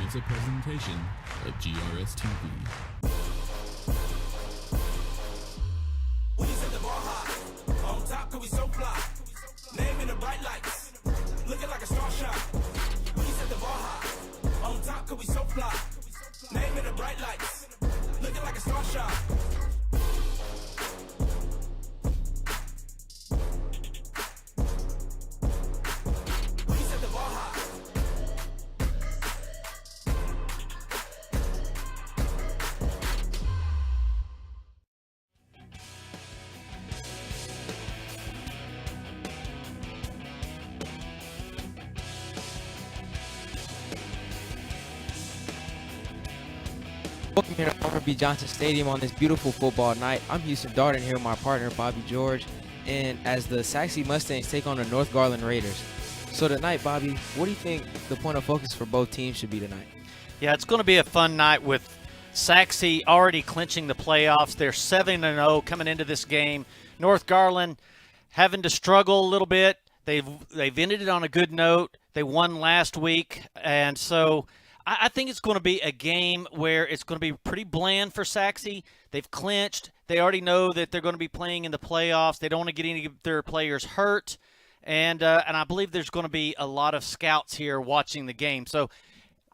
is a presentation of GRS TV. We set the bar high. On top, cause we so fly. Name in the bright lights. Looking like a star shot. We set the bar high. On top, cause we so fly. Name in the bright lights. Looking like a star shot. Welcome here to Arthur B. Johnson Stadium on this beautiful football night. I'm Houston Darden here with my partner Bobby George, and as the Sachse Mustangs take on the North Garland Raiders. So tonight, Bobby, what do you think the point of focus for both teams should be tonight? Yeah, it's going to be a fun night with Sachse already clinching the playoffs. They're 7-0 coming into this game. North Garland having to struggle a little bit. They've ended it on a good note. They won last week, and so I think it's going to be a game where it's going to be pretty bland for Sachse. They've clinched. They already know that they're going to be playing in the playoffs. They don't want to get any of their players hurt. And I believe there's going to be a lot of scouts here watching the game. So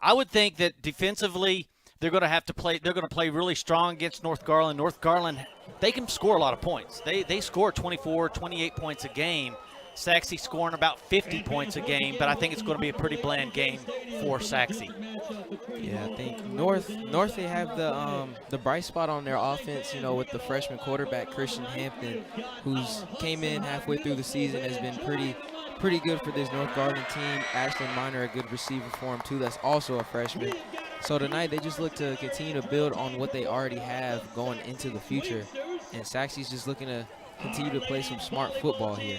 I would think that defensively they're going to have to play. They're going to play really strong against North Garland. North Garland, they can score a lot of points. They score 24, 28 points a game. Sachse scoring about 50 points a game, but I think it's going to be a pretty bland game for Sachse. Yeah, I think North they have the bright spot on their offense, with the freshman quarterback Christian Hampton, who's came in halfway through the season, has been pretty good for this North Garland team. Ashton Miner, a good receiver for him too, that's also a freshman. So tonight they just look to continue to build on what they already have going into the future, and Sachse's just looking to continue to play some smart football here.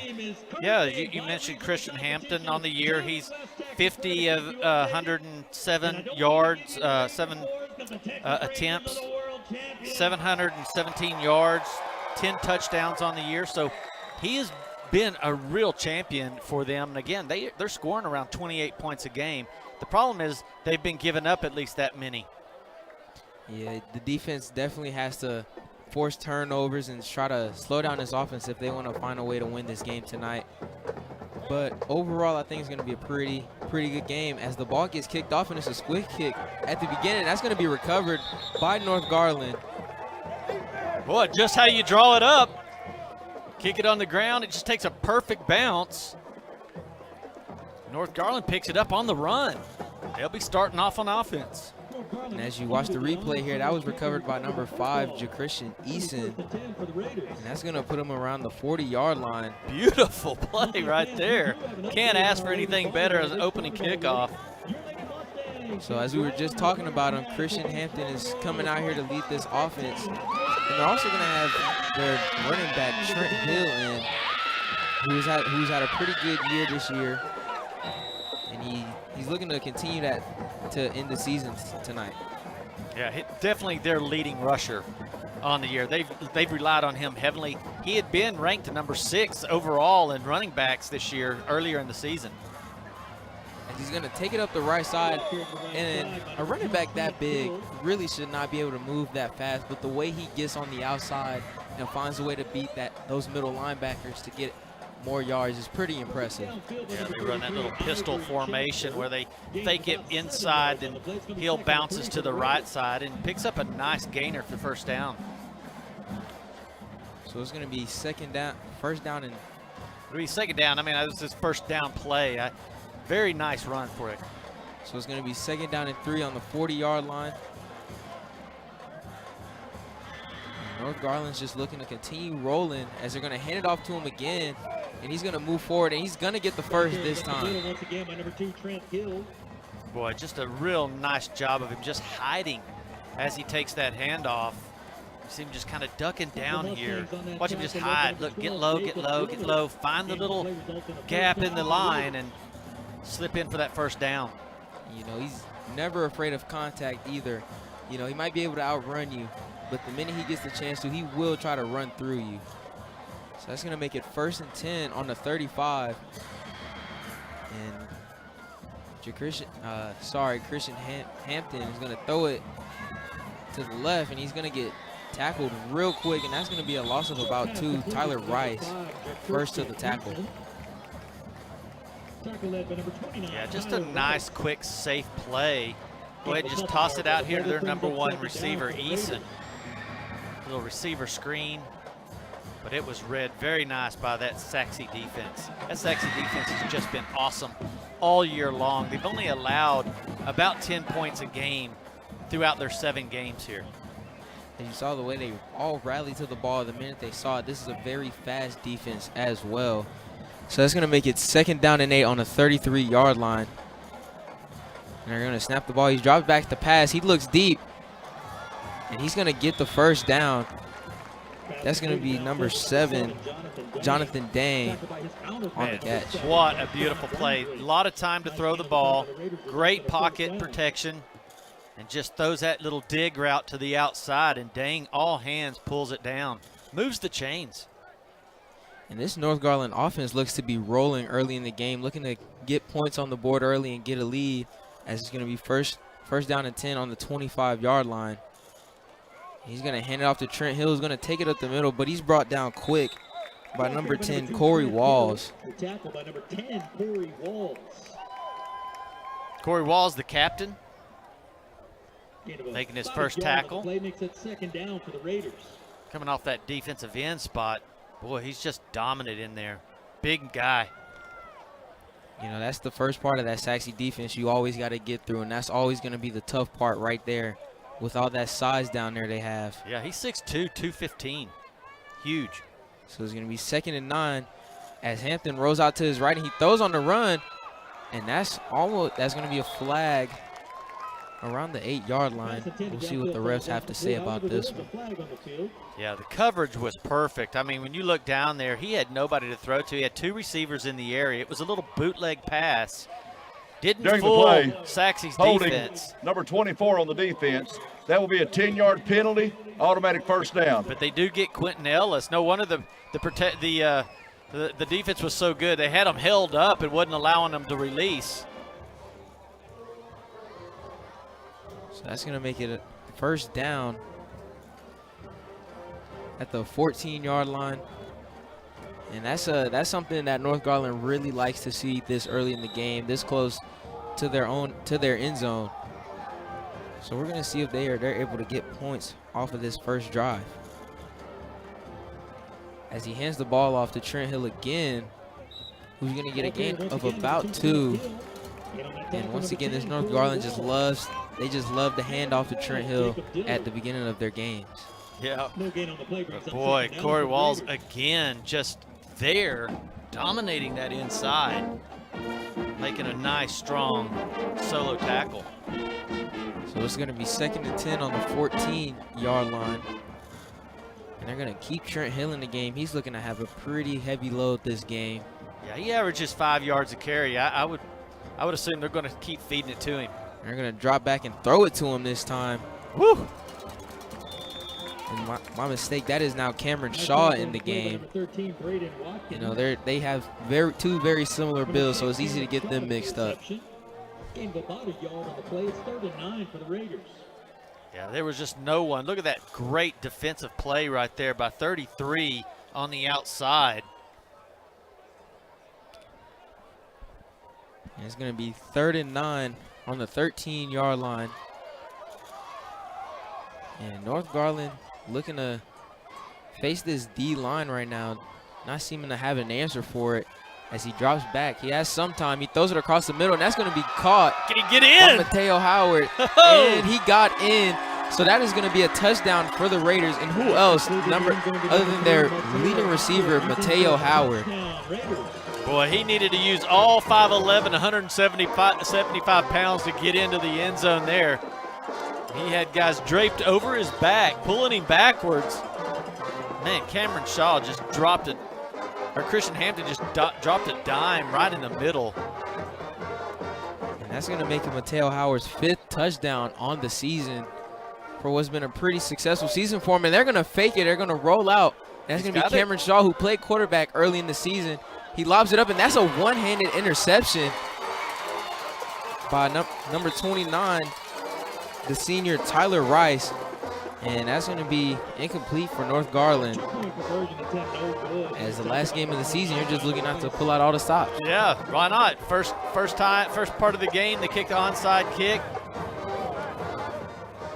Yeah, you mentioned Christian Hampton on the year. He's 50 of 107 yards, 7 attempts, 717 yards, 10 touchdowns on the year. So he has been a real champion for them. And again, they're scoring around 28 points a game. The problem is they've been giving up at least that many. Yeah, the defense definitely has to force turnovers and try to slow down this offense if they want to find a way to win this game tonight. But overall, I think it's going to be a pretty good game as the ball gets kicked off, and it's a squib kick at the beginning. That's going to be recovered by North Garland. Boy, just how you draw it up. Kick it on the ground. It just takes a perfect bounce. North Garland picks it up on the run. They'll be starting off on offense. And as you watch the replay here, that was recovered by number 5, JaChristian Eason. And that's going to put him around the 40-yard line. Beautiful play right there. Can't ask for anything better as an opening kickoff. So as we were just talking about him, Christian Hampton is coming out here to lead this offense. And they're also going to have their running back, Trent Hill, in, who's had a pretty good year this year. And he's looking to continue that to end the season tonight. Yeah, definitely their leading rusher on the year. They've relied on him heavily. He had been ranked number 6 overall in running backs this year earlier in the season. And he's going to take it up the right side. And a running back that big really should not be able to move that fast. But the way he gets on the outside and finds a way to beat those middle linebackers to get more yards is pretty impressive. Yeah, they run that little pistol formation where they fake it inside, then Hill bounces to the right side and picks up a nice gainer for first down. So it's going to be first down and It'll be second down. I mean, that was his first down play. Very nice run for it. So it's going to be second down and 3 on the 40-yard line. North Garland's just looking to continue rolling as they're going to hand it off to him again, and he's going to move forward, and he's going to get the first this time. Boy, just a real nice job of him just hiding as he takes that handoff. You see him just kind of ducking down here. Watch him just hide. Look, get low, get low, get low. Find the little gap in the line and slip in for that first down. He's never afraid of contact either. He might be able to outrun you, but the minute he gets the chance to, he will try to run through you. So that's going to make it 1st and 10 on the 35. And Christian Hampton is going to throw it to the left, and he's going to get tackled real quick, and that's going to be a loss of about 2. Tyler Rice first to the tackle. Yeah, just a nice, quick, safe play. Go ahead and just toss it out here to their #1 receiver, Eason. Little receiver screen, but it was read very nice by that Sachse defense. That Sachse defense has just been awesome all year long. They've only allowed about 10 points a game throughout their 7 games here. And you saw the way they all rallied to the ball the minute they saw it. This is a very fast defense as well. So that's going to make it 2nd down and 8 on the 33-yard line. And they're going to snap the ball. He drops back to pass. He looks deep, and he's going to get the first down. That's going to be number 7, Jonathan Dang, on the catch. What a beautiful play. A lot of time to throw the ball. Great pocket protection. And just throws that little dig route to the outside, and Dang, all hands, pulls it down. Moves the chains. And this North Garland offense looks to be rolling early in the game, looking to get points on the board early and get a lead, as it's going to be first down and 10 on the 25-yard line. He's going to hand it off to Trent Hill, who's going to take it up the middle, but he's brought down quick by number 10, Corey Walls. The tackle by number 10, Corey Walls. Corey Walls, the captain, making his first tackle. Play makes it 2nd down for the Raiders. Coming off that defensive end spot. Boy, he's just dominant in there. Big guy. You know, that's the first part of that Sachse defense you always got to get through, and that's always going to be the tough part right there with all that size down there they have. Yeah, he's 6'2", 215. Huge. So it's going to be 2nd and 9 as Hampton rolls out to his right, and he throws on the run, and that's going to be a flag around the 8-yard line. We'll see what the refs have to say about this one. Yeah, the coverage was perfect. I mean, when you look down there, he had nobody to throw to. He had 2 receivers in the area. It was a little bootleg pass. Didn't fool Sachse's defense. Number 24 on the defense. That will be a 10-yard penalty, automatic first down. But they do get Quentin Ellis. No wonder the defense was so good. They had him held up and wasn't allowing them to release. So that's going to make it a first down at the 14-yard line. And that's something that North Garland really likes to see this early in the game, this close to their end zone. So we're going to see if they're able to get points off of this first drive. As he hands the ball off to Trent Hill again, who's going to get a gain of about 2. And once again, this North Garland just love to hand off to Trent Hill at the beginning of their games. Yeah. But boy, Corey Walls again just there, dominating that inside, making a nice, strong solo tackle. So it's going to be 2nd and 10 on the 14-yard line. And they're going to keep Trent Hill in the game. He's looking to have a pretty heavy load this game. Yeah, he averages 5 yards a carry. I would assume they're going to keep feeding it to him. They're going to drop back and throw it to him this time. Woo! And my mistake, that is now Cameron Shaw in the game. You know, they have 2 very similar builds, so it's easy to get them mixed up. About a yard on the play. It's 3rd and 9 for the Raiders. Yeah, there was just no one. Look at that great defensive play right there by 33 on the outside. And it's going to be 3rd and 9 on the 13-yard line. And North Garland looking to face this D-line right now, not seeming to have an answer for it. As he drops back, he has some time. He throws it across the middle, and that's going to be caught. Can he get in? Mateo Howard, and he got in. So that is going to be a touchdown for the Raiders. And who else, other than their leading receiver, Mateo Howard? Boy, he needed to use all 5'11", 175 pounds to get into the end zone there. He had guys draped over his back, pulling him backwards. Man, Cameron Shaw just dropped it. Or Christian Hampton just dropped a dime right in the middle. And that's going to make it Mateo Howard's 5th touchdown on the season for what's been a pretty successful season for him. And they're going to fake it. They're going to roll out. That's going to be Cameron Shaw, who played quarterback early in the season. He lobs it up, and that's a one-handed interception. by number 29, the senior Tyler Rice. And that's going to be incomplete for North Garland. As the last game of the season, you're just looking to have to pull out all the stops. Yeah, why not? First part of the game, they kick the onside kick.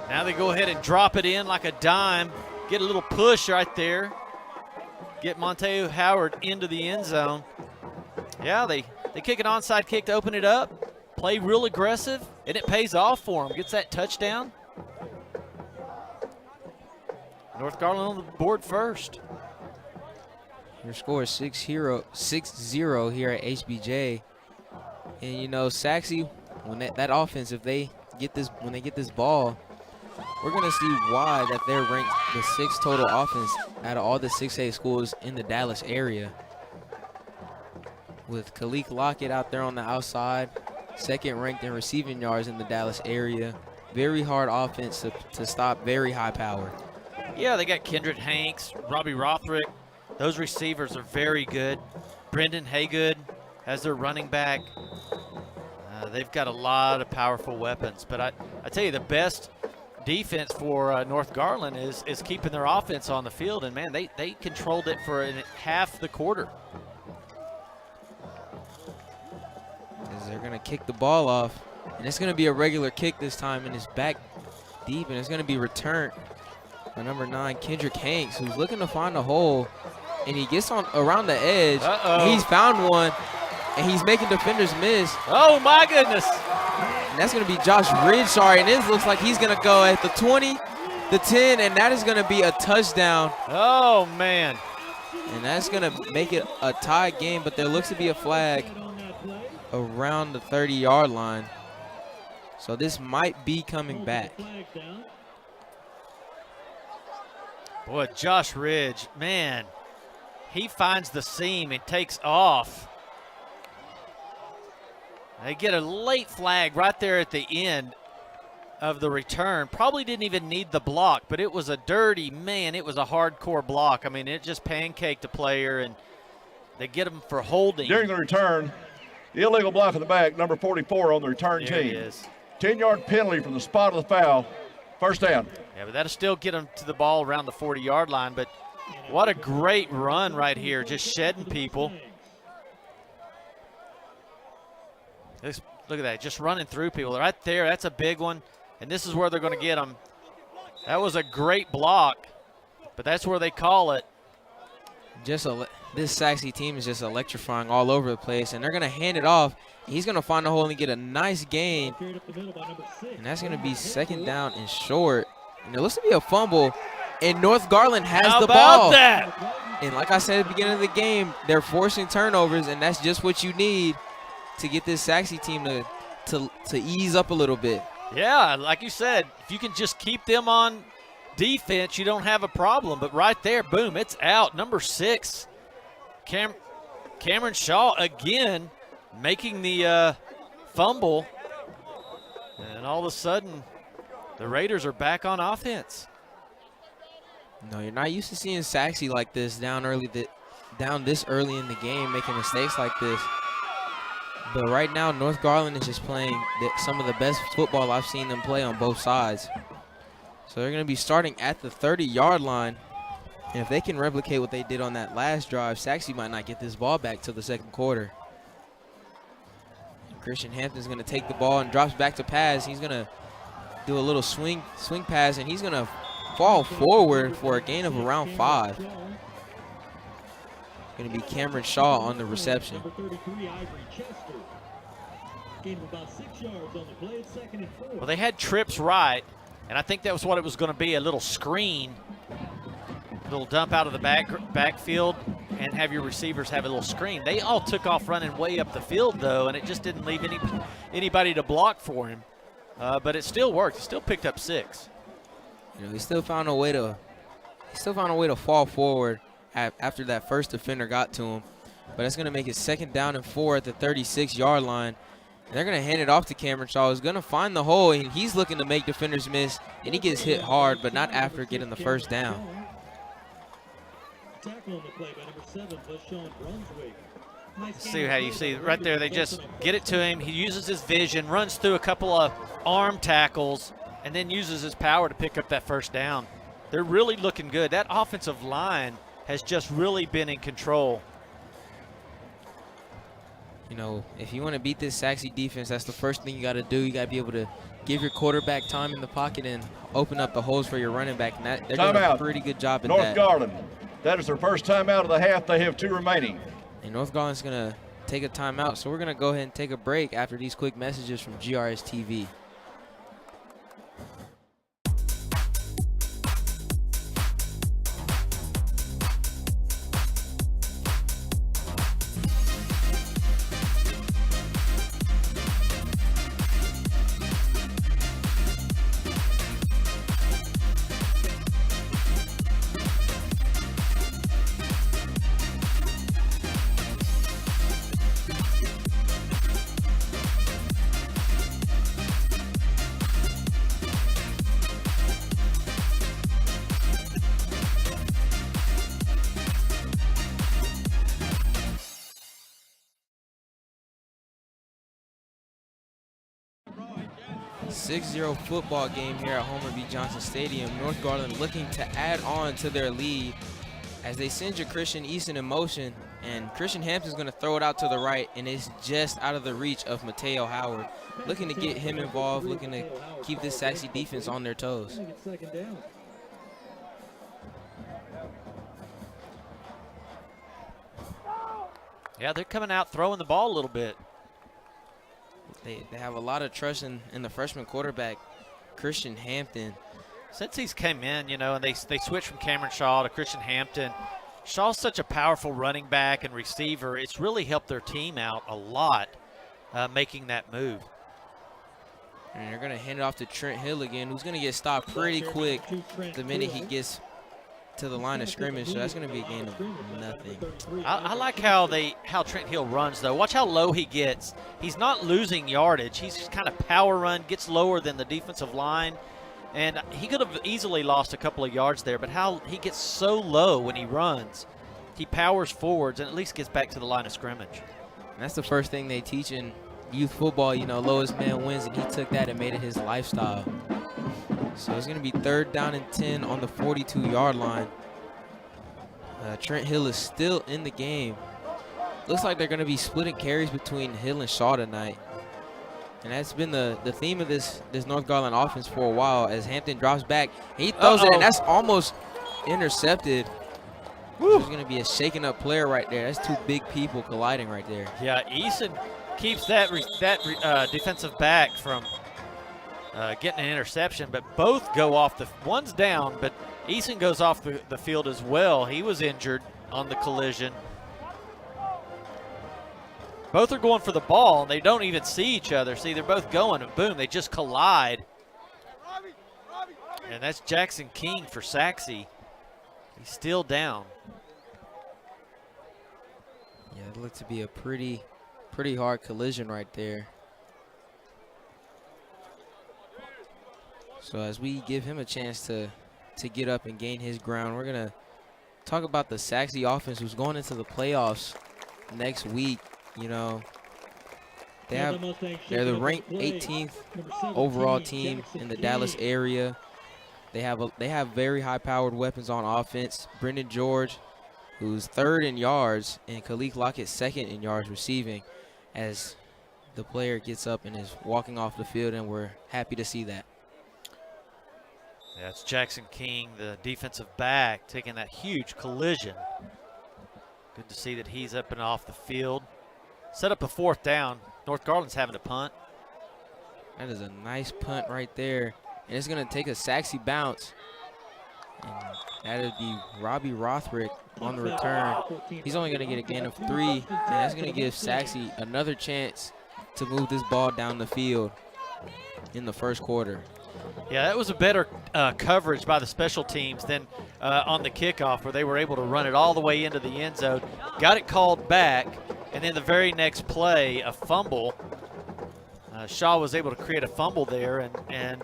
Now they go ahead and drop it in like a dime. Get a little push right there. Get Monteo Howard into the end zone. Yeah, they kick an onside kick to open it up. Play real aggressive, and it pays off for them. Gets that touchdown. North Garland on the board first. Your score is 6-0 here at HBJ. And you know, Sachse, when that offense, when they get this ball, we're gonna see why that they're ranked the 6th total offense out of all the 6A schools in the Dallas area. With Kalik Lockett out there on the outside, 2nd ranked in receiving yards in the Dallas area. Very hard offense to stop, very high power. Yeah, they got Kendrick Hanks, Robbie Rothrick. Those receivers are very good. Brendan Haygood has their running back. They've got a lot of powerful weapons. But I tell you, the best defense for North Garland is keeping their offense on the field. And, man, they controlled it for half the quarter. As they're going to kick the ball off. And it's going to be a regular kick this time, and it's back deep, and it's going to be returned by number 9, Kendrick Hanks, who's looking to find a hole, and he gets on around the edge. He's found one, and he's making defenders miss. Oh, my goodness. And that's going to be Josh Ridshaw, and it looks like he's going to go at the 20, the 10, and that is going to be a touchdown. Oh, man. And that's going to make it a tie game, but there looks to be a flag around the 30-yard line. So this might be coming back. Boy, Josh Ridge, man, he finds the seam and takes off. They get a late flag right there at the end of the return. Probably didn't even need the block, but it was a dirty, man, it was a hardcore block. I mean, it just pancaked a player, and they get him for holding. During the return, the illegal block in the back, number 44 on the return There he team. is. 10-yard penalty from the spot of the foul. First down. Yeah, but that'll still get them to the ball around the 40-yard line. But what a great run right here, just shedding people. Look at that, just running through people. Right there, that's a big one. And this is where they're going to get them. That was a great block, but that's where they call it. This Sachse team is just electrifying all over the place, and they're going to hand it off. He's going to find a hole and get a nice gain, and that's going to be 2nd down and short. And it looks to be a fumble, and North Garland has the ball. How about that? And like I said at the beginning of the game, they're forcing turnovers, and that's just what you need to get this Sachse team to ease up a little bit. Yeah, like you said, if you can just keep them on defense, you don't have a problem. But right there, boom, it's out. Number 6, Cameron Shaw again making the fumble. And all of a sudden, the Raiders are back on offense. No, you're not used to seeing Sachse like this down this early in the game, making mistakes like this. But right now, North Garland is just playing some of the best football I've seen them play on both sides. So they're going to be starting at the 30-yard line. And if they can replicate what they did on that last drive, Sachse might not get this ball back till the 2nd quarter. Christian Hampton's going to take the ball and drops back to pass. He's going to do a little swing pass, and he's going to fall forward for a gain of around 5. Going to be Cameron Shaw on the reception. Well, they had trips right, and I think that was what it was going to be, a little screen, a little dump out of the backfield, and have your receivers have a little screen. They all took off running way up the field, though, and it just didn't leave anybody to block for him. But it still worked. He still picked up 6. You know, he still found a way to fall forward after that first defender got to him. But it's going to make it 2nd down and 4 at the 36-yard line. And they're going to hand it off to Cameron Shaw. He's going to find the hole, and he's looking to make defenders miss. And he gets hit hard, but not after getting the first down. Tackle on the play by number 7, Sean Brunswick. See how you see right there, they just get it to him. He uses his vision, runs through a couple of arm tackles, and then uses his power to pick up that first down. They're really looking good. That offensive line has just really been in control. You know, if you want to beat this Sachse defense, that's the first thing you got to do. You got to be able to give your quarterback time in the pocket and open up the holes for your running back. And they're doing a pretty good job at that. North Garland. That is their first timeout of the half. They have 2 remaining. And North Garland's going to take a timeout, so we're going to go ahead and take a break after these quick messages from GRS TV. .6-0 football game here at Homer B. Johnson Stadium. North Garland looking to add on to their lead as they send your Christian Easton in motion, and Christian Hampton's going to throw it out to the right, and it's just out of the reach of Mateo Howard. Looking to get him involved, looking to keep this Sachse defense on their toes. Yeah, they're coming out throwing the ball a little bit. They have a lot of trust in the freshman quarterback, Christian Hampton. Since he's came in, you know, and they switched from Cameron Shaw to Christian Hampton. Shaw's such a powerful running back and receiver. It's really helped their team out a lot making that move. And they're going to hand it off to Trent Hill again, who's going to get stopped pretty quick the minute he gets to the line of scrimmage, so that's going to be a gain of nothing. I like how Trent Hill runs, though. Watch how low he gets. He's not losing yardage. He's just kind of power run, gets lower than the defensive line, and he could have easily lost a couple of yards there, but how he gets so low when he runs. He powers forwards and at least gets back to the line of scrimmage. And that's the first thing they teach in youth football, you know, lowest man wins, and he took that and made it his lifestyle. So it's going to be 3rd down and 10 on the 42-yard line. Trent Hill is still in the game. Looks like they're going to be splitting carries between Hill and Shaw tonight. And that's been the theme of this North Garland offense for a while, as Hampton drops back. He throws it, and that's almost intercepted. There's going to be a shaken up player right there. That's 2 big people colliding right there. Yeah, Eason keeps that defensive back from getting an interception, but both go off one's down, but Eason goes off the field as well. He was injured on the collision. Both are going for the ball, and they don't even see each other. See, they're both going, and boom, they just collide. And that's Jackson King for Sachse. He's still down. Yeah, it looked to be a pretty hard collision right there. So as we give him a chance to get up and gain his ground, we're going to talk about the Sachse offense who's going into the playoffs next week. You know, they're the ranked 18th overall team in the Dallas area. They have very high-powered weapons on offense. Brendan George, who's 3rd in yards, and Khalif Lockett 2nd in yards receiving, as the player gets up and is walking off the field, and we're happy to see that. That's Jackson King, the defensive back, taking that huge collision. Good to see that he's up and off the field. Set up a 4th down. North Garland's having to punt. That is a nice punt right there. And it's going to take a Sachse bounce. And that would be Robbie Rothrick on the return. He's only going to get a gain of 3. And that's going to give Sachse another chance to move this ball down the field in the first quarter. Yeah, that was a better coverage by the special teams than on the kickoff, where they were able to run it all the way into the end zone. Got it called back, and then the very next play, a fumble. Shaw was able to create a fumble there, and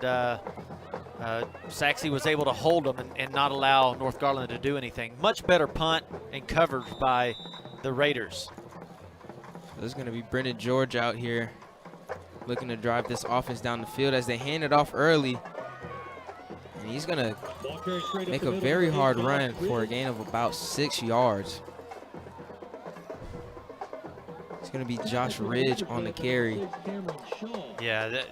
Sachse was able to hold them and not allow North Garland to do anything. Much better punt and coverage by the Raiders. There's going to be Brendan George out here looking to drive this offense down the field as they hand it off early. And he's going to make a very hard run for a gain of about 6 yards. It's going to be Josh Ridge on the carry. Yeah,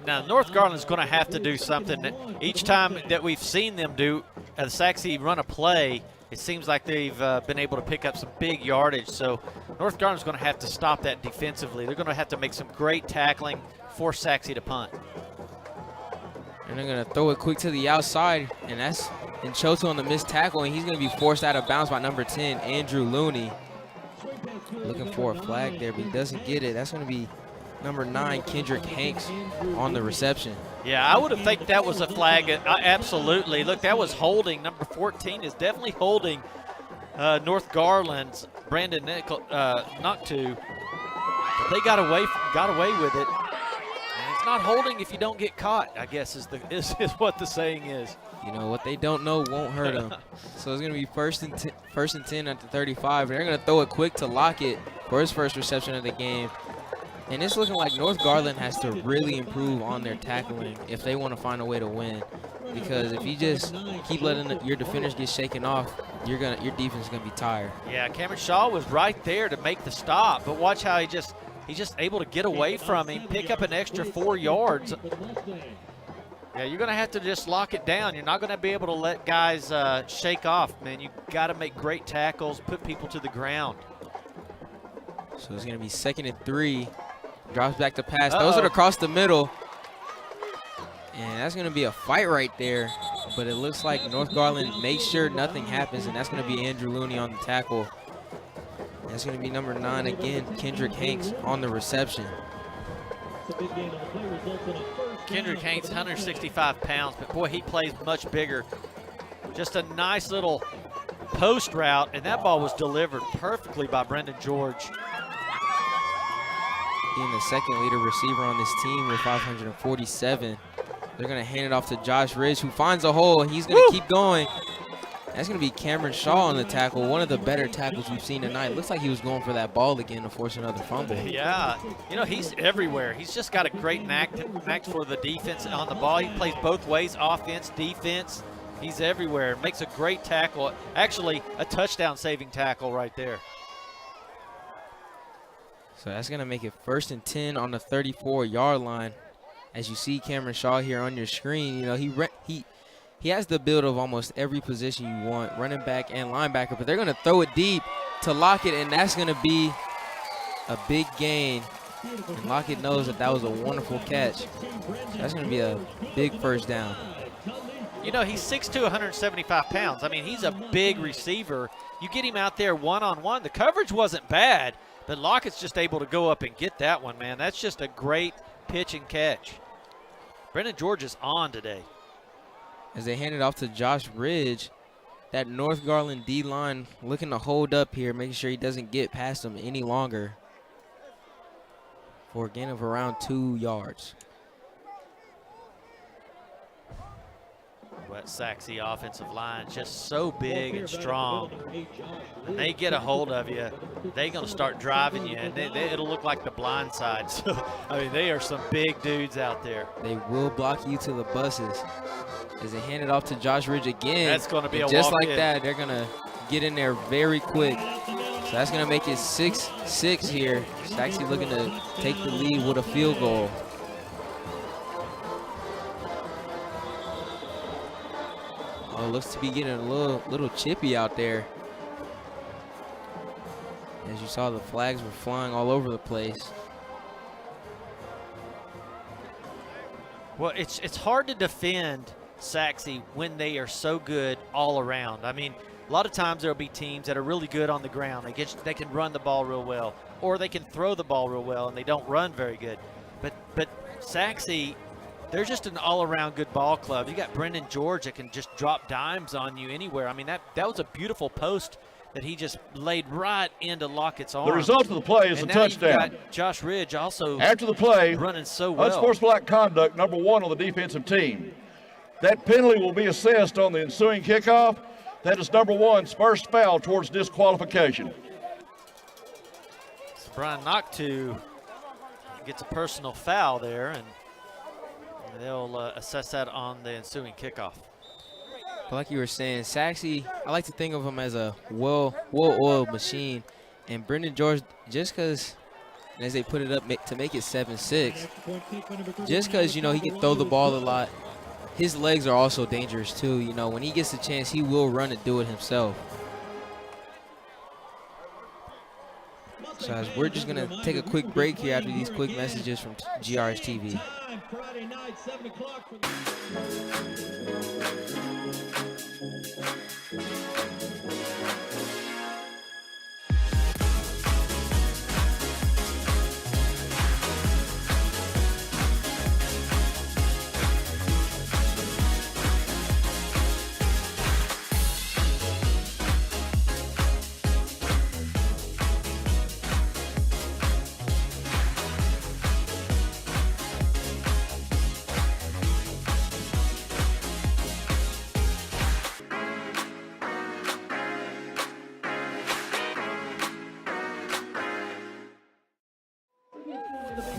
now North Garland's going to have to do something. Each time that we've seen them do the Sachse run a play, it seems like they've been able to pick up some big yardage. So North Garland's going to have to stop that defensively. They're going to have to make some great tackling, force Sachse to punt. And they're going to throw it quick to the outside, and that's Nchoto on the missed tackle, and he's going to be forced out of bounds by number 10, Andrew Looney. Looking for a flag there, but he doesn't get it. That's going to be number 9, Kendrick Hanks on the reception. Yeah, I would have think that was a flag. Absolutely. Look, that was holding. Number 14 is definitely holding North Garland's Brandon Noctu. But they got away with it. And it's not holding if you don't get caught, I guess is what the saying is. You know, what they don't know won't hurt them. So it's going to be first and 10 at the 35. They're going to throw it quick to Lockett for his first reception of the game. And it's looking like North Garland has to really improve on their tackling if they want to find a way to win. Because if you just keep letting your defenders get shaken off, your defense is going to be tired. Yeah, Cameron Shaw was right there to make the stop, but watch how he's just able to get away from him, pick up an extra 4 yards. Yeah, you're going to have to just lock it down. You're not going to be able to let guys shake off, man. You got to make great tackles, put people to the ground. So it's going to be 2nd and 3. Drops back to pass. Throws it across the middle. And that's going to be a fight right there. But it looks like North Garland makes sure nothing happens, and that's going to be Andrew Looney on the tackle. And that's going to be number 9 again, Kendrick Hanks on the reception. Kendrick Hanks, 165 pounds, but boy, he plays much bigger. Just a nice little post route, and that ball was delivered perfectly by Brendan George. Being the second leader receiver on this team with 547. They're going to hand it off to Josh Ridge, who finds a hole, and he's going to keep going. That's going to be Cameron Shaw on the tackle, one of the better tackles we've seen tonight. Looks like he was going for that ball again to force another fumble. Yeah, you know, he's everywhere. He's just got a great knack for the defense on the ball. He plays both ways, offense, defense. He's everywhere. Makes a great tackle. Actually, a touchdown-saving tackle right there. So that's going to make it 1st and 10 on the 34-yard line. As you see Cameron Shaw here on your screen, you know, he has the build of almost every position you want, running back and linebacker, but they're going to throw it deep to Lockett, and that's going to be a big gain. And Lockett knows that was a wonderful catch. That's going to be a big first down. You know, he's 6'2", 175 pounds. I mean, he's a big receiver. You get him out there one-on-one. The coverage wasn't bad, but Lockett's just able to go up and get that one, man. That's just a great pitch and catch. Brendan George is on today. As they hand it off to Josh Ridge, that North Garland D-line looking to hold up here, making sure he doesn't get past them any longer for a gain of around 2 yards. That Sachse offensive line is just so big and strong. When they get a hold of you, they're going to start driving you, and it'll look like the blind side. So, I mean, they are some big dudes out there. They will block you to the buses. As they hand it off to Josh Ridge again. That's going to be just like that, they're going to get in there very quick. So that's going to make it 6-6 here. Sachse looking to take the lead with a field goal. Oh, looks to be getting a little chippy out there. As you saw, the flags were flying all over the place. Well, it's hard to defend Sachse when they are so good all around. I mean, a lot of times there'll be teams that are really good on the ground. They can run the ball real well, or they can throw the ball real well, and they don't run very good. But Sachse, they're just an all-around good ball club. You got Brendan George that can just drop dimes on you anywhere. I mean, that was a beautiful post that he just laid right into Lockett's arm. The result of the play is a touchdown. You've got Josh Ridge also after the play, running so well. Unsportsmanlike conduct, number 1 on the defensive team. That penalty will be assessed on the ensuing kickoff. That is number 1's first foul towards disqualification. Brian Noctu gets a personal foul there, and they'll assess that on the ensuing kickoff. But like you were saying, Sachse, I like to think of him as a well-oiled machine. And Brendan George, just because, as they put it up to make it 7-6, just because, you know, he can throw the ball a lot, his legs are also dangerous too. You know, when he gets a chance, he will run and do it himself. So as we're just going to take a quick break here after these quick messages from GRS TV. Friday night, 7 o'clock.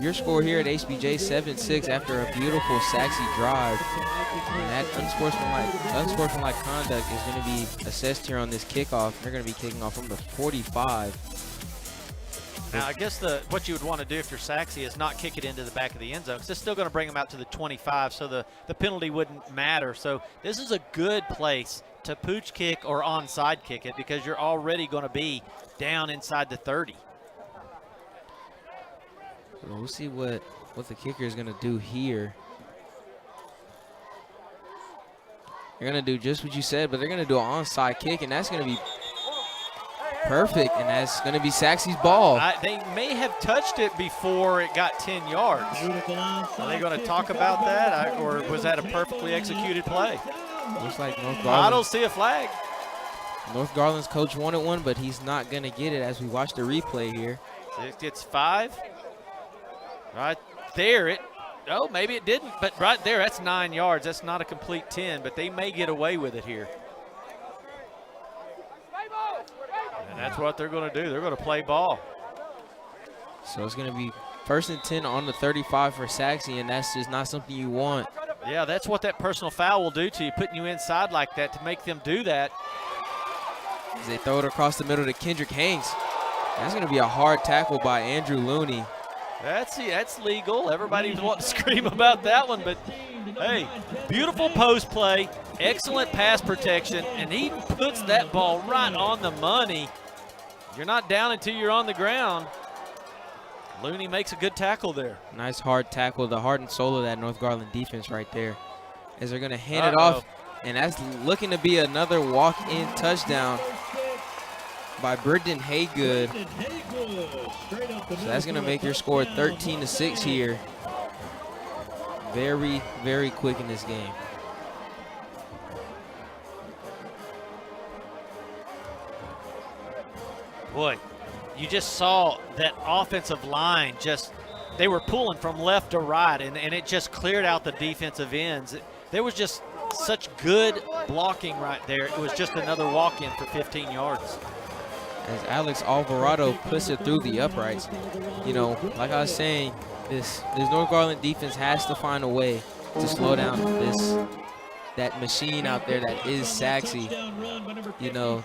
Your score here at HBJ 7-6 after a beautiful Sachse drive. And that unsportsmanlike conduct is going to be assessed here on this kickoff. They're going to be kicking off from the 45. Now, I guess what you would want to do if you're Sachse is not kick it into the back of the end zone, because it's still going to bring them out to the 25, so the penalty wouldn't matter. So this is a good place to pooch kick or onside kick it, because you're already going to be down inside the 30. We'll see what the kicker is going to do here. They're going to do just what you said, but they're going to do an onside kick, and that's going to be perfect, and that's going to be Sachse's ball. They may have touched it before it got 10 yards. Are they going to talk about that, or was that a perfectly executed play? Looks like North Garland. I don't see a flag. North Garland's coach wanted one, but he's not going to get it as we watch the replay here. It's 5. Right there, oh, maybe it didn't, but right there, that's 9 yards. That's not a complete 10, but they may get away with it here. And that's what they're going to do. They're going to play ball. So it's going to be 1st and 10 on the 35 for Sachse, and that's just not something you want. Yeah, that's what that personal foul will do to you, putting you inside like that to make them do that. As they throw it across the middle to Kendrick Hanks. That's going to be a hard tackle by Andrew Looney. That's legal. Everybody's wanting to scream about that one, but hey, beautiful post play, excellent pass protection, and he puts that ball right on the money. You're not down until you're on the ground. Looney makes a good tackle there. Nice hard tackle, the heart and soul of that North Garland defense right there. As they're going to hand it off, and that's looking to be another walk-in touchdown by Brendan Haygood. So that's going to make your score 13-6 here. Very, very quick in this game. Boy, you just saw that offensive line they were pulling from left to right, and it just cleared out the defensive ends. There was just such good blocking right there. It was just another walk-in for 15 yards. As Alex Alvarado puts it through the uprights. You know, like I was saying, this North Garland defense has to find a way to slow down that machine out there that is Sachse. You know,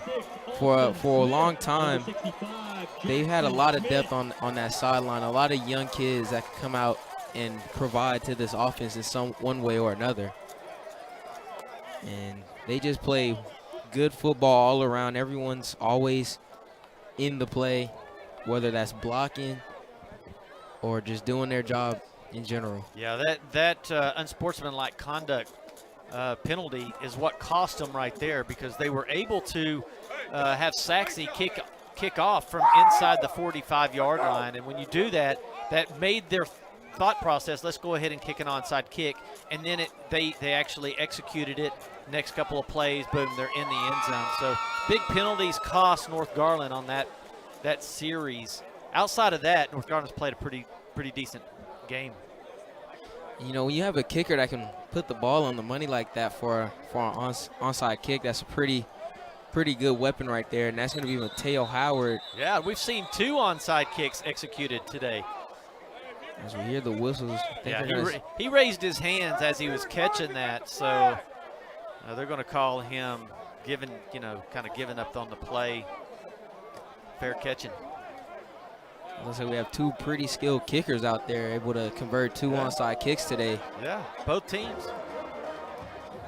for a long time, they've had a lot of depth on that sideline, a lot of young kids that can come out and provide to this offense in one way or another. And they just play good football all around. Everyone's always in the play, whether that's blocking or just doing their job in general. Yeah, that unsportsmanlike conduct penalty is what cost them right there, because they were able to have Sachse kick off from inside the 45-yard line, and when you do that, that made their thought process, let's go ahead and kick an onside kick, and then they actually executed it. Next couple of plays, boom, they're in the end zone. So big penalties cost North Garland on that series. Outside of that, North Garland's played a pretty decent game. You know, when you have a kicker that can put the ball on the money like that for an onside kick, that's a pretty pretty good weapon right there, and that's going to be Mateo Howard. Yeah, we've seen 2 onside kicks executed today. As we hear the whistles, he raised his hands as he was catching that, so they're going to call him kind of giving up on the play. Fair catching. Looks like we have 2 pretty skilled kickers out there able to convert 2 onside kicks today. Yeah, both teams.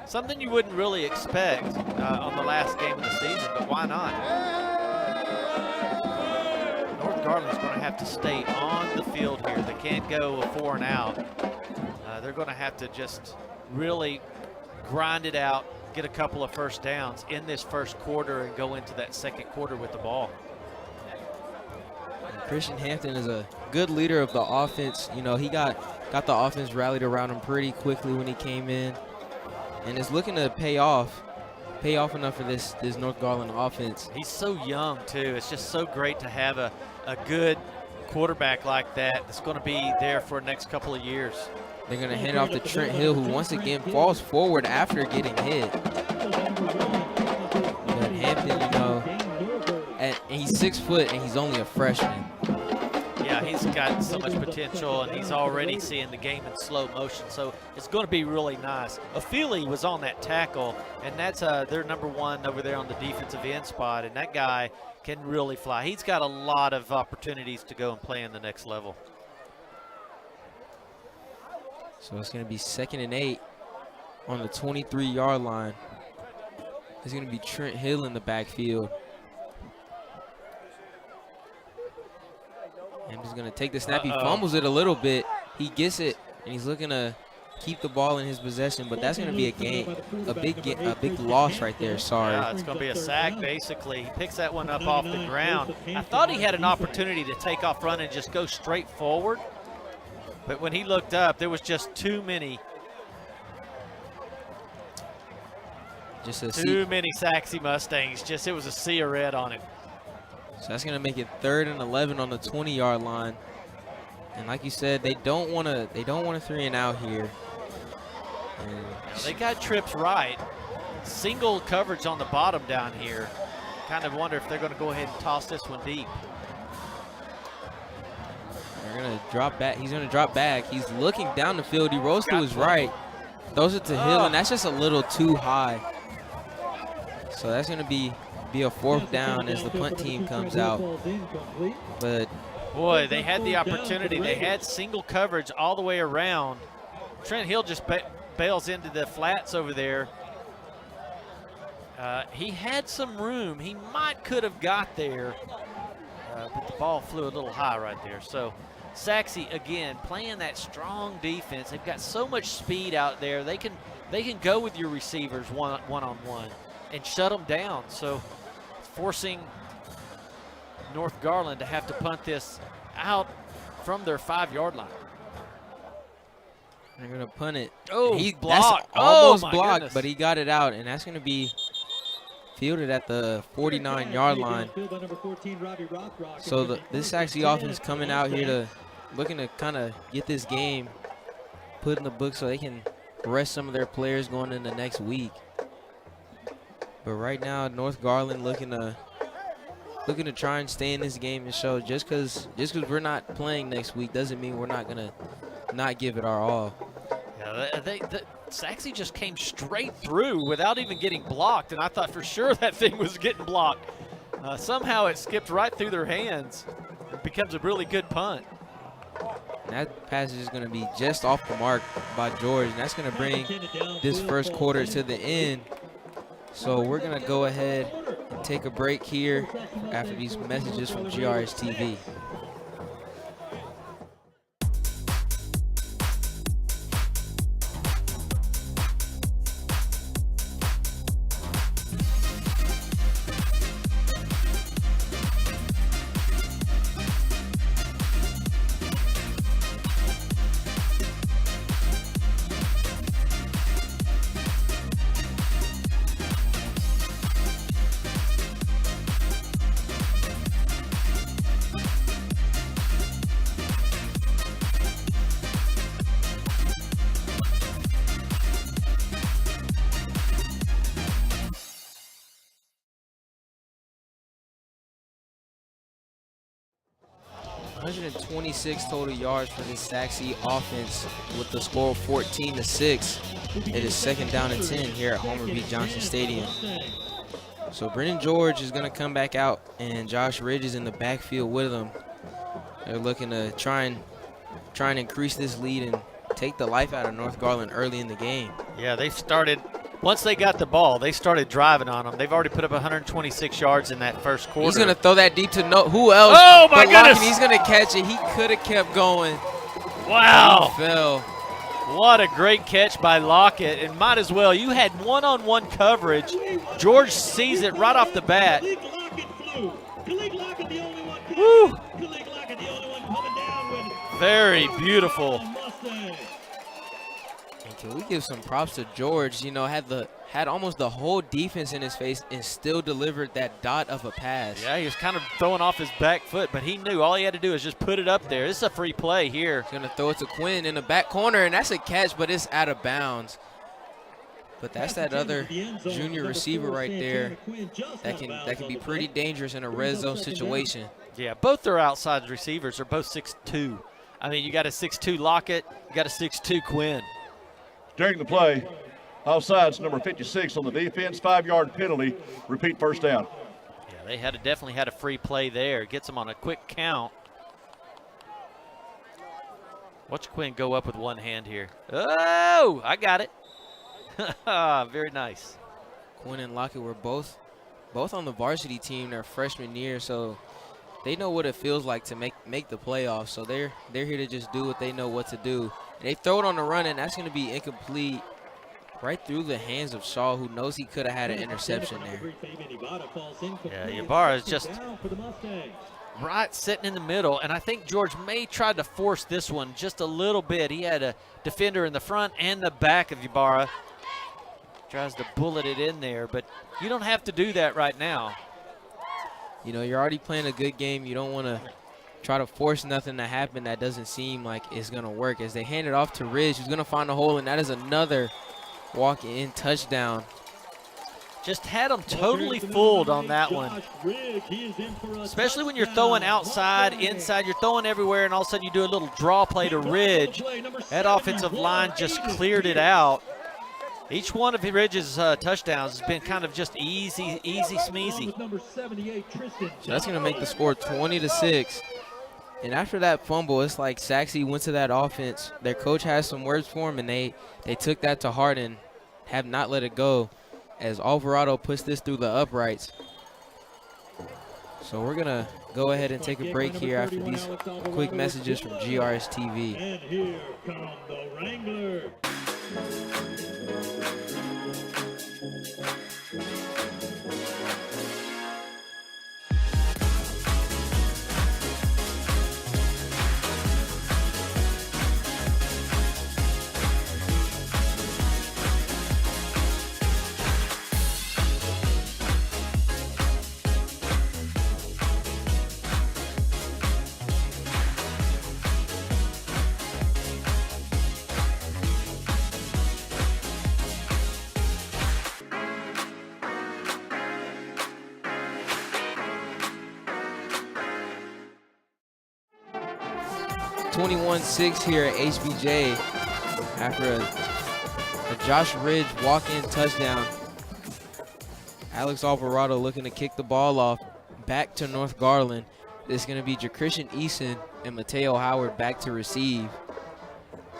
Something you wouldn't really expect on the last game of the season, but why not? North Garland's going to have to stay on the field here. They can't go a 4 and out. They're going to have to just really grind it out, get a couple of first downs in this first quarter and go into that second quarter with the ball. Christian Hampton is a good leader of the offense. You know, he got the offense rallied around him pretty quickly when he came in, and it's looking to pay off enough for this North Garland offense. He's so young too. It's just so great to have a good quarterback like that that's going to be there for the next couple of years. They're going to hand off to Trent Hill, who once again falls forward after getting hit. But Hampton, you know, and he's 6 foot and he's only a freshman. Yeah, he's got so much potential, and he's already seeing the game in slow motion, so it's going to be really nice. Ofili was on that tackle, and that's their number 1 over there on the defensive end spot, and that guy can really fly. He's got a lot of opportunities to go and play in the next level. So it's going to be 2nd and 8 on the 23-yard line. It's going to be Trent Hill in the backfield. And he's going to take the snap. He fumbles it a little bit. He gets it, and he's looking to keep the ball in his possession, but that's going to be a big loss right there. Sorry. Yeah, it's going to be a sack, basically. He picks that one up off the ground. I thought he had an opportunity to take off running and just go straight forward, but when he looked up, there was just too many Sachse Mustangs. It was a sea of red on it. So that's going to make it 3rd and 11 on the 20-yard line. And like you said, they don't want to 3 and out here. And they got trips right. Single coverage on the bottom down here. Kind of wonder if they're going to go ahead and toss this one deep. They're going to drop back. He's going to drop back. He's looking down the field. He rolls to his right. Throws it to Hill, and that's just a little too high. So that's going to be a 4th down as the punt team comes out. But boy, they had the opportunity. They had single coverage all the way around. Trent Hill just bails into the flats over there. He had some room. He could have got there, but the ball flew a little high right there. So Sachse, again, playing that strong defense. They've got so much speed out there. They can go with your receivers one-on-one and shut them down. So forcing North Garland to have to punt this out from their 5-yard line. They're going to punt it. Oh, he blocked. Almost my blocked, goodness. but he got it out, and that's going to be fielded at the 49-yard line. So this Sachse offense coming out here looking to kind of get this game put in the book so they can rest some of their players going into next week. But right now, North Garland looking to try and stay in this game and show just because we're not playing next week doesn't mean we're not gonna not give it our all. Yeah, Sachse just came straight through without even getting blocked, and I thought for sure that thing was getting blocked. Somehow it skipped right through their hands. It becomes a really good punt. And that pass is going to be just off the mark by George, and that's going to bring this first quarter to the end. So we're going to go ahead and take a break here after these messages from GRS TV. 126 total yards for this Sachse offense with the score of 14-6. It is 2nd down and 10 here at Homer B. Johnson Stadium. So Brennan George is going to come back out, and Josh Ridge is in the backfield with him. They're looking to try and increase this lead and take the life out of North Garland early in the game. Yeah, they started, once they got the ball, they started driving on them. They've already put up 126 yards in that first quarter. He's going to throw that deep to who else? Oh, my goodness. He's going to catch it. He could have kept going. Wow. He fell. What a great catch by Lockett, and might as well. You had one-on-one coverage. George sees it right off the bat. Woo. Very beautiful. And can we give some props to George? You know, had almost the whole defense in his face and still delivered that dot of a pass. Yeah, he was kind of throwing off his back foot, but he knew all he had to do is just put it up there. This is a free play here. He's going to throw it to Quinn in the back corner, and that's a catch, but it's out of bounds. But that's that other junior receiver right there that can be pretty dangerous in a red zone situation. Yeah, both their outside receivers are both 6'2". I mean, you got a 6'2" Lockett, you got a 6'2" Quinn. During the play, offsides number 56 on the defense, 5-yard penalty, repeat first down. Yeah, they definitely had a free play there. Gets them on a quick count. Watch Quinn go up with one hand here. Oh, I got it. Very nice. Quinn and Lockett were both on the varsity team their freshman year, so they know what it feels like to make the playoffs. So they're here to just do what they know what to do. And they throw it on the run, and that's going to be incomplete right through the hands of Shaw, who knows he could have had an interception there. Yeah, Ybarra is just right sitting in the middle, and I think George may try to force this one just a little bit. He had a defender in the front and the back of Ybarra. Tries to bullet it in there, but you don't have to do that right now. You know, you're already playing a good game. You don't want to try to force nothing to happen that doesn't seem like it's going to work. As they hand it off to Ridge, who's going to find a hole, and that is another walk-in touchdown. Just had them totally fooled on that one. Especially when you're throwing outside, inside, you're throwing everywhere, and all of a sudden you do a little draw play to Ridge. That offensive line just cleared it out. Each one of Ridge's touchdowns has been kind of just easy smeezy. So that's going to make the score 20-6. And after that fumble, it's like Sachse went to that offense. Their coach has some words for him, and they took that to heart and have not let it go as Alvarado puts this through the uprights. So we're going to go ahead and take a break here after these quick messages from GRS TV. And here come the Wranglers. 21-6 here at HBJ after a Josh Ridge walk-in touchdown. Alex Alvarado looking to kick the ball off back to North Garland. It's going to be Jacristian Eason and Mateo Howard back to receive.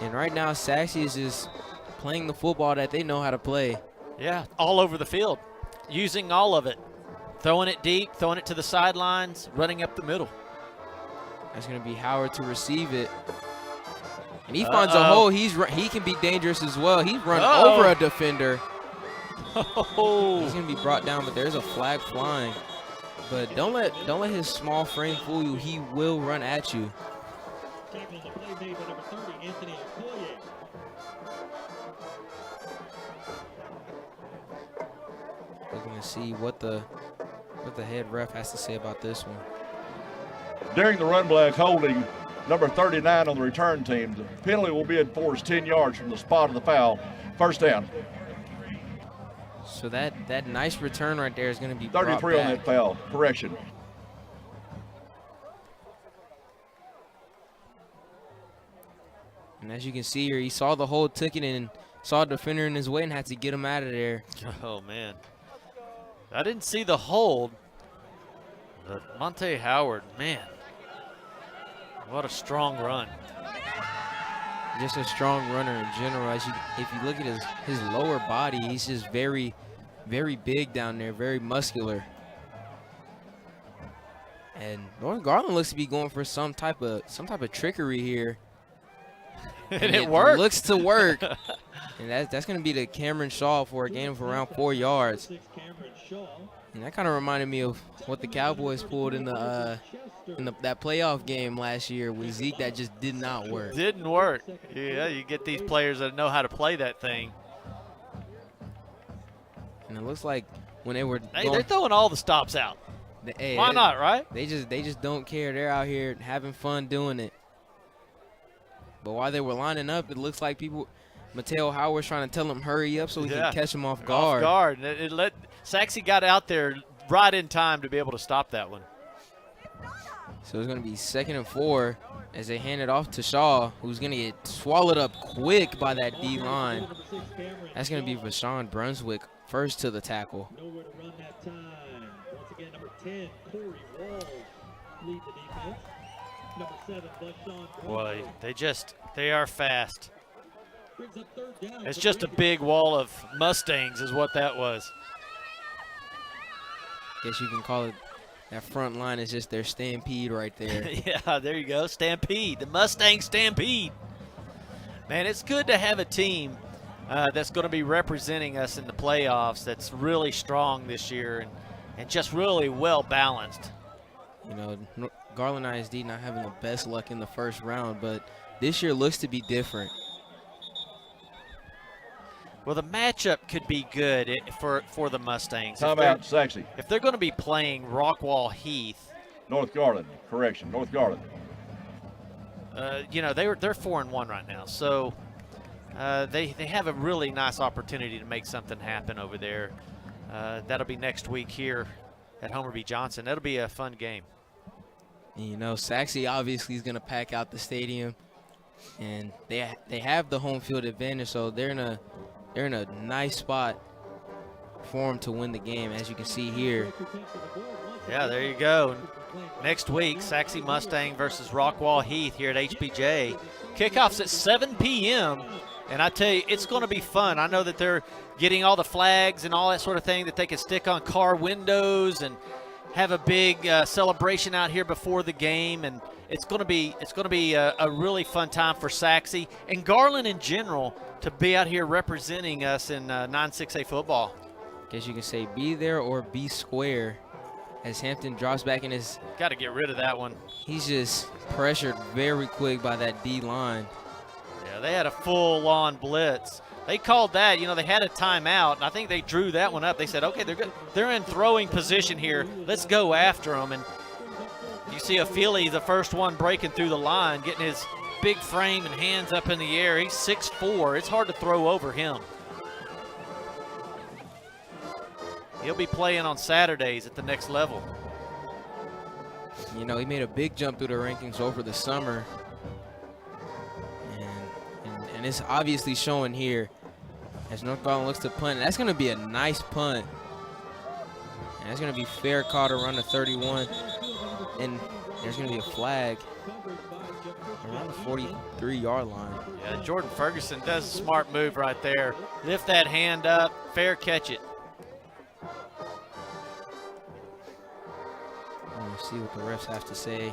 And right now, Sachse is just playing the football that they know how to play. Yeah, all over the field, using all of it. Throwing it deep, throwing it to the sidelines, running up the middle. That's going to be Howard to receive it. And he finds a hole. He can be dangerous as well. He's run over a defender. He's going to be brought down, but there's a flag flying. But don't let his small frame fool you. He will run at you. Tackling the play made by number 30, Anthony Okoye. Looking to see what the head ref has to say about this one. During the run block holding, number 39 on the return team, the penalty will be enforced 10 yards from the spot of the foul. First down. So that nice return right there is going to be 33 on that foul. Correction. And as you can see here, he saw the hold, took it, and saw a defender in his way and had to get him out of there. Oh, man. I didn't see the hold, but Monte Howard, man, what a strong run. Just a strong runner in general. If you look at his lower body, he's just very, very big down there, very muscular. And North Garland looks to be going for some type of trickery here. And it worked. Looks to work. And that's going to be the Cameron Shaw for a gain of around 4 yards. And that kind of reminded me of what the Cowboys pulled in that playoff game last year with Zeke. That just did not work. Didn't work. Yeah, you get these players that know how to play that thing. And it looks like when they were they're throwing all the stops out. Why not, right? They just don't care. They're out here having fun doing it. But while they were lining up, it looks like Mateo Howard's trying to tell them hurry up so he can catch them off guard. Off guard. It let Sachse got out there right in time to be able to stop that one. So it's going to be 2nd and 4 as they hand it off to Shaw, who's going to get swallowed up quick by that D-line. That's going to be Vashawn Brunswick first to the tackle. Nowhere to run that time. Once again, number 10, Corey Walls, lead the defense. Number 7, Vashawn. Boy, they are fast. Brings up 3rd down. It's just a big wall of Mustangs is what that was. Guess you can call it, that front line is just their stampede right there. Yeah, there you go, stampede, the Mustang stampede. Man, it's good to have a team that's going to be representing us in the playoffs that's really strong this year and just really well balanced. You know, Garland ISD not having the best luck in the first round, but this year looks to be different. Well, the matchup could be good for the Mustangs. Timeout, Sachse. If they're going to be playing Rockwall Heath. North Garland, correction, North Garland. You know, they're 4-1 right now, so they have a really nice opportunity to make something happen over there. That'll be next week here at Homer B. Johnson. That'll be a fun game. You know, Sachse obviously is going to pack out the stadium, and they have the home field advantage, so they're in a nice spot for them to win the game, as you can see here. Yeah, there you go. Next week, Sachse Mustang versus Rockwall Heath here at HBJ. Kickoff's at 7 p.m., and I tell you, it's going to be fun. I know that they're getting all the flags and all that sort of thing that they can stick on car windows and have a big celebration out here before the game, and it's going to be a really fun time for Sachse and Garland in general to be out here representing us in 9-6A football. Guess you can say be there or be square as Hampton drops back in his. Got to get rid of that one. He's just pressured very quick by that D line. Yeah, they had a full-on blitz. They called that, you know, they had a timeout, and I think they drew that one up. They said, okay, they're in throwing position here. Let's go after them. And you see Afili, the first one breaking through the line, getting his big frame and hands up in the air. He's 6'4". It's hard to throw over him. He'll be playing on Saturdays at the next level. You know, he made a big jump through the rankings over the summer. And it's obviously showing here as North Garland looks to punt. That's going to be a nice punt. And that's going to be fair caught around the 31. And there's going to be a flag around the 43-yard line. Yeah, Jordan Ferguson does a smart move right there. Lift that hand up, fair catch it. We'll see what the refs have to say.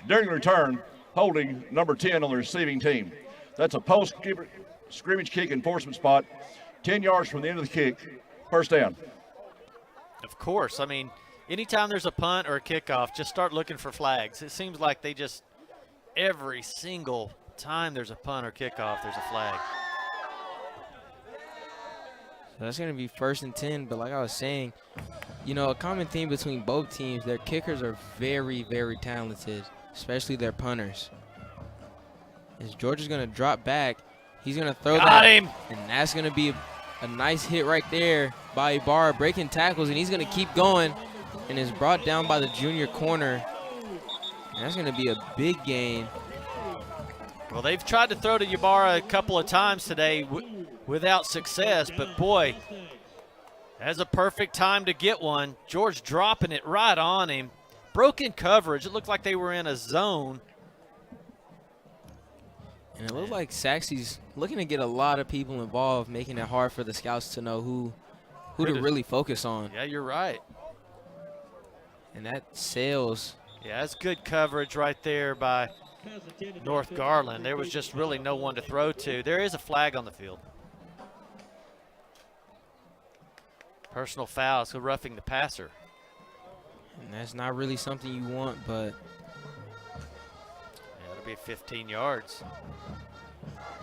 During the return, holding number 10 on the receiving team. That's a post-scrimmage kick enforcement spot, 10 yards from the end of the kick, first down. Of course. I mean, anytime there's a punt or a kickoff, just start looking for flags. It seems like they just, every single time there's a punt or kickoff, there's a flag. So that's going to be 1st and 10, but like I was saying, you know, a common theme between both teams, their kickers are very, very talented, especially their punters. As Georgia's going to drop back, he's going to throw that. Got him. And that's going to be a nice hit right there. by Ibarra, breaking tackles, and he's going to keep going, and is brought down by the junior corner. And that's going to be a big gain. Well, they've tried to throw to Ibarra a couple of times today without success, but boy, that's a perfect time to get one. George dropping it right on him. Broken coverage. It looked like they were in a zone. And it looked like Sachse's looking to get a lot of people involved, making it hard for the scouts to know who to really focus on. Yeah, you're right. And that sails. Yeah, that's good coverage right there by North Garland. There was just really no one to throw to. There is a flag on the field. Personal foul, so roughing the passer. And that's not really something you want, but yeah, it'll be 15 yards.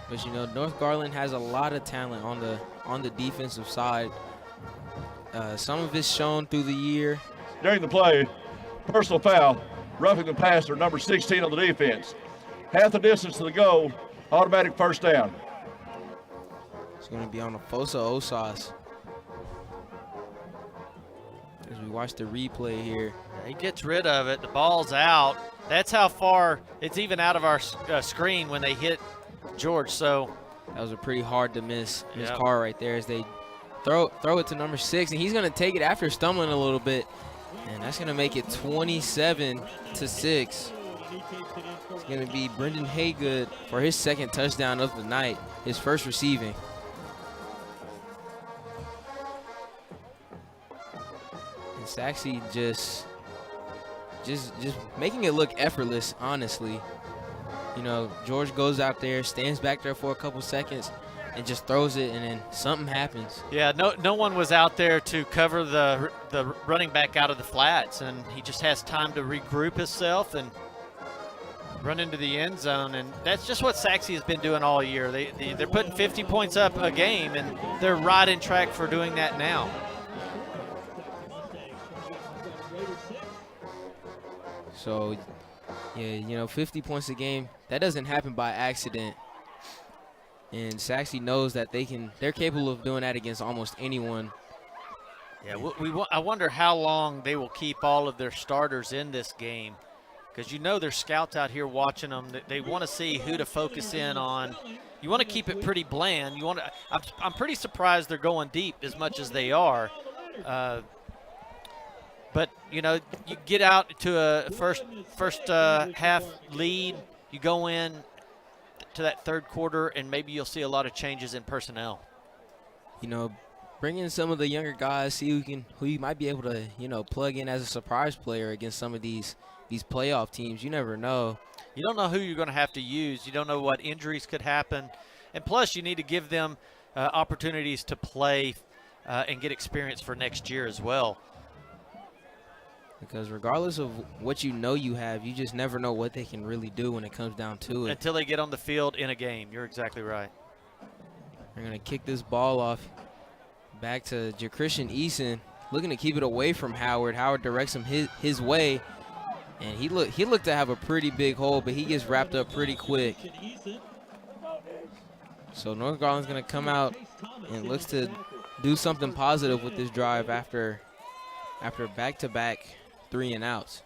But you know, North Garland has a lot of talent on the defensive side. Some of it's shown through the year. During the play, personal foul, roughing the passer, number 16 on the defense. Half the distance to the goal, automatic first down. It's going to be on the Fosa Osas. As we watch the replay here. He gets rid of it. The ball's out. That's how far it's even out of our screen when they hit George. So that was a pretty hard to miss Yep. call right there as they throw it to number 6, and he's going to take it after stumbling a little bit, and that's going to make it 27-6. It's going to be Brendan Haygood for his second touchdown of the night, his first receiving. And Sachse just making it look effortless, honestly. You know, George goes out there, stands back there for a couple seconds, and just throws it, and then something happens. yeah, no one was out there to cover the running back out of the flats, and he just has time to regroup himself and run into the end zone. And that's just what Sachse has been doing all year. They're putting 50 points up a game, and they're right in track for doing that now. So, yeah, you know, 50 points a game, that doesn't happen by accident. And Sachse knows that they're capable of doing that against almost anyone. Yeah, I wonder how long they will keep all of their starters in this game, because you know there's scouts out here watching them. They want to see who to focus in on. You want to keep it pretty bland. I'm pretty surprised they're going deep as much as they are. But you know, you get out to a first half lead, you go in to that third quarter, and maybe you'll see a lot of changes in personnel. You know, bring in some of the younger guys, see who you might be able to, you know, plug in as a surprise player against some of these playoff teams. You never know. You don't know who you're going to have to use. You don't know what injuries could happen. And plus, you need to give them opportunities to play and get experience for next year as well. Because regardless of what you know you have, you just never know what they can really do when it comes down to it. Until they get on the field in a game. You're exactly right. They're going to kick this ball off back to Christian Eason, looking to keep it away from Howard. Howard directs him his way, and he looked to have a pretty big hole, but he gets wrapped up pretty quick. So North Garland's going to come out and looks to do something positive with this drive after back-to-back 3-and-outs.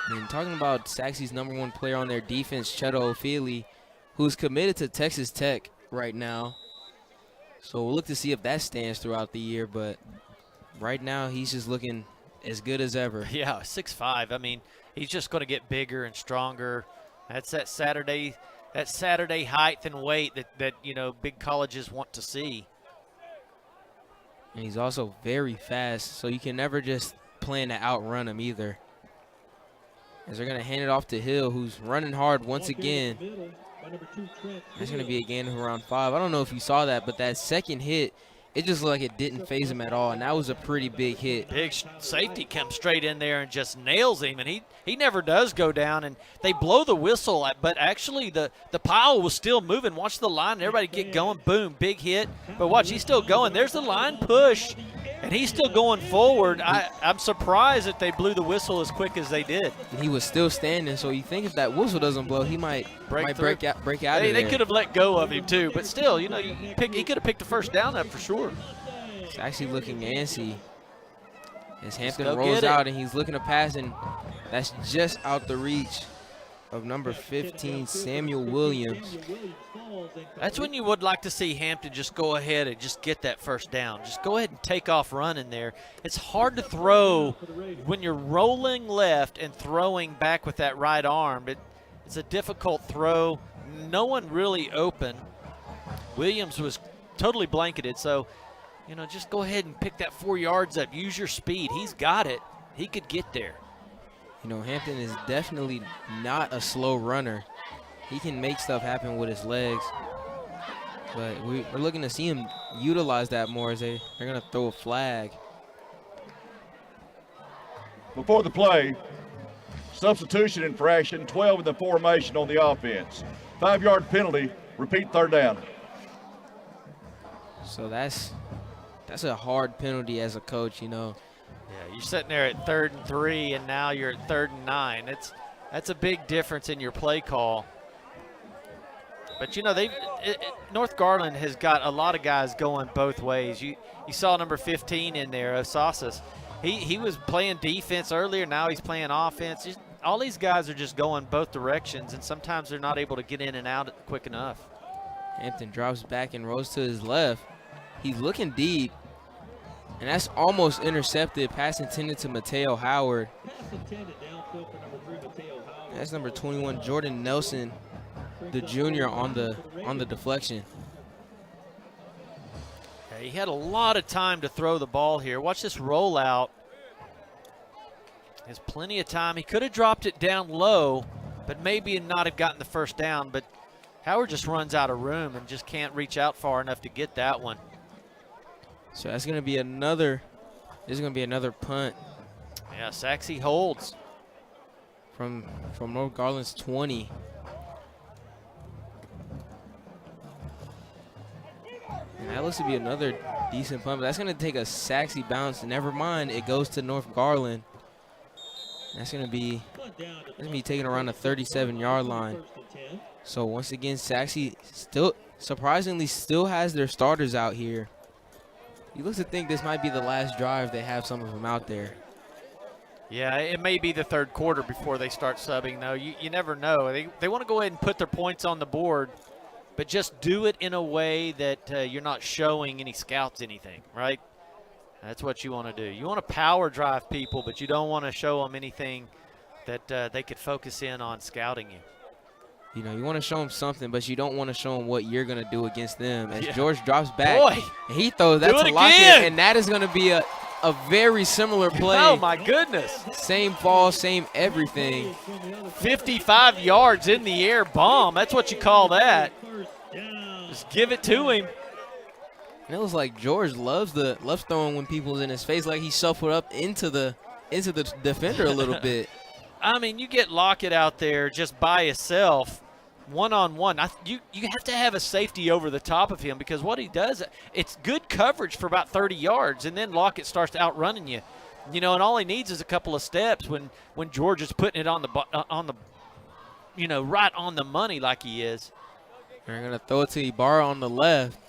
And talking about Sachse's #1 player on their defense, Cheto Ofili, who's committed to Texas Tech right now. So we'll look to see if that stands throughout the year, but right now he's just looking as good as ever. Yeah, 6'5". I mean, he's just going to get bigger and stronger. That's that Saturday height and weight that you know big colleges want to see. And he's also very fast, so you can never just plan to outrun him either. As they're going to hand it off to Hill, who's running hard once again. That's going to be a gain of around 5. I don't know if you saw that, but that second hit, it just looked like it didn't phase him at all, and that was a pretty big hit. Big safety comes straight in there and just nails him, and he never does go down, and they blow the whistle, but actually the pile was still moving. Watch the line, everybody get going, boom, big hit, but watch, he's still going. There's the line push, And he's still going forward. I'm surprised that they blew the whistle as quick as they did. And he was still standing, so you think if that whistle doesn't blow, he might break out of there. They could have let go of him too, but still, you know, he could have picked the first down up for sure. He's actually looking antsy as Hampton rolls out, and he's looking to pass, and that's just out the reach of number 15, Samuel Williams. That's when you would like to see Hampton just go ahead and just get that first down. Just go ahead and take off running there. It's hard to throw when you're rolling left and throwing back with that right arm. It's a difficult throw. No one really open. Williams was totally blanketed, so, you know, just go ahead and pick that 4 yards up. Use your speed. He's got it. He could get there. You know, Hampton is definitely not a slow runner. He can make stuff happen with his legs. But we're looking to see him utilize that more as they're going to throw a flag. Before the play, substitution infraction, 12 in the formation on the offense. 5-yard penalty, repeat third down. So that's a hard penalty as a coach, you know. Yeah, you're sitting there at 3rd and 3, and now you're at 3rd and 9. That's a big difference in your play call. But, you know, North Garland has got a lot of guys going both ways. You saw number 15 in there, Osasas. He was playing defense earlier. Now he's playing offense. All these guys are just going both directions, and sometimes they're not able to get in and out quick enough. Hampton drops back and rolls to his left. He's looking deep. And that's almost intercepted. Pass intended to Mateo Howard. That's number 21, Jordan Nelson, the junior, on the deflection. Yeah, he had a lot of time to throw the ball here. Watch this rollout. There's plenty of time. He could have dropped it down low, but maybe not have gotten the first down. But Howard just runs out of room and just can't reach out far enough to get that one. So that's going to be another punt. Yeah, Sachse holds. From North Garland's 20. And that looks to be another decent punt, but that's going to take a Sachse bounce. Never mind, it goes to North Garland. That's going to be taken around the 37-yard line. So once again, Sachse surprisingly still has their starters out here. You look to think this might be the last drive they have some of them out there. Yeah, it may be the third quarter before they start subbing, though. You never know. They want to go ahead and put their points on the board, but just do it in a way that you're not showing any scouts anything, right? That's what you want to do. You want to power drive people, but you don't want to show them anything that they could focus in on scouting you. You know, you want to show them something, but you don't want to show them what you're going to do against them. As George drops back, and he throws that to Lockett, and that is going to be a very similar play. Oh, my goodness. Same fall, same everything. 55 yards in the air bomb. That's what you call that. Just give it to him. And it was like George loves throwing when people's in his face, like he shuffled up into the defender a little bit. I mean, you get Lockett out there just by himself, one-on-one. You have to have a safety over the top of him, because what he does, it's good coverage for about 30 yards, and then Lockett starts to outrunning you. You know, and all he needs is a couple of steps when George is putting it on the right on the money like he is. They're going to throw it to Ibarra on the left.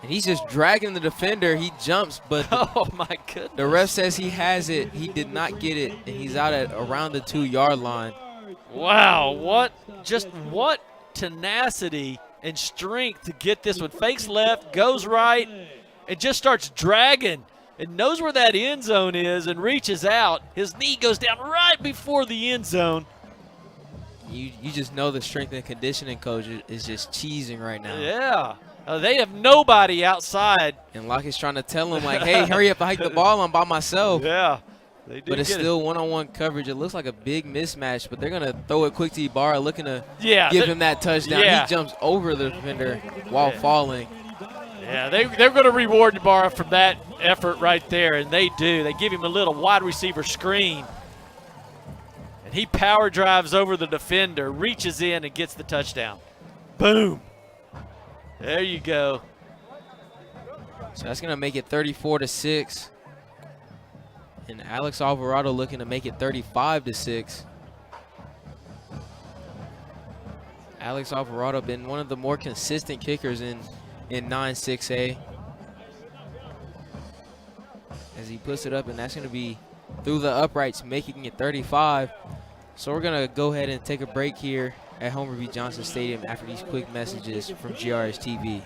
And he's just dragging the defender. He jumps, but oh my goodness. The ref says he has it. He did not get it, and he's out at around the 2-yard line. Wow, what tenacity and strength to get this one. Fakes left, goes right, and just starts dragging. And knows where that end zone is and reaches out. His knee goes down right before the end zone. You just know the strength and conditioning coach is just cheesing right now. Yeah. They have nobody outside. And Lockett's trying to tell him, like, hey, hurry up and hike the ball. I'm by myself. Yeah. They do. But it's still one-on-one coverage. It looks like a big mismatch, but they're going to throw it quick to Ibarra, looking to give him that touchdown. Yeah. He jumps over the defender while falling. Yeah, they're going to reward Ibarra from that effort right there, and they do. They give him a little wide receiver screen. And he power drives over the defender, reaches in, and gets the touchdown. Boom. There you go. So that's going to make it 34-6. And Alex Alvarado looking to make it 35-6. Alex Alvarado been one of the more consistent kickers in 9-6A. As he puts it up, and that's going to be through the uprights, making it 35. So we're going to go ahead and take a break here at Homer B. Johnson Stadium after these quick messages from GRS TV.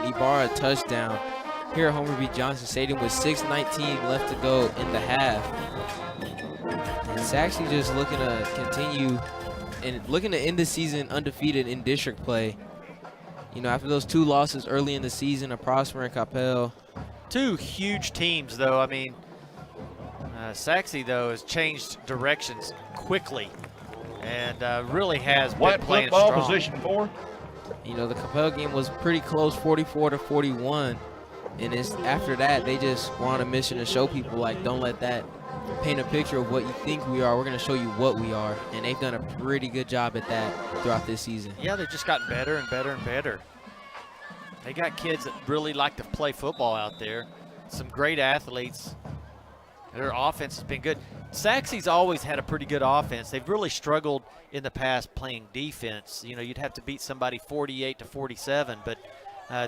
Ibarra touchdown here at Homer B. Johnson Stadium with 6:19 left to go in the half. And Sachse just looking to continue and looking to end the season undefeated in district play. You know, after those 2 losses early in the season, a Prosper and Capel. 2 huge teams, though. I mean, Sachse, though, has changed directions quickly and really has been playing football strong. Position 4. You know, the Capel game was pretty close, 44-41. And it's after that, they just were on a mission to show people, like, don't let that paint a picture of what you think we are. We're going to show you what we are. And they've done a pretty good job at that throughout this season. Yeah, they've just gotten better and better and better. They got kids that really like to play football out there. Some great athletes. Their offense has been good. Sachse's always had a pretty good offense. They've really struggled in the past playing defense. You know, you'd have to beat somebody 48-47, but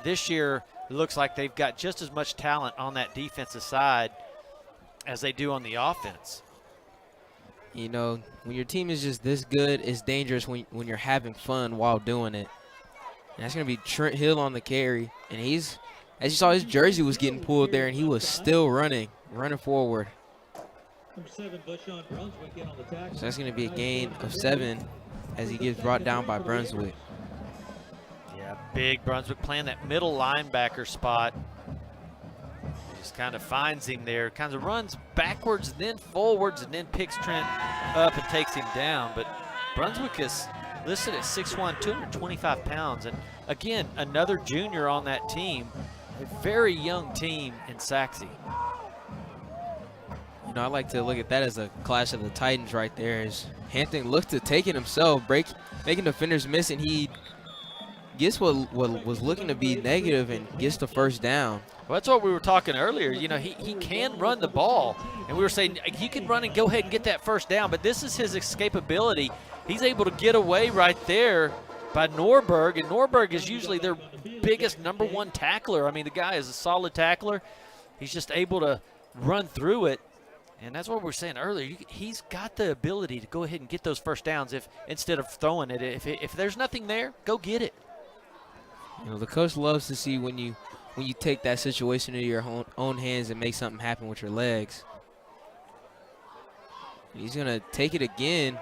this year it looks like they've got just as much talent on that defensive side as they do on the offense. You know, when your team is just this good, it's dangerous when you're having fun while doing it. And that's going to be Trent Hill on the carry. And he's, as you saw, his jersey was getting pulled there, and he was still running forward. Number 7, Bushawn Brunswick in on the tackle. So that's going to be a gain of 7 as he gets brought down by Brunswick. Yeah, big Brunswick playing that middle linebacker spot. Just kind of finds him there, kind of runs backwards and then forwards and then picks Trent up and takes him down. But Brunswick is listed at 6'1", 225 pounds. And again, another junior on that team, a very young team in Sachse. You know, I like to look at that as a clash of the Titans right there. As Hampton looked to take it himself, making defenders miss, and he gets what was looking to be negative and gets the first down. Well, that's what we were talking earlier. You know, he can run the ball, and we were saying he can run and go ahead and get that first down, but this is his escapability. He's able to get away right there by Norberg, and Norberg is usually their biggest #1 tackler. I mean, the guy is a solid tackler. He's just able to run through it. And that's what we were saying earlier. He's got the ability to go ahead and get those first downs if instead of throwing it. If there's nothing there, go get it. You know, the coach loves to see when you take that situation into your own hands and make something happen with your legs. He's going to take it again.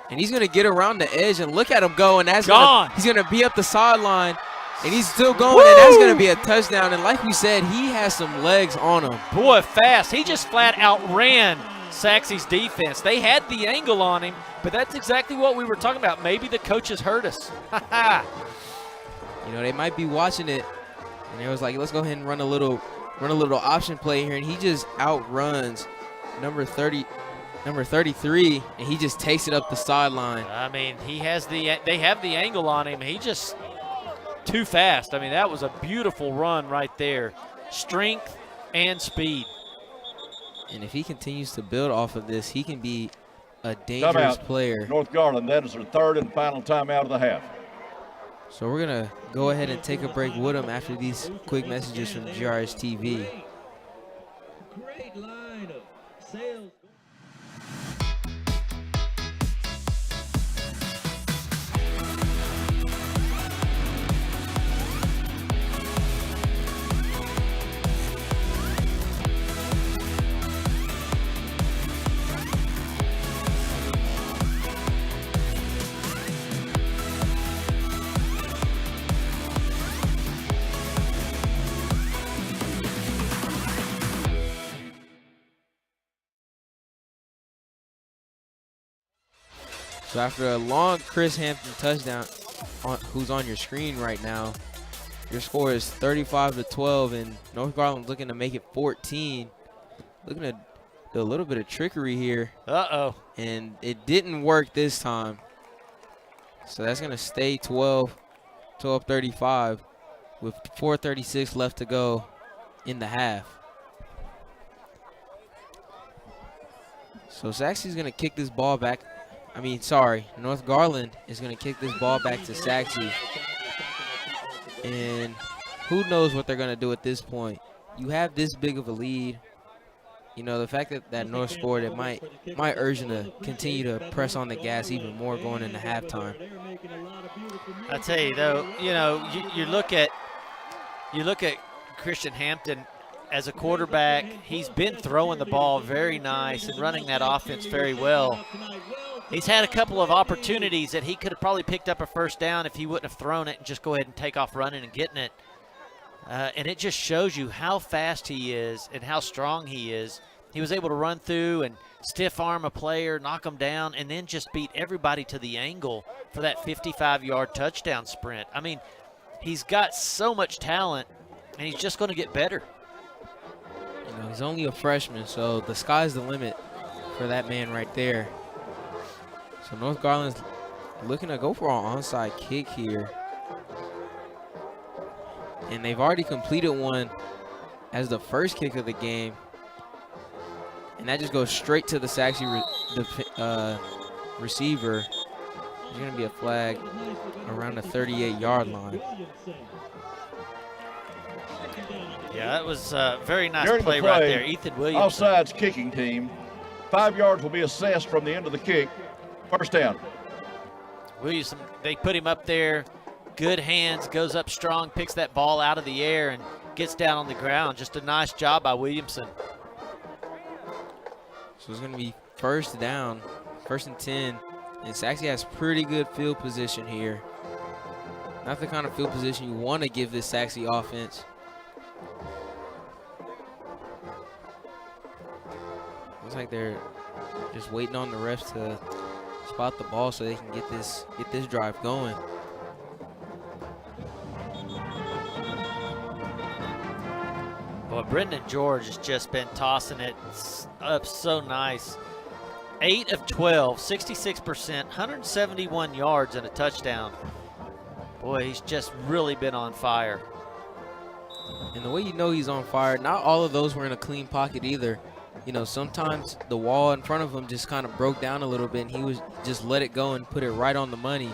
And he's going to get around the edge, and look at him go. And that's gone. He's going to be up the sideline. And he's still going, and that's going to be a touchdown. And like we said, he has some legs on him. Boy, fast. He just flat outran Sachse's defense. They had the angle on him, but that's exactly what we were talking about. Maybe the coaches hurt us. You know, they might be watching it, and they was like, let's go ahead and run a little option play here. And he just outruns number 33, and he just takes it up the sideline. I mean, they have the angle on him. He just too fast. I mean, that was a beautiful run right there. Strength and speed. And if he continues to build off of this, he can be a dangerous player. North Garland, that is their 3rd and final timeout of the half. So we're going to go ahead and take a break with him after these quick messages from GRS TV. Great line of sales. So after a long Chris Hampton touchdown, who's on your screen right now, your score is 35-12, and North Garland looking to make it 14. Looking to do a little bit of trickery here. Uh-oh. And it didn't work this time. So that's going to stay 12-35 with 4:36 left to go in the half. So Sachse's going to kick this ball back. North Garland is going to kick this ball back to Sachse. And who knows what they're going to do at this point. You have this big of a lead. You know, the fact that North scored, it might urge them to continue to press on the gas even more going into halftime. I tell you, though, you know, you look at Christian Hampton as a quarterback. He's been throwing the ball very nice and running that offense very well. He's had a couple of opportunities that he could have probably picked up a first down if he wouldn't have thrown it and just go ahead and take off running and getting it. And it just shows you how fast he is and how strong he is. He was able to run through and stiff arm a player, knock him down, and then just beat everybody to the angle for that 55-yard touchdown sprint. I mean, he's got so much talent, and he's just going to get better. You know, he's only a freshman, so the sky's the limit for that man right there. So North Garland's looking to go for an onside kick here. And they've already completed one as the first kick of the game. And that just goes straight to the Sachse receiver. There's going to be a flag around the 38-yard line. Yeah, that was a very nice During play the play right there. Ethan Williamson. Offsides kicking team. 5 yards will be assessed from the end of the kick. First down. Williamson, they put him up there. Good hands, goes up strong, picks that ball out of the air and gets down on the ground. Just a nice job by Williamson. So it's going to be first down, 1st and 10. And Sachse has pretty good field position here. Not the kind of field position you want to give this Sachse offense. Looks like they're just waiting on the refs to spot the ball so they can get this drive going. Boy, Brendan George has just been tossing it up so nice. 8 of 12, 66%, 171 yards and a touchdown. Boy, he's just really been on fire. And the way you know he's on fire, not all of those were in a clean pocket either. You know, sometimes the wall in front of him just kind of broke down a little bit, and he was just let it go and put it right on the money.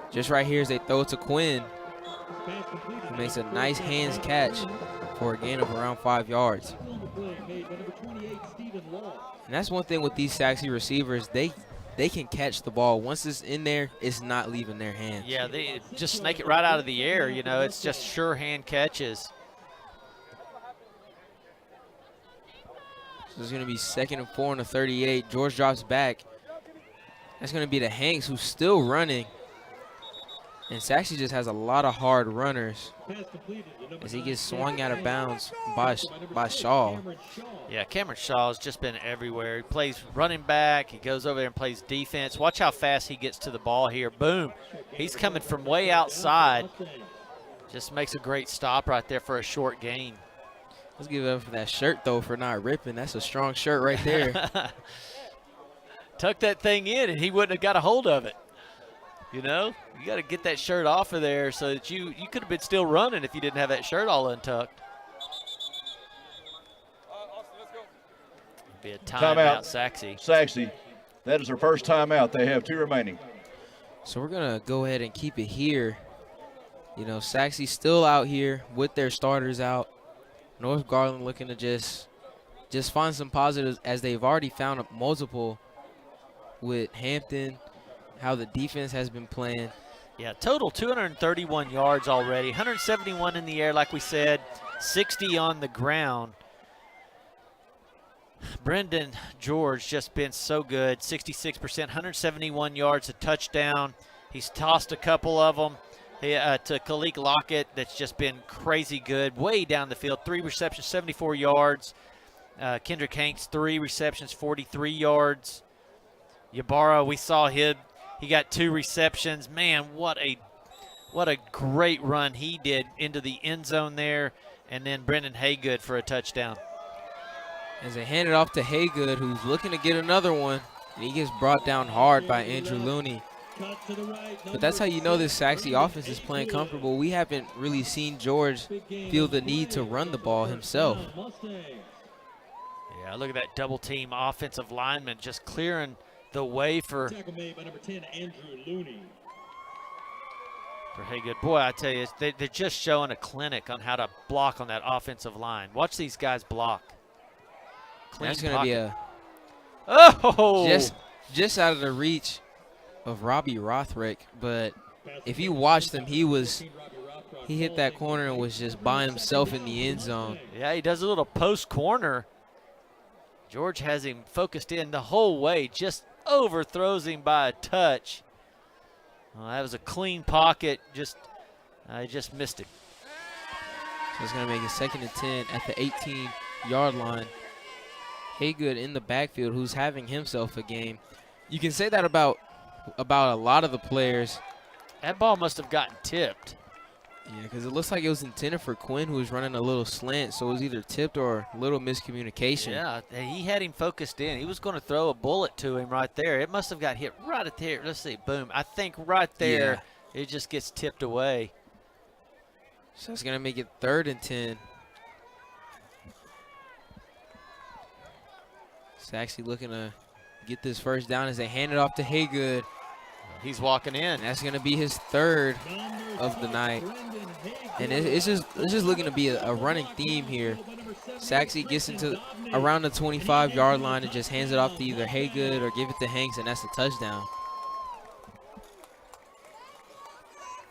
Just right here as they throw it to Quinn, who makes a nice hands catch for a gain of around 5 yards. And that's one thing with these Sachse receivers, they can catch the ball. Once it's in there, it's not leaving their hands. Yeah, they just snake it right out of the air. You know, it's just sure hand catches. So it's going to be 2nd and 4 on the 38. George drops back. That's going to be to Hanks, who's still running. And Sachse just has a lot of hard runners as he gets swung out of bounds by Shaw. Yeah, Cameron Shaw has just been everywhere. He plays running back. He goes over there and plays defense. Watch how fast he gets to the ball here. Boom. He's coming from way outside. Just makes a great stop right there for a short gain. Let's give it up for that shirt, though, for not ripping. That's a strong shirt right there. Tuck that thing in, and he wouldn't have got a hold of it. You know, you got to get that shirt off of there so that you could have been still running if you didn't have that shirt all untucked. Be a timeout, Sachse. Sachse. That is their first timeout. They have 2 remaining. So we're going to go ahead and keep it here. You know, Sachse's still out here with their starters out. North Garland looking to just find some positives, as they've already found multiple with Hampton, how the defense has been playing. Yeah, total 231 yards already, 171 in the air, like we said, 60 on the ground. Brendan George just been so good, 66%, 171 yards, a touchdown. He's tossed a couple of them. To Khalik Lockett, that's just been crazy good, way down the field. 3 receptions, 74 yards. Kendrick Hanks, 3 receptions, 43 yards. Ybarra, we saw him He got 2 receptions. Man, what a great run he did into the end zone there, and then Brendan Haygood for a touchdown. As they hand it off to Haygood, who's looking to get another one, and he gets brought down hard by Andrew Looney. But that's how you know this Sachse offense is playing comfortable. We haven't really seen George feel the need to run the ball himself. Yeah, look at that double team offensive lineman just clearing the way for number 10, Andrew Looney. For Haygood. Boy, I tell you, they're just showing a clinic on how to block on that offensive line. Watch these guys block. Clean That's going to be a just out of the reach of Robbie Rothrick, but if you watched him, he hit that corner and was just by himself in the end zone. Yeah, he does a little post corner. George has him focused in the whole way, just overthrows him by a touch. Well, that was a clean pocket. I just missed it. So it's going to make it 2nd and 10 at the 18-yard line. Haygood in the backfield, who's having himself a game. You can say that about a lot of the players. That ball must have gotten tipped. Yeah, because it looks like it was intended for Quinn, who was running a little slant, so it was either tipped or a little miscommunication. Yeah, he had him focused in. He was going to throw a bullet to him right there. It must have got hit right at there. Let's see, boom. I think right there it just gets tipped away. So it's going to make it 3rd and 10. Sachse looking to get this first down as they hand it off to Haygood. He's walking in. And that's going to be his 3rd of the night. And it's just looking to be a running theme here. Sachse gets into around the 25-yard line and just hands it off to either Haygood or give it to Hanks, and that's a touchdown.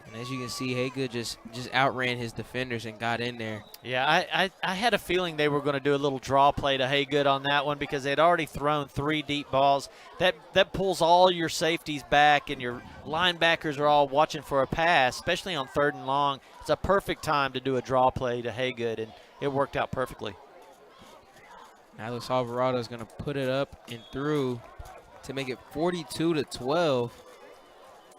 And as you can see, Haygood just outran his defenders and got in there. Yeah, I had a feeling they were going to do a little draw play to Haygood on that one because they'd already thrown 3 deep balls. That pulls all your safeties back, and your linebackers are all watching for a pass, especially on 3rd and long. It's a perfect time to do a draw play to Haygood, and it worked out perfectly. Alex Alvarado is going to put it up and through to make it 42-12.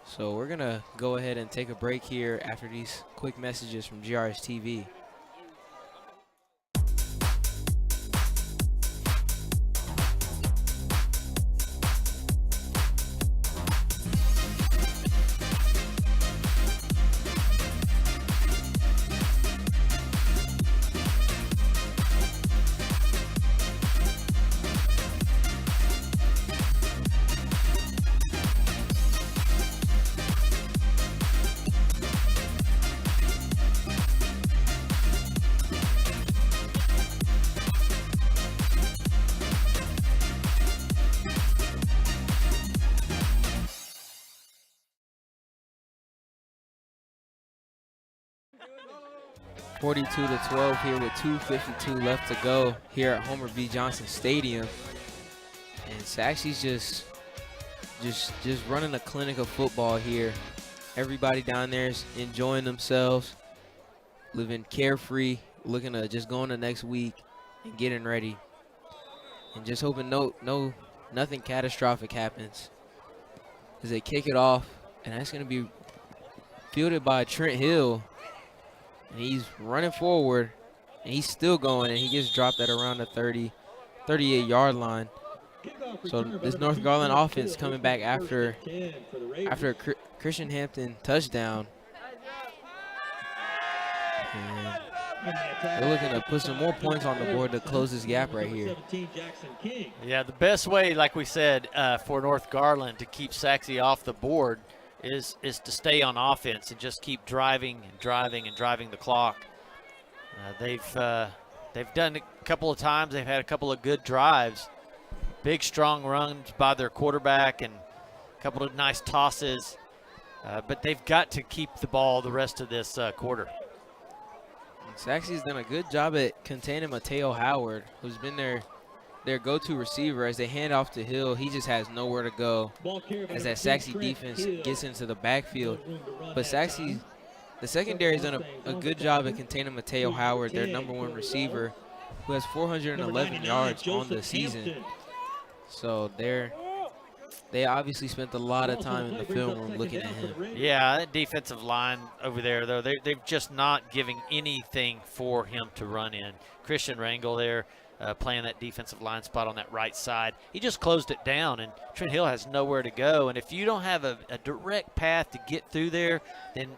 So we're going to go ahead and take a break here after these quick messages from GRS TV. (42-12) here with 2:52 left to go here at Homer B. Johnson Stadium, and Sachse's just running a clinic of football here. Everybody down there is enjoying themselves, living carefree, looking to just go into next week and getting ready, and just hoping nothing catastrophic happens as they kick it off, and that's going to be fielded by Trent Hill. And he's running forward, and he's still going, and he gets dropped at around the 38-yard line. So this North Garland offense coming back after a Christian Hampton touchdown. And they're looking to put some more points on the board to close this gap right here. Yeah, the best way, like we said, for North Garland to keep Sachse off the board is to stay on offense and just keep driving the clock. They've done a couple of times. They've had a couple of good drives, big strong runs by their quarterback and a couple of nice tosses, but they've got to keep the ball the rest of this quarter. Sachse's done a good job at containing Mateo Howard, who's been their go-to receiver. As they hand off to Hill, he just has nowhere to go as that Sachse defense gets into the backfield. But Sachse, the secondary has done a good job at containing Mateo Howard, their #1 receiver, who has 411 yards on the season. So they're They obviously spent a lot of time in the film room looking at him. Yeah, that defensive line over there, though, they're just not giving anything for him to run in. Christian Rangel there playing that defensive line spot on that right side. He just closed it down, and Trent Hill has nowhere to go. And if you don't have a direct path to get through there, then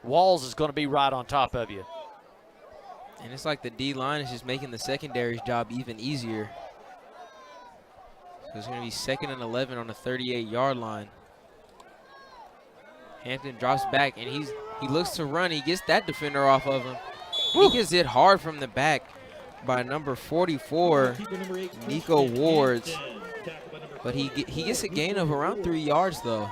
Walls is going to be right on top of you. And it's like the D-line is just making the secondary's job even easier. So it's going to be 2nd and 11 on the 38-yard line. Hampton drops back, and he looks to run. He gets that defender off of him. He gets hit hard from the back by number 44, Nico Wards. But he gets a gain of around 3 yards, though.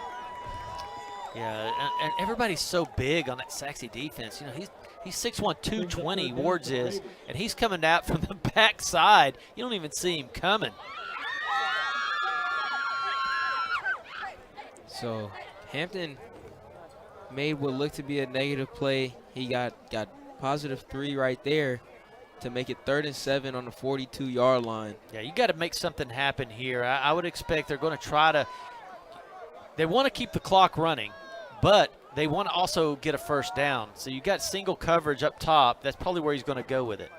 Yeah, and everybody's so big on that Sachse defense. You know, he's 6'1", 220, Wards is, and he's coming out from the backside. You don't even see him coming. So Hampton made what looked to be a negative play. He got +3 right there to make it 3rd and 7 on the 42-yard line. Yeah, you got to make something happen here. I would expect they're going to try to – they want to keep the clock running, but they want to also get a first down. So you got single coverage up top. That's probably where he's going to go with it.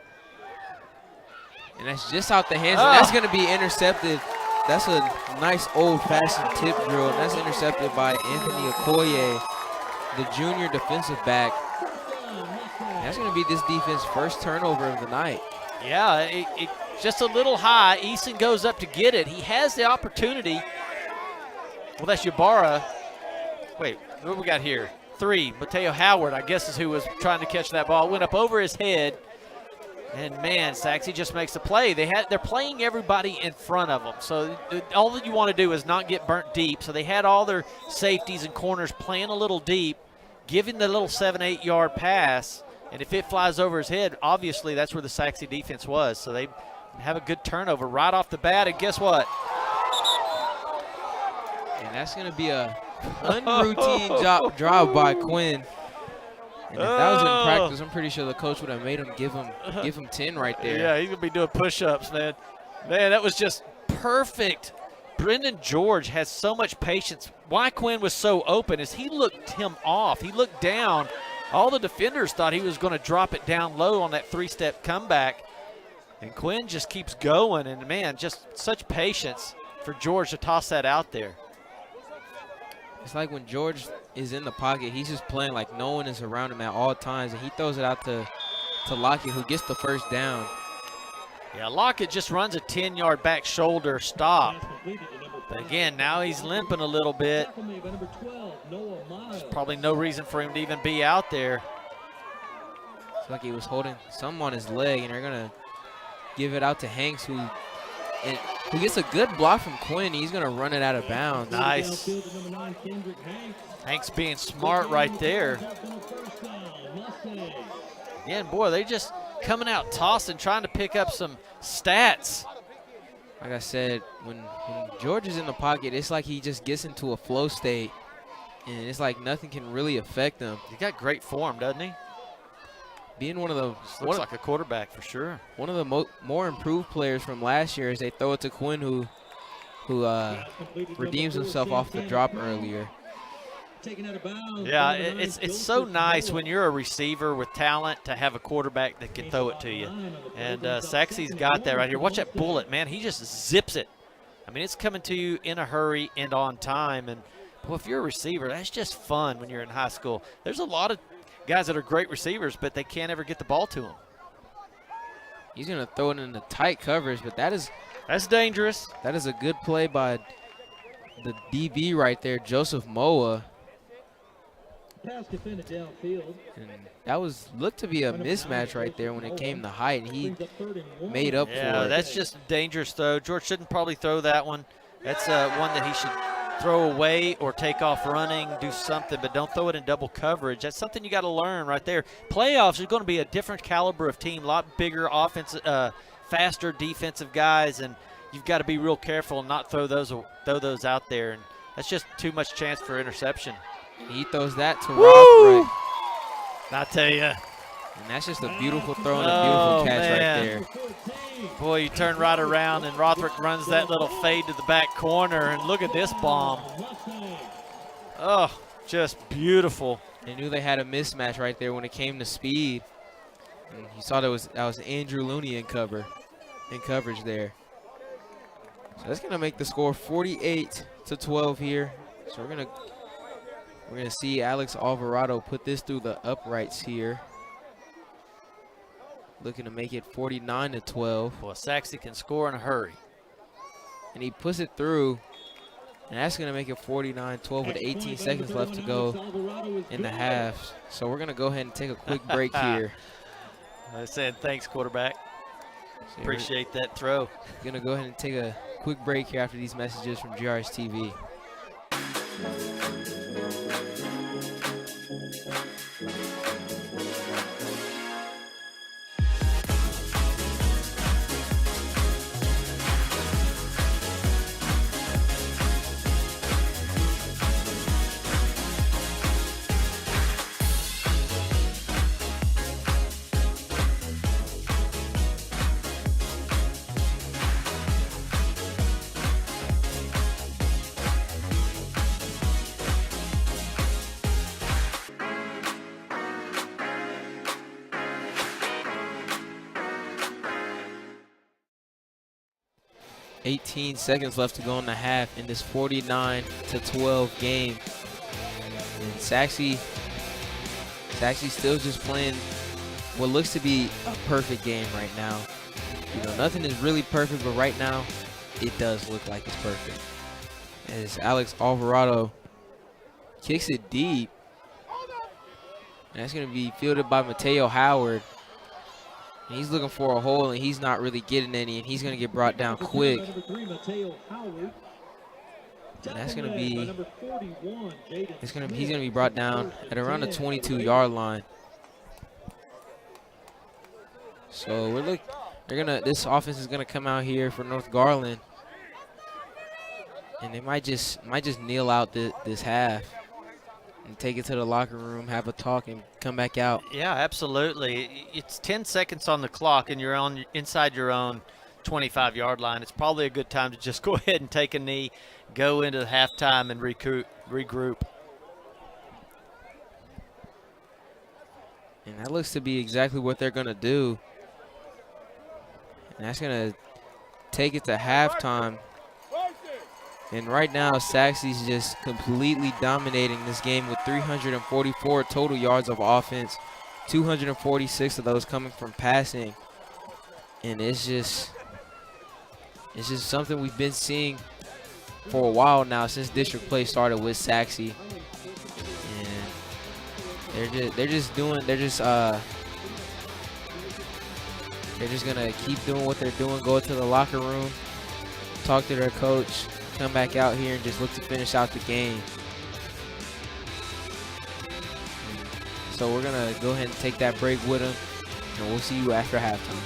And that's just out the hands, and that's going to be intercepted. That's a nice old-fashioned tip drill, and that's intercepted by Anthony Okoye, the junior defensive back. That's going to be this defense's first turnover of the night. Yeah, it just a little high. Eason goes up to get it. He has the opportunity. Well, that's Ybarra. Wait, what we got here? 3, Mateo Howard, I guess, is who was trying to catch that ball. Went up over his head. And, man, Sachse just makes a play. They're playing everybody in front of them. So all that you want to do is not get burnt deep. So they had all their safeties and corners playing a little deep, giving the little 7-8 yard pass. And if it flies over his head, obviously that's where the Sachse defense was. So they have a good turnover right off the bat. And guess what? And that's going to be a unroutine drive by Quinn. And if that was in practice, I'm pretty sure the coach would have made him give him 10 right there. Yeah, he's going to be doing push-ups, man. Man, that was just perfect. Brendan George has so much patience. Why Quinn was so open is he looked him off. He looked down. All the defenders thought he was going to drop it down low on that 3-step comeback. And Quinn just keeps going. And, man, just such patience for George to toss that out there. It's like when George is in the pocket, he's just playing like no one is around him at all times, and he throws it out to Lockett, who gets the first down. Yeah, Lockett just runs a 10-yard back shoulder stop. But again, now he's limping a little bit. There's probably no reason for him to even be out there. It's like he was holding something on his leg, and they're going to give it out to Hanks, who gets a good block from Quinn. He's going to run it out of bounds. Nice. Hanks being smart right there. Again, boy, they just coming out tossing, trying to pick up some stats. Like I said, when George is in the pocket, it's like he just gets into a flow state, and it's like nothing can really affect him. He got great form, doesn't he? Being one of the looks like a quarterback for sure. One of the more improved players from last year is they throw it to Quinn, who redeems himself off the drop earlier. Yeah, it's so nice when you're a receiver with talent to have a quarterback that can throw it to you. And Sachse's got that right here. Watch that bullet, man. He just zips it. I mean, it's coming to you in a hurry and on time. And, well, if you're a receiver, that's just fun when you're in high school. There's a lot of guys that are great receivers, but they can't ever get the ball to them. He's going to throw it in the tight coverage, but that's dangerous. That is a good play by the DB right there, Joseph Moa. Pass defended downfield. And that looked to be a mismatch right there when it came to height, and he made up for it. Yeah, that's just a dangerous throw. George shouldn't probably throw that one. That's one that he should throw away or take off running, do something, but don't throw it in double coverage. That's something you got to learn right there. Playoffs are going to be a different caliber of team, a lot bigger offense, faster defensive guys, and you've got to be real careful and not throw those out there. And that's just too much chance for interception. He throws that to Rothright. I tell you. And that's just a beautiful throw and a beautiful catch right there. Boy, you turn right around and Rothrick runs that little fade to the back corner, and look at this bomb. Oh, just beautiful. They knew they had a mismatch right there when it came to speed. And you saw that was Andrew Looney in coverage there. So that's gonna make the score 48-12 here. So we're gonna see Alex Alvarado put this through the uprights here. Looking to make it 49-12. Boy, Sachse can score in a hurry. And he puts it through. And that's going to make it 49-12 with 18 seconds left to go in the half. So we're going to go ahead and take a quick break here. I said thanks, quarterback. So Appreciate that throw. Going to go ahead and take a quick break here after these messages from GRS TV. 18 seconds left to go in the half in this 49-12 game. And Sachse still just playing what looks to be a perfect game right now. You know, nothing is really perfect, but right now it does look like it's perfect. As Alex Alvarado kicks it deep. And that's going to be fielded by Mateo Howard. And he's looking for a hole, and he's not really getting any, and he's going to get brought down quick. And that's going to be, he's going to be brought down at around the 22-yard line. So this offense is going to come out here for North Garland, and they might just kneel out this half and take it to the locker room, have a talk, and come back out. Yeah, absolutely. It's 10 seconds on the clock, and you're inside your own 25-yard line. It's probably a good time to just go ahead and take a knee, go into halftime, and regroup. And that looks to be exactly what they're going to do. And that's going to take it to halftime. And right now, Sachse's just completely dominating this game with 344 total yards of offense, 246 of those coming from passing. And it's just something we've been seeing for a while now since district play started with Sachse. And they're just gonna keep doing what they're doing, go to the locker room, talk to their coach, come back out here and just look to finish out the game. So we're gonna go ahead and take that break with them, and we'll see you after halftime.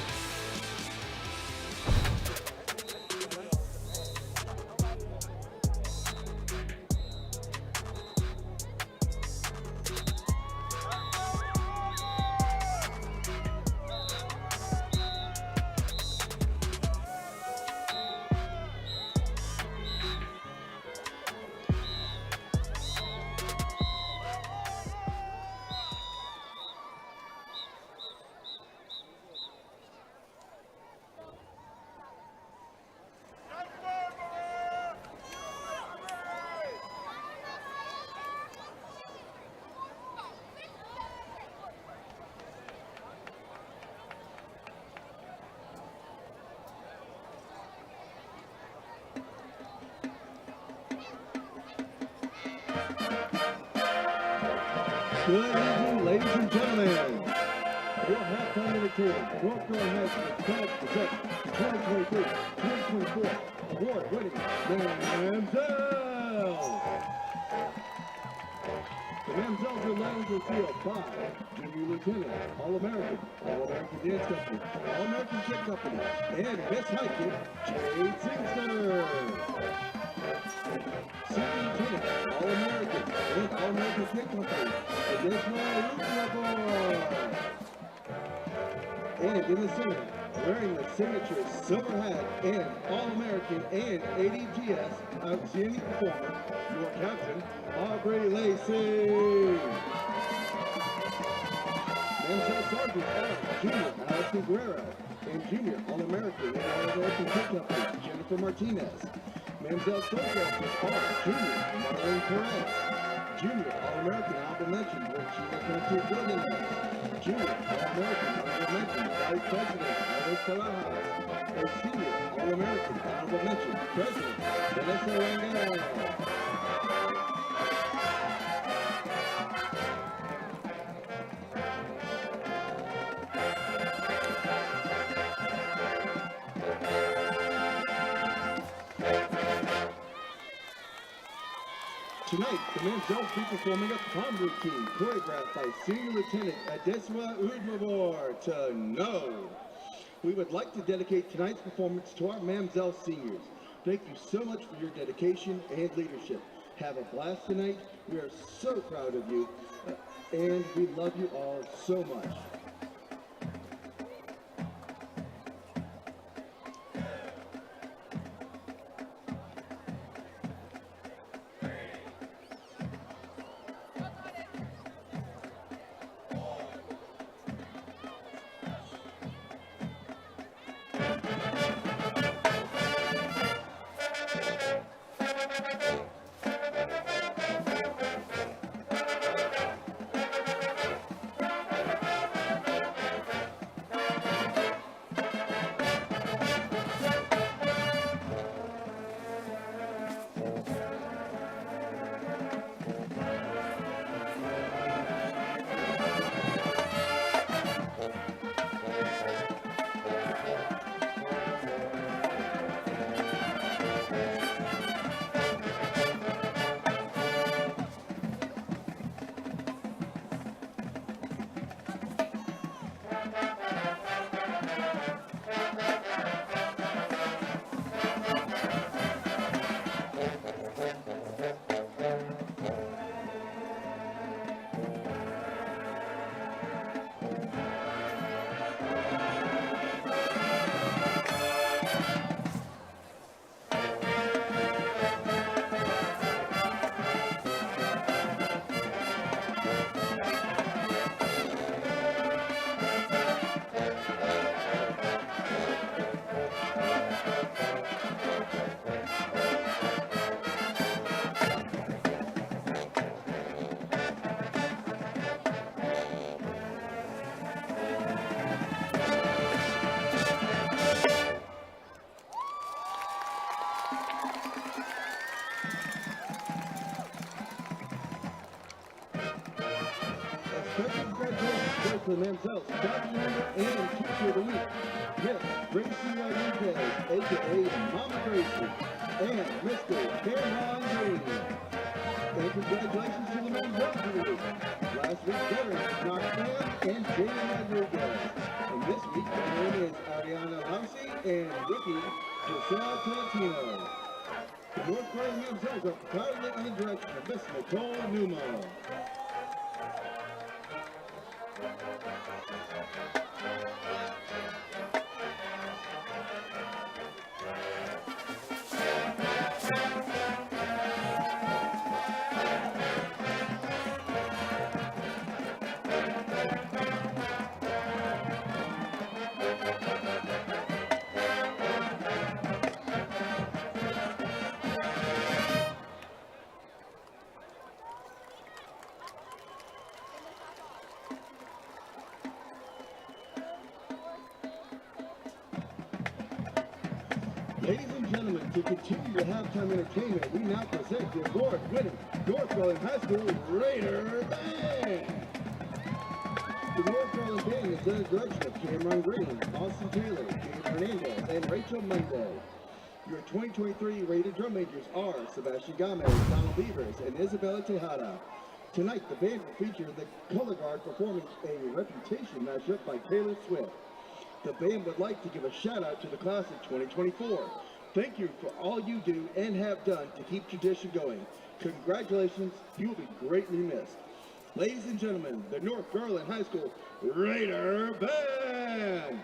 Good evening, ladies and gentlemen. Your halftime report. North Garland has the 2023-2024 award-winning Manziel. The Manziels are led to the field by Junior Lieutenant, All-American, All-American Dance Company, All-American Kick Company, and Miss Hiking, Jade Singster. Senior Lieutenant, All-American, and All-American Kick Company, additional Luke Record. And in the center, wearing the signature silver hat and All-American and ADGS outstanding performer, your captain, Aubrey Lacey. Mansell Sergeant Junior Allison Guerrero, and Junior All-American and All-American Kid Company, Jennifer Martinez. Mansell Stonegrasses Junior Marlene Perez. Junior All-American Honorable Mention, when she was going to building this. Junior All-American Honorable Mention, Vice President Carlos Barajas. And Senior All-American Honorable Mention, President Vanessa Rangel. Tonight, the Mansell will be performing a prom routine choreographed by Senior Lieutenant Adeswa Udmavor to Know. We would like to dedicate tonight's performance to our Mansell seniors. Thank you so much for your dedication and leadership. Have a blast tonight. We are so proud of you, and we love you all so much. Special congratulations goes to Mansell's Captain Member and Teacher of the Week, Miss Gracie Rodriguez, a.k.a. Mama Gracie, and Mr. Cameron Green. And congratulations to the Mansell group. Last week, veterans Knox and Jamie Rodriguez. And this week, the name is Ariana Housey and rookie Giselle Tolentino. The North Garland Mansells are proudly under the direction of Miss Nicole Newmo. Ladies and gentlemen, to continue your halftime entertainment, we now present the award-winning North Garland High School Raider Band. The North Garland Band is under the direction of Cameron Green, Austin Taylor, James Hernandez, and Rachel Monday. Your 2023 Raider drum majors are Sebastian Gomez, Donald Beavers, and Isabella Tejada. Tonight, the band will feature the color guard performing a Reputation mashup by Taylor Swift. The band would like to give a shout out to the class of 2024. Thank you for all you do and have done to keep tradition going. Congratulations, you will be greatly missed. Ladies and gentlemen, the North Garland High School Raider Band.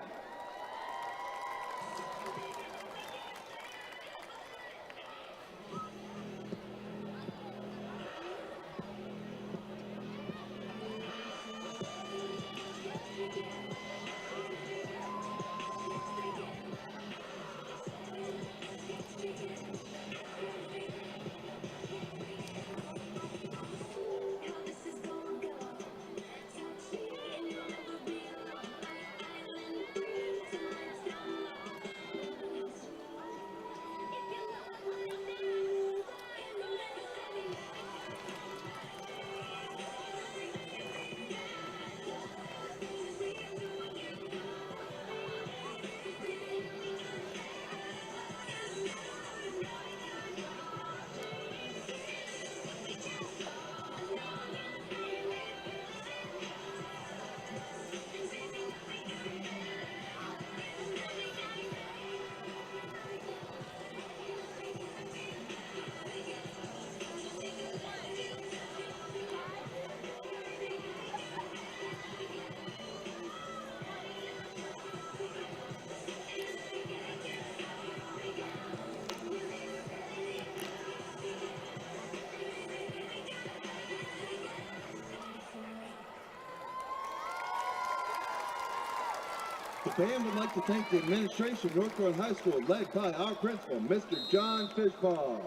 band would like to thank the administration of North Garland High School, led by our principal, Mr. John Fishpaw.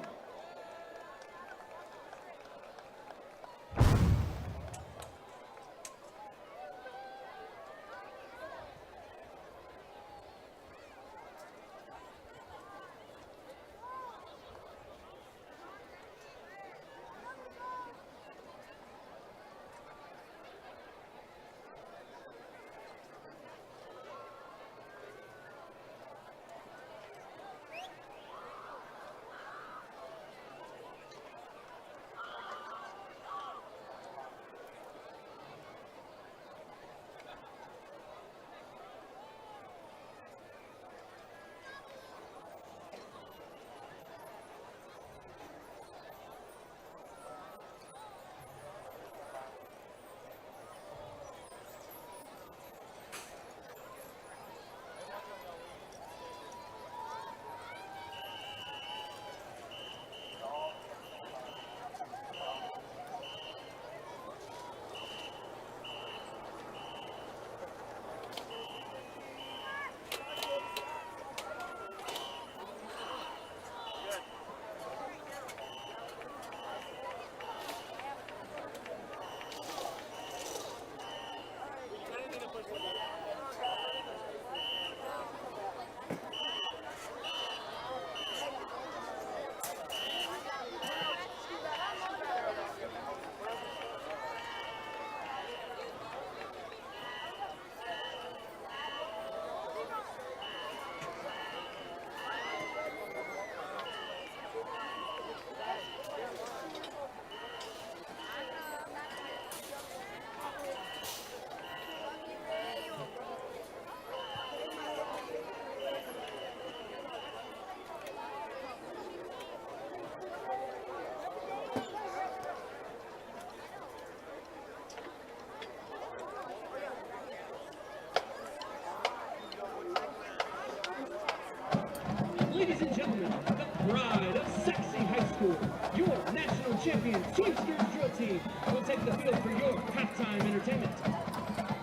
Ladies and gentlemen, the pride of Sachse High School, your national champion Teamsters drill team will take the field for your halftime entertainment.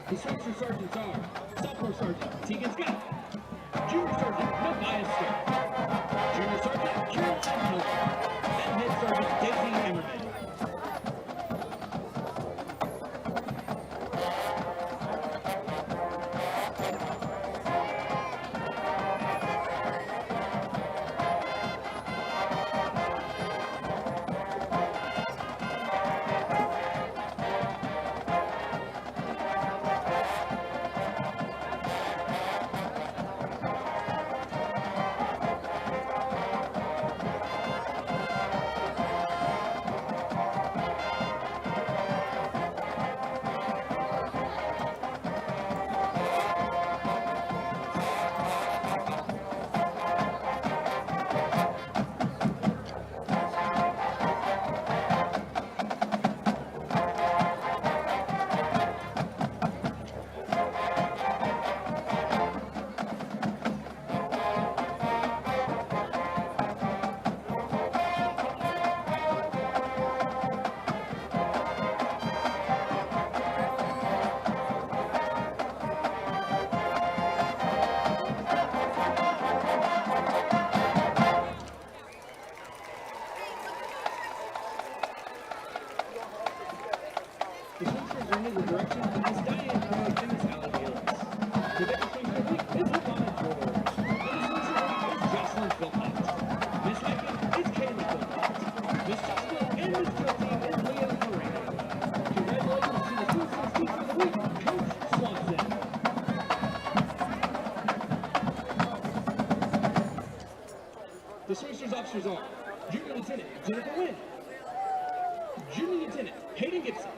The Teamster sergeants are sophomore sergeant Tegan Scott, junior sergeant Matthias Scott, junior sergeant Caroline Helmer, and head sergeant Daisy Emmerman. The Teamsters under the direction of Miss Diane Croy and Miss Allie Bayless. The Veteran Teamster Week is Lavonna George. And the Teamster Week is Jocelyn Philpott. Miss Hiking is Kayla Philpott. Miss Jocelyn and Miss Drill Team is Leah Moreno. Congratulations to the Teamsters Teacher of the Week, Coach Swanson. The Teamsters officers are Junior Lieutenant Jennifer Wynn, Junior Lieutenant Hayden Gibson,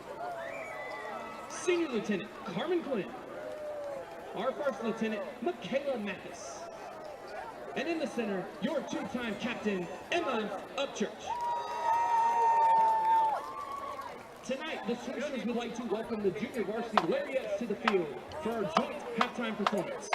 Senior Lieutenant Carmen Quinn, our First Lieutenant Michaela Mathis, and in the center, your two-time captain, Emma Upchurch. Tonight, the Teamsters would like to welcome the junior varsity laureates to the field for our joint halftime performance.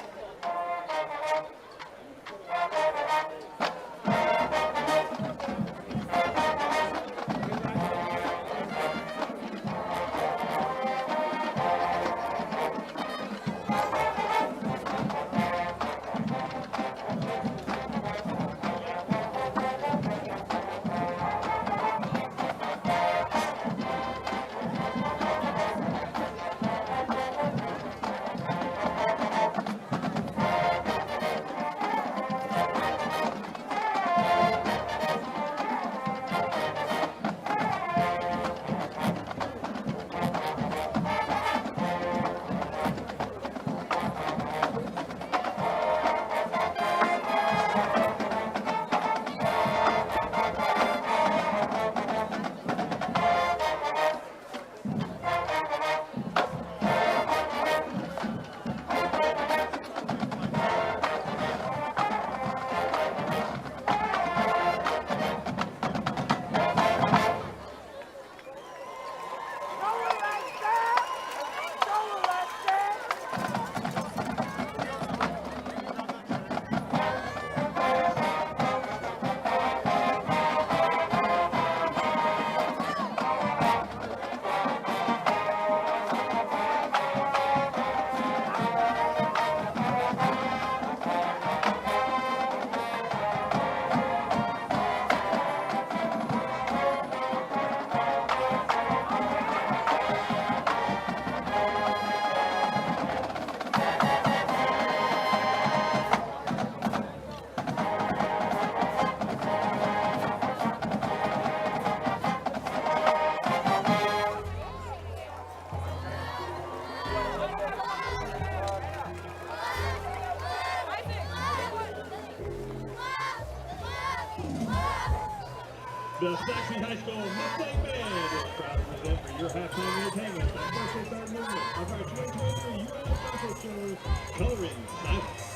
The Sachse High School Mustang Band is proud to present for your halftime entertainment the first and third movement of our 2023 U.S. Gospel show, Coloring Silence.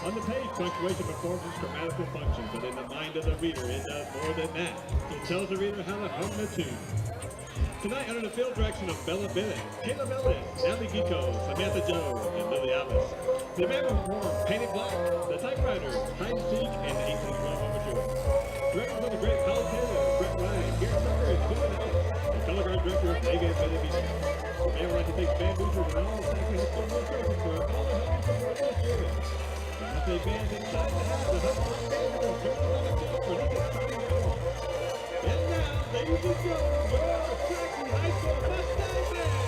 On the page, punctuation performs its grammatical function, but in the mind of the reader, it does more than that. It tells the reader how to hum the tune. Tonight, under the field direction of Bella Bennett, Caleb Ellis, Natalie Gico, Samantha Joe, and Lily Alice. The band will perform Painted Black, The Typewriter, Hide and Seek, and the 1812 Overture. Directors of the great Kyle Taylor, Brett Ryan, Garrett Tucker, and Dylan Ellis. The color guard director is Megan Benedict. The band would like to thank band boosters and all Sachse High School administration for all the help and support this year. The Mustang Band is excited to have the Huntford Band for this exciting film. And now, ladies and gentlemen, your Sachse High School Mustang Band!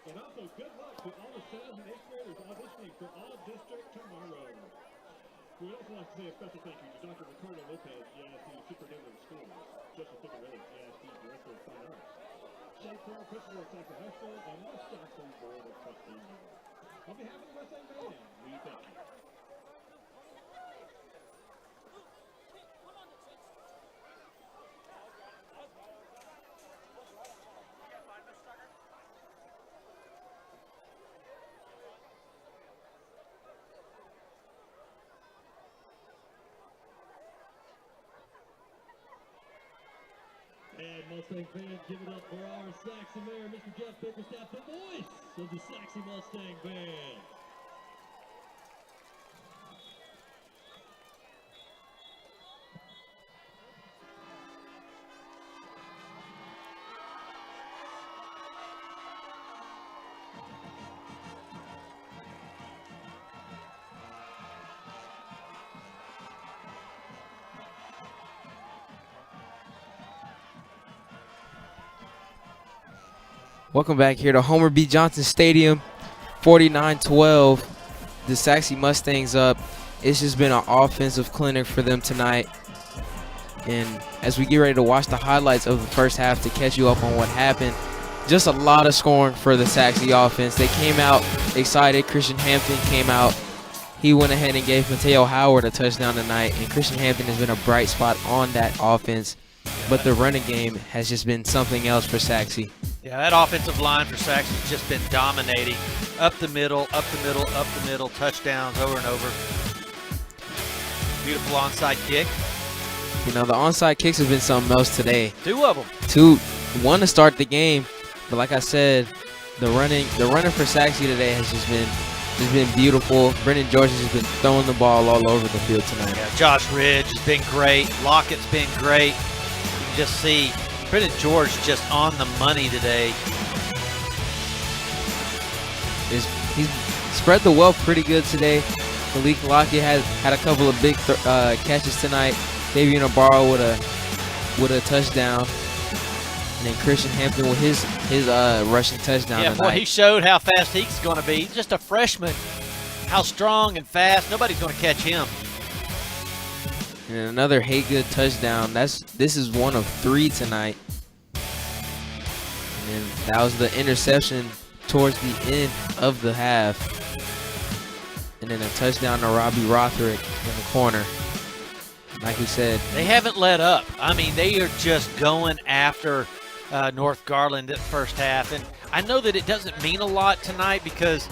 And also, good luck to all the 7th and 8th graders auditioning for All District tomorrow. We'd also like to say a special thank you to Dr. Ricardo Lopez, GISD Superintendent of Schools, Joseph Picarelli, GISD Director of Fine Arts, Shay Carroll, Principal at Sachse High School, and the Sachse Board of Trustees. On behalf of the West End Band, we thank you. And Mustang fans, give it up for our Sachse Mayor, Mr. Jeff Bickerstaff, the voice of the Sachse Mustang Band. Welcome back here to Homer B. Johnson Stadium, 49-12. The Sachse Mustangs up. It's just been an offensive clinic for them tonight. And as we get ready to watch the highlights of the first half to catch you up on what happened, just a lot of scoring for the Sachse offense. They came out excited. Christian Hampton came out. He went ahead and gave Mateo Howard a touchdown tonight, and Christian Hampton has been a bright spot on that offense. But the running game has just been something else for Sachse. Yeah, that offensive line for Sachse has just been dominating. Up the middle, up the middle, up the middle, touchdowns over and over. Beautiful onside kick. You know, the onside kicks have been something else today. 2 of them. One to start the game, but like I said, the running for Sachse today has just been beautiful. Brendan George has been throwing the ball all over the field tonight. Yeah, Josh Ridge has been great. Lockett's been great. You can just see Brendan George just on the money today. He's spread the wealth pretty good today. Malik Lockett had a couple of big catches tonight. Davian Nabarro with a touchdown. And then Christian Hampton with his rushing touchdown Yeah, tonight. boy, he showed how fast he's going to be. He's just a freshman. How strong and fast. Nobody's going to catch him. And another Haygood touchdown. This is one of 3 tonight. And that was the interception towards the end of the half. And then a touchdown to Robbie Rothrick in the corner. Like he said, They haven't let up. I mean, they are just going after North Garland at first half. And I know that it doesn't mean a lot tonight because,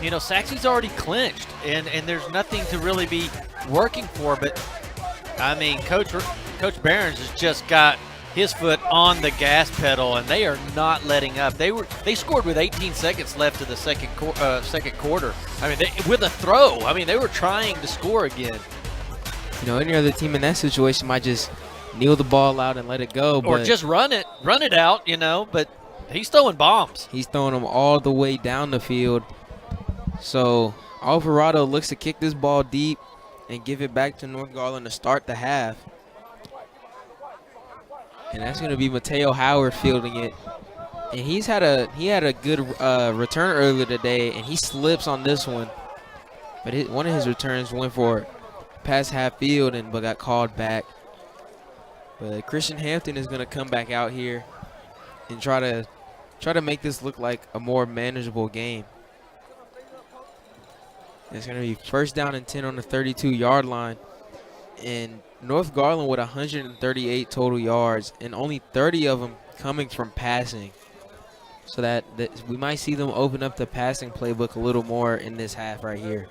you know, Sachse's already clinched. And there's nothing to really be working for. But, I mean, Coach Behrens has just got his foot on the gas pedal, and they are not letting up. They scored with 18 seconds left of the second quarter. I mean, with a throw. I mean, they were trying to score again. you know, any other team in that situation might just kneel the ball out and let it go. Or just run it out, you know, but he's throwing bombs. He's throwing them all the way down the field. So Alvarado looks to kick this ball deep and give it back to North Garland to start the half. And that's going to be Mateo Howard fielding it. And he had a good return earlier today, and he slips on this one. But one of his returns went for past half field but got called back. But Christian Hampton is going to come back out here and try to make this look like a more manageable game. It's going to be first down and 10 on the 32-yard line. And North Garland with 138 total yards, and only 30 of them coming from passing. So that we might see them open up the passing playbook a little more in this half right here.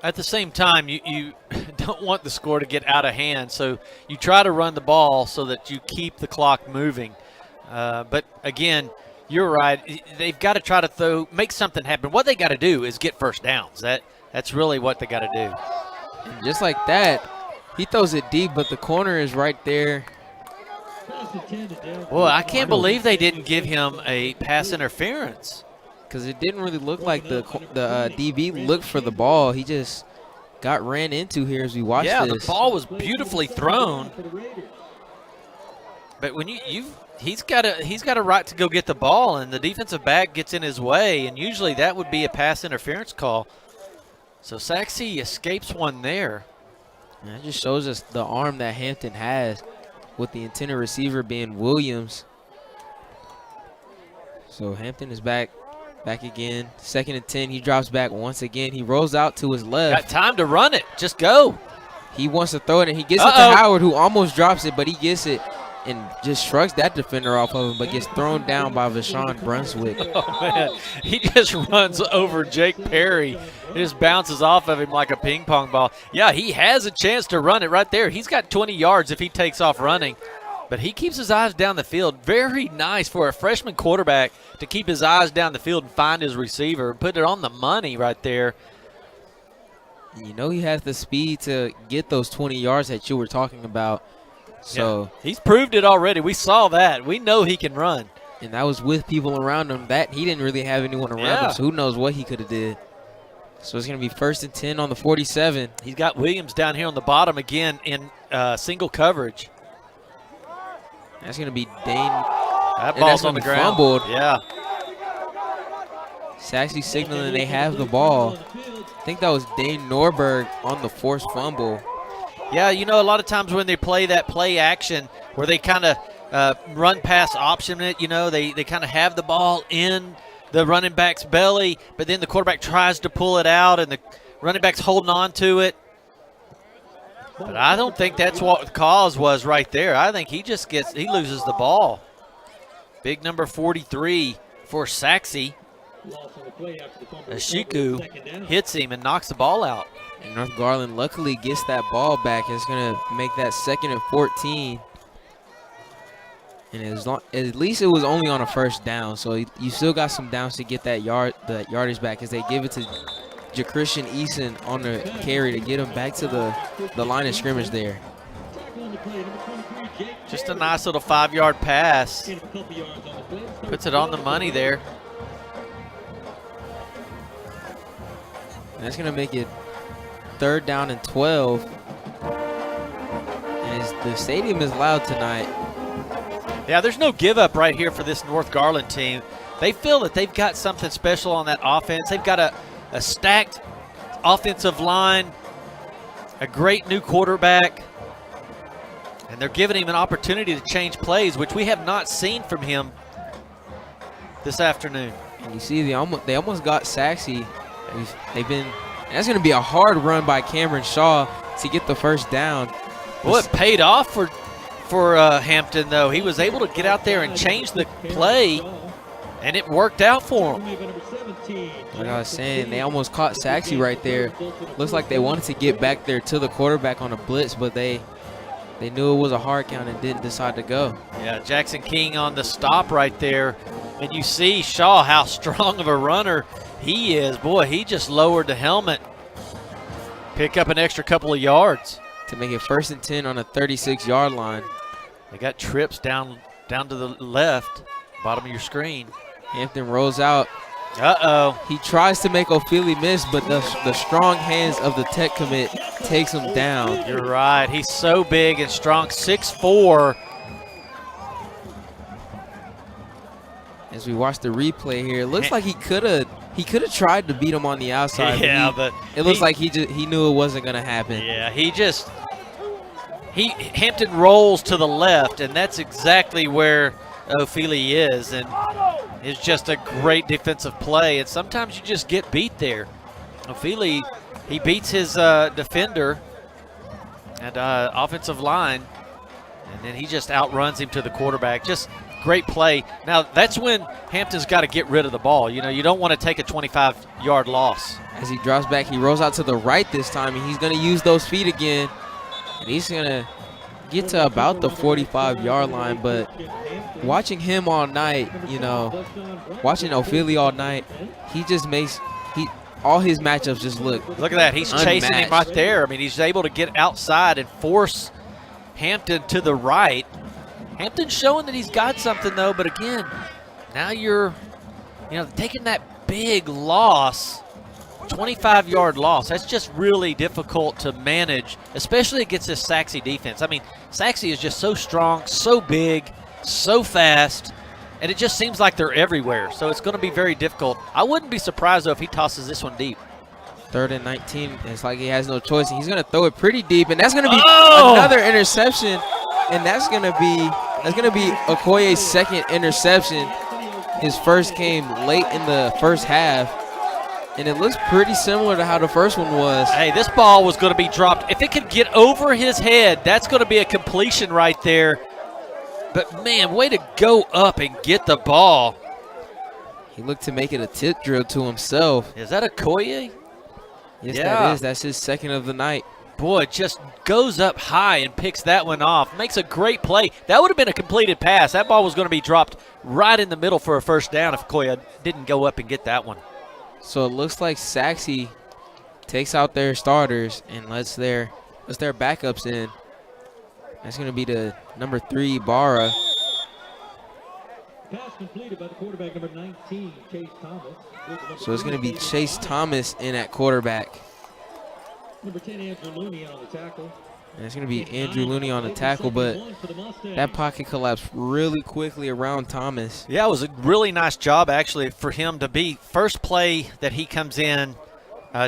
At the same time, you don't want the score to get out of hand, so you try to run the ball so that you keep the clock moving. But, again, you're right. They've got to try to make something happen. What they got to do is get first downs. That's really what they got to do. And just like that, he throws it deep, but the corner is right there. Well, I can't believe they didn't give him a pass interference. Because it didn't really look like the DB looked for the ball. He just got ran into here as we watched this. Yeah, the ball was beautifully thrown. But when he's got a right to go get the ball, and the defensive back gets in his way, and usually that would be a pass interference call. So Sachse escapes one there. And that just shows us the arm that Hampton has, with the intended receiver being Williams. So Hampton is back again. 2nd and 10. He drops back once again. He rolls out to his left. Got time to run it. Just go. He wants to throw it, and he gets it to Howard, who almost drops it, but he gets it and just shrugs that defender off of him, but gets thrown down by Vashawn Brunswick. Oh, man. He just runs over Jake Perry. It just bounces off of him like a ping pong ball. Yeah, he has a chance to run it right there. He's got 20 yards if he takes off running, but he keeps his eyes down the field. Very nice for a freshman quarterback to keep his eyes down the field and find his receiver and put it on the money right there. You know he has the speed to get those 20 yards that you were talking about. So yeah, he's proved it already. We saw that. We know he can run. And that was with people around him. That he didn't really have anyone around him, so who knows what he could have did. So it's going to be 1st and 10 on the 47. He's got Williams down here on the bottom again in single coverage. That's going to be Dane. That ball's on the ground. Fumbled. Yeah. Sachse signaling they have the ball. I think that was Dane Norberg on the forced fumble. Yeah, you know, a lot of times when they play that play action where they kind of run pass option it, you know, they kind of have the ball in the running back's belly, but then the quarterback tries to pull it out and the running back's holding on to it. But I don't think that's what the cause was right there. I think he loses the ball. Big number 43 for Sachse. Ashiku hits him and knocks the ball out. And North Garland luckily gets that ball back. It's going to make that 2nd and 14. And at least it was only on a 1st down, so you still got some downs to get that yardage back, as they give it to JaChristian Eason on the carry to get him back to the line of scrimmage there. Just a nice little 5-yard pass. Puts it on the money there. And that's going to make it 3rd down and 12. And the stadium is loud tonight. Yeah, there's no give up right here for this North Garland team. They feel that they've got something special on that offense. They've got a stacked offensive line, a great new quarterback, and they're giving him an opportunity to change plays, which we have not seen from him this afternoon. And you see they almost got Sachse. That's going to be a hard run by Cameron Shaw to get the 1st down. Well, it paid off for Hampton, though. He was able to get out there and change the play, and it worked out for him. Like I was saying, they almost caught Sachse right there. Looks like they wanted to get back there to the quarterback on a blitz, but they knew it was a hard count and didn't decide to go. Yeah, Jackson King on the stop right there. And you see Shaw, how strong of a runner he is. Boy, he just lowered the helmet. Pick up an extra couple of yards. To make it 1st and 10 on a 36-yard line. They got trips down to the left, bottom of your screen. Hampton rolls out. Uh-oh. He tries to make O'Feely miss, but the strong hands of the tech commit takes him down. You're right. He's so big and strong, 6'4". As we watch the replay here, it looks like he could have tried to beat him on the outside. Yeah, but it looks like he knew it wasn't going to happen. Yeah, Hampton rolls to the left, and that's exactly where O'Feely is, and it's just a great defensive play. And sometimes you just get beat there. O'Feely, he beats his defender and offensive line, and then he just outruns him to the quarterback. Just great play. Now, that's when Hampton's got to get rid of the ball. You know, you don't want to take a 25-yard loss. As he drops back, he rolls out to the right this time, and he's going to use those feet again. And he's going to get to about the 45-yard line. But watching him all night, you know, watching O'Feely all night, he just makes all his matchups just look at that. He's unmatched. Chasing him right there. I mean, he's able to get outside and force Hampton to the right. Hampton's showing that he's got something, though, but again, now you're, taking that big loss, 25-yard loss. That's just really difficult to manage, especially against this Sachse defense. I mean, Sachse is just so strong, so big, so fast, and it just seems like they're everywhere. So it's going to be very difficult. I wouldn't be surprised, though, if he tosses this one deep. 3rd and 19. It's like he has no choice. He's going to throw it pretty deep, and that's going to be another interception. And that's going to be Okoye's 2nd interception. His first came late in the first half. And it looks pretty similar to how the first one was. Hey, this ball was going to be dropped. If it could get over his head, that's going to be a completion right there. But, man, way to go up and get the ball. He looked to make it a tip drill to himself. Is that Okoye? Yes, Yeah. that is. That's his 2nd of the night. Boy, just goes up high and picks that one off. Makes a great play. That would have been a completed pass. That ball was going to be dropped right in the middle for a first down if Okoye didn't go up and get that one. So it looks like Sachse takes out their starters and lets their backups in. That's going to be the number 3, Barra. Pass completed by the quarterback, number 19, Chase Thomas. So it's going to be Chase Thomas in at quarterback. Number 10, Andrew Looney on the tackle. And it's going to be Andrew Looney on the tackle, but that pocket collapsed really quickly around Thomas. Yeah, it was a really nice job, actually, for him to be first play that he comes in,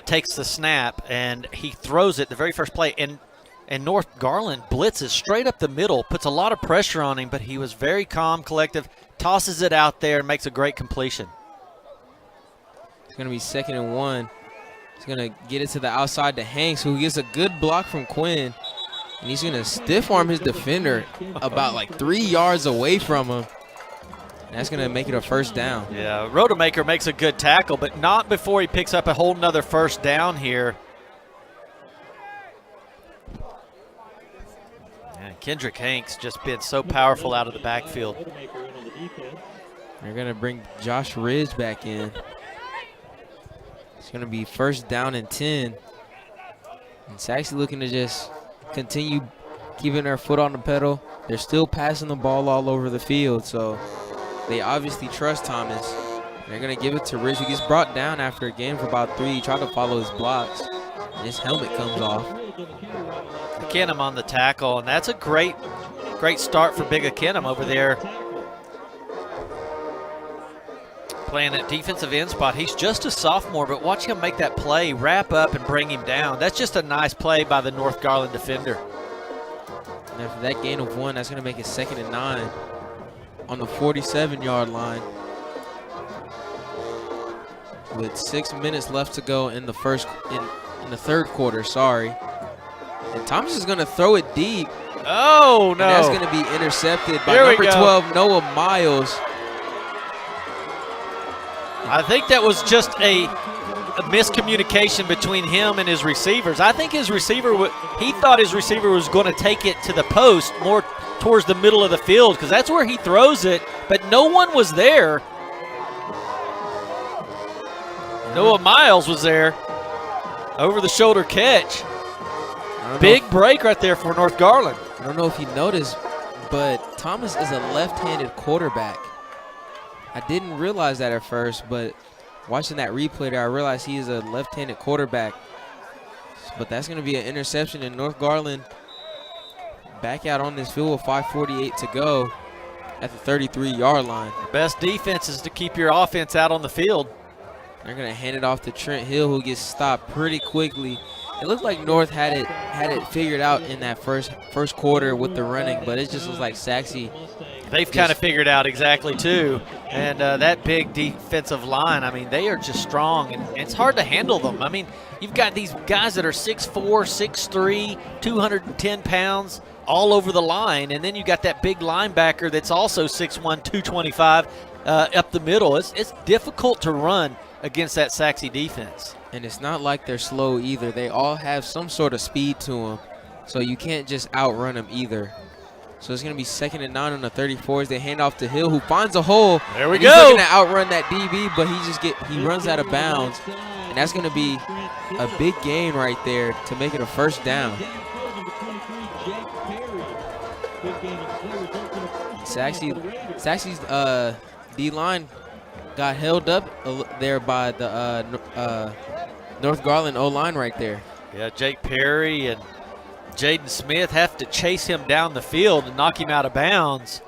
takes the snap, and he throws it the very first play. And North Garland blitzes straight up the middle, puts a lot of pressure on him, but he was very calm, collective, tosses it out there, and makes a great completion. It's going to be 2nd and 1. He's going to get it to the outside to Hanks, who gets a good block from Quinn. And he's going to stiff arm his defender about like 3 yards away from him. And that's going to make it a first down. Yeah, Rodemaker makes a good tackle, but not before he picks up a whole nother first down here. And Kendrick Hanks just been so powerful out of the backfield. They're going to bring Josh Ridge back in. It's going to be first down and 10. And Sachse looking to just continue keeping their foot on the pedal. They're still passing the ball all over the field, so they obviously trust Thomas. They're going to give it to Ridge, who gets brought down after a game for about 3. He tried to follow his blocks, and his helmet comes off. McKinnon on the tackle, and that's a great start for Big McKinnon over there. Playing that defensive end spot. He's just a sophomore, but watch him make that play, wrap up, and bring him down. That's just a nice play by the North Garland defender. And after that gain of 1, that's going to make it 2nd and 9 on the 47-yard line. With 6 minutes left to go in the third quarter, sorry. And Thomas is going to throw it deep. Oh, no. And that's going to be intercepted by number 12, Noah Miles. I think that was just a miscommunication between him and his receivers. I think his receiver, he thought his receiver was going to take it to the post more towards the middle of the field because that's where he throws it, but no one was there. Noah Miles was there. Over-the-shoulder catch. Big break right there for North Garland. I don't know if you noticed, but Thomas is a left-handed quarterback. I didn't realize that at first, but watching that replay there, I realized he is a left-handed quarterback. But that's going to be an interception, and North Garland back out on this field with 5:48 to go at the 33-yard line. The best defense is to keep your offense out on the field. They're going to hand it off to Trent Hill, who gets stopped pretty quickly. It looked like North had it figured out in that first quarter with the running, but it just was like Sachse. They've kind of figured out exactly, too. And that big defensive line, I mean, they are just strong, and it's hard to handle them. I mean, you've got these guys that are 6'4", 6'3", 210 pounds all over the line, and then you got that big linebacker that's also 6'1", 225 up the middle. It's difficult to run against that Sachse defense. And it's not like they're slow either. They all have some sort of speed to them, so you can't just outrun them either. So it's going to be 2nd and 9 on the 34 as they hand off to Hill, who finds a hole. There we go. go. He's looking to outrun that DB, but he runs out of bounds. And that's going to be a big gain right there to make it a first down. Sachse's D-line got held up there by the North Garland O-line right there. Yeah, Jake Perry and Jaden Smith have to chase him down the field and knock him out of bounds.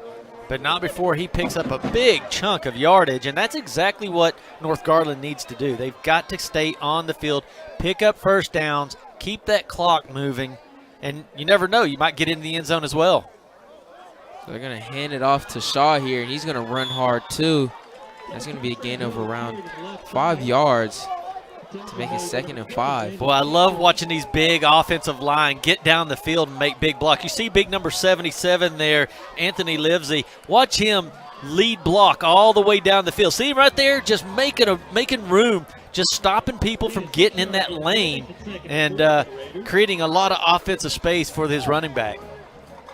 but not before he picks up a big chunk of yardage, and that's exactly what North Garland needs to do. They've got to stay on the field, pick up first downs, keep that clock moving, and you never know, you might get into the end zone as well. So they're going to hand it off to Shaw here, and he's going to run hard too. That's going to be a gain of around 5 yards to make it 2nd and 5. Boy, I love watching these big offensive line get down the field and make big block. You see big number 77 there, Anthony Livesey. Watch him lead block all the way down the field. See him right there, just making room, just stopping people from getting in that lane and creating a lot of offensive space for his running back.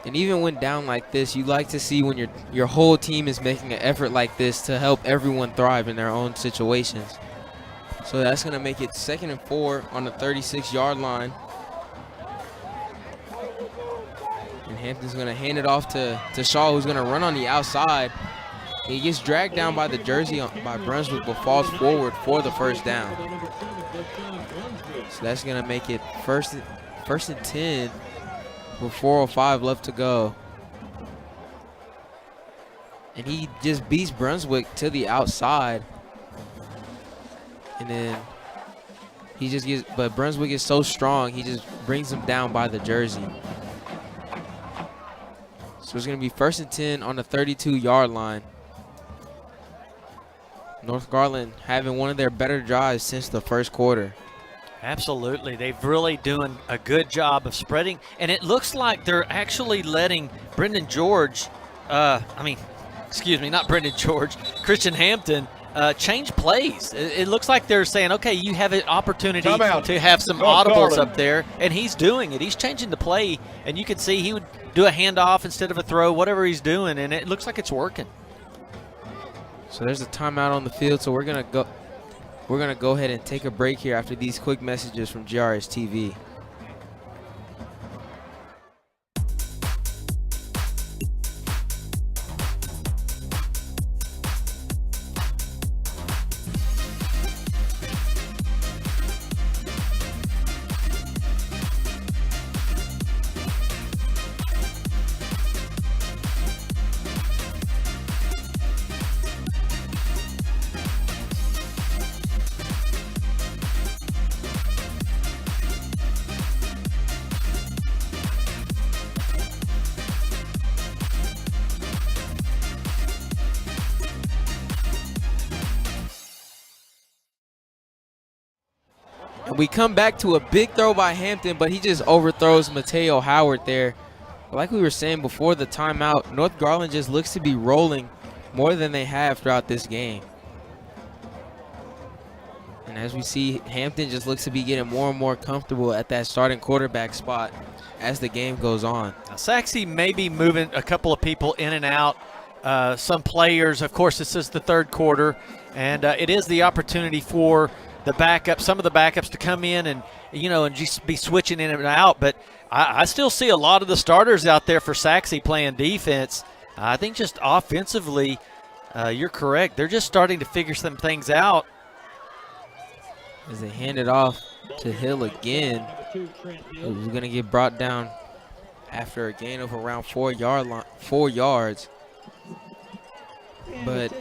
And even when down like this, you like to see when your whole team is making an effort like this to help everyone thrive in their own situations. So that's going to make it 2nd and 4 on the 36-yard line. And Hampton's going to hand it off to Shaw, who's going to run on the outside. He gets dragged down by the jersey by Brunswick, but falls forward for the first down. So that's going to make it first and 10 with 4:05 left to go. And he just beats Brunswick to the outside. And then he just gets, but Brunswick is so strong, he just brings him down by the jersey. So it's going to be 1st and 10 on the 32-yard line. North Garland having one of their better drives since the first quarter. Absolutely. They've really doing a good job of spreading, and it looks like they're actually letting Brendan George, not Brendan George, Christian Hampton, change plays. It looks like they're saying, okay, you have an opportunity to have some audibles up there, and he's doing it. He's changing the play, and you can see he would do a handoff instead of a throw, whatever he's doing, and it looks like it's working. So there's a timeout on the field, so we're gonna go ahead and take a break here after these quick messages from GRS TV. We come back to a big throw by Hampton, but he just overthrows Mateo Howard there. But like we were saying before the timeout, North Garland just looks to be rolling more than they have throughout this game. And as we see, Hampton just looks to be getting more and more comfortable at that starting quarterback spot as the game goes on. Now, Sachse may be moving a couple of people in and out. Some players, of course, this is the third quarter, and it is the opportunity for the backup, some of the backups to come in and just be switching in and out. But I still see a lot of the starters out there for Sachse playing defense. I think just offensively, you're correct. They're just starting to figure some things out. As they hand it off to Hill again, who's going to get brought down after a gain of around 4 yards. But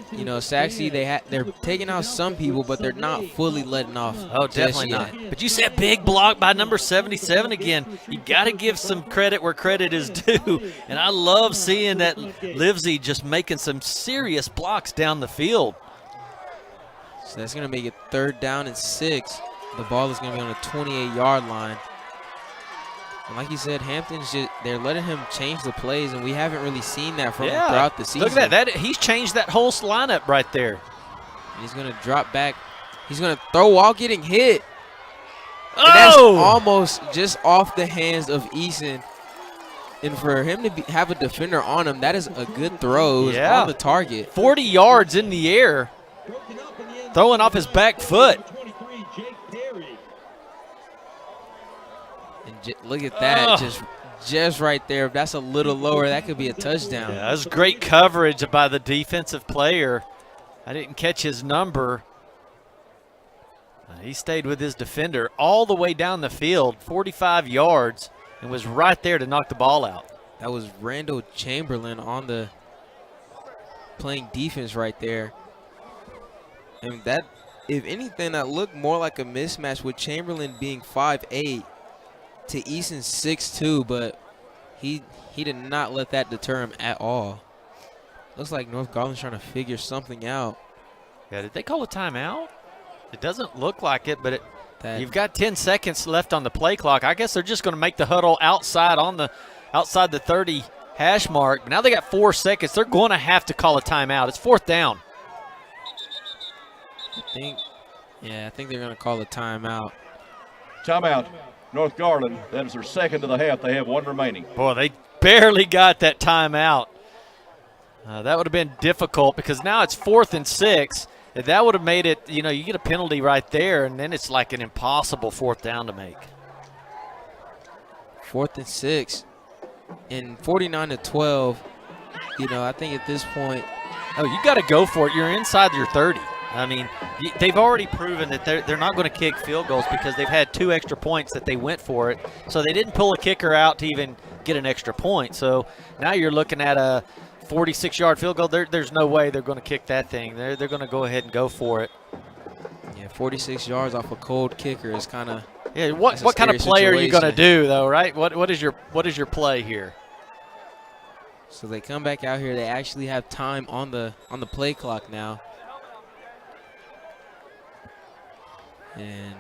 Sachse, they're taking out some people, but they're not fully letting off. Oh, definitely not. But you said big block by number 77 again. You got to give some credit where credit is due. And I love seeing that Livesey just making some serious blocks down the field. So that's going to make it 3rd down and 6. The ball is going to be on the 28-yard line. And like you said, they're letting him change the plays, and we haven't really seen that from him throughout the season. Look at that. He's changed that whole lineup right there. And he's going to drop back. He's going to throw while getting hit. Oh! And that's almost just off the hands of Eason. And for him to have a defender on him, that is a good throw. It was on the target. 40 yards in the air, throwing off his back foot. And look at that, just right there. If that's a little lower, that could be a touchdown. Yeah, that was great coverage by the defensive player. I didn't catch his number. He stayed with his defender all the way down the field, 45 yards, and was right there to knock the ball out. That was Randall Chamberlain on the playing defense right there. And that, if anything, that looked more like a mismatch with Chamberlain being 5'8" to Easton 6'2", but he did not let that deter him at all. Looks like North Garland's trying to figure something out. Yeah, did they call a timeout? It doesn't look like it, but you've got 10 seconds left on the play clock. I guess they're just going to make the huddle outside the 30 hash mark. But now they got 4 seconds. They're going to have to call a timeout. It's 4th down. I think they're going to call a timeout. Timeout. North Garland, that is their second of the half. They have 1 remaining. Boy, they barely got that timeout. That would have been difficult because now it's 4th and 6. That would have made it, you get a penalty right there, and then it's like an impossible 4th down to make. 4th and 6. And 49-12, I think at this point. Oh, you got to go for it. You're inside your 30. I mean, they've already proven that they're not going to kick field goals because they've had 2 extra points that they went for it. So they didn't pull a kicker out to even get an extra point. So now you're looking at a 46-yard field goal. There's no way they're going to kick that thing. They're going to go ahead and go for it. Yeah, 46 yards off a cold kicker is kind of. Yeah, what kind of play are you going to do though, right? What is your play here? So they come back out here. They actually have time on the play clock now. And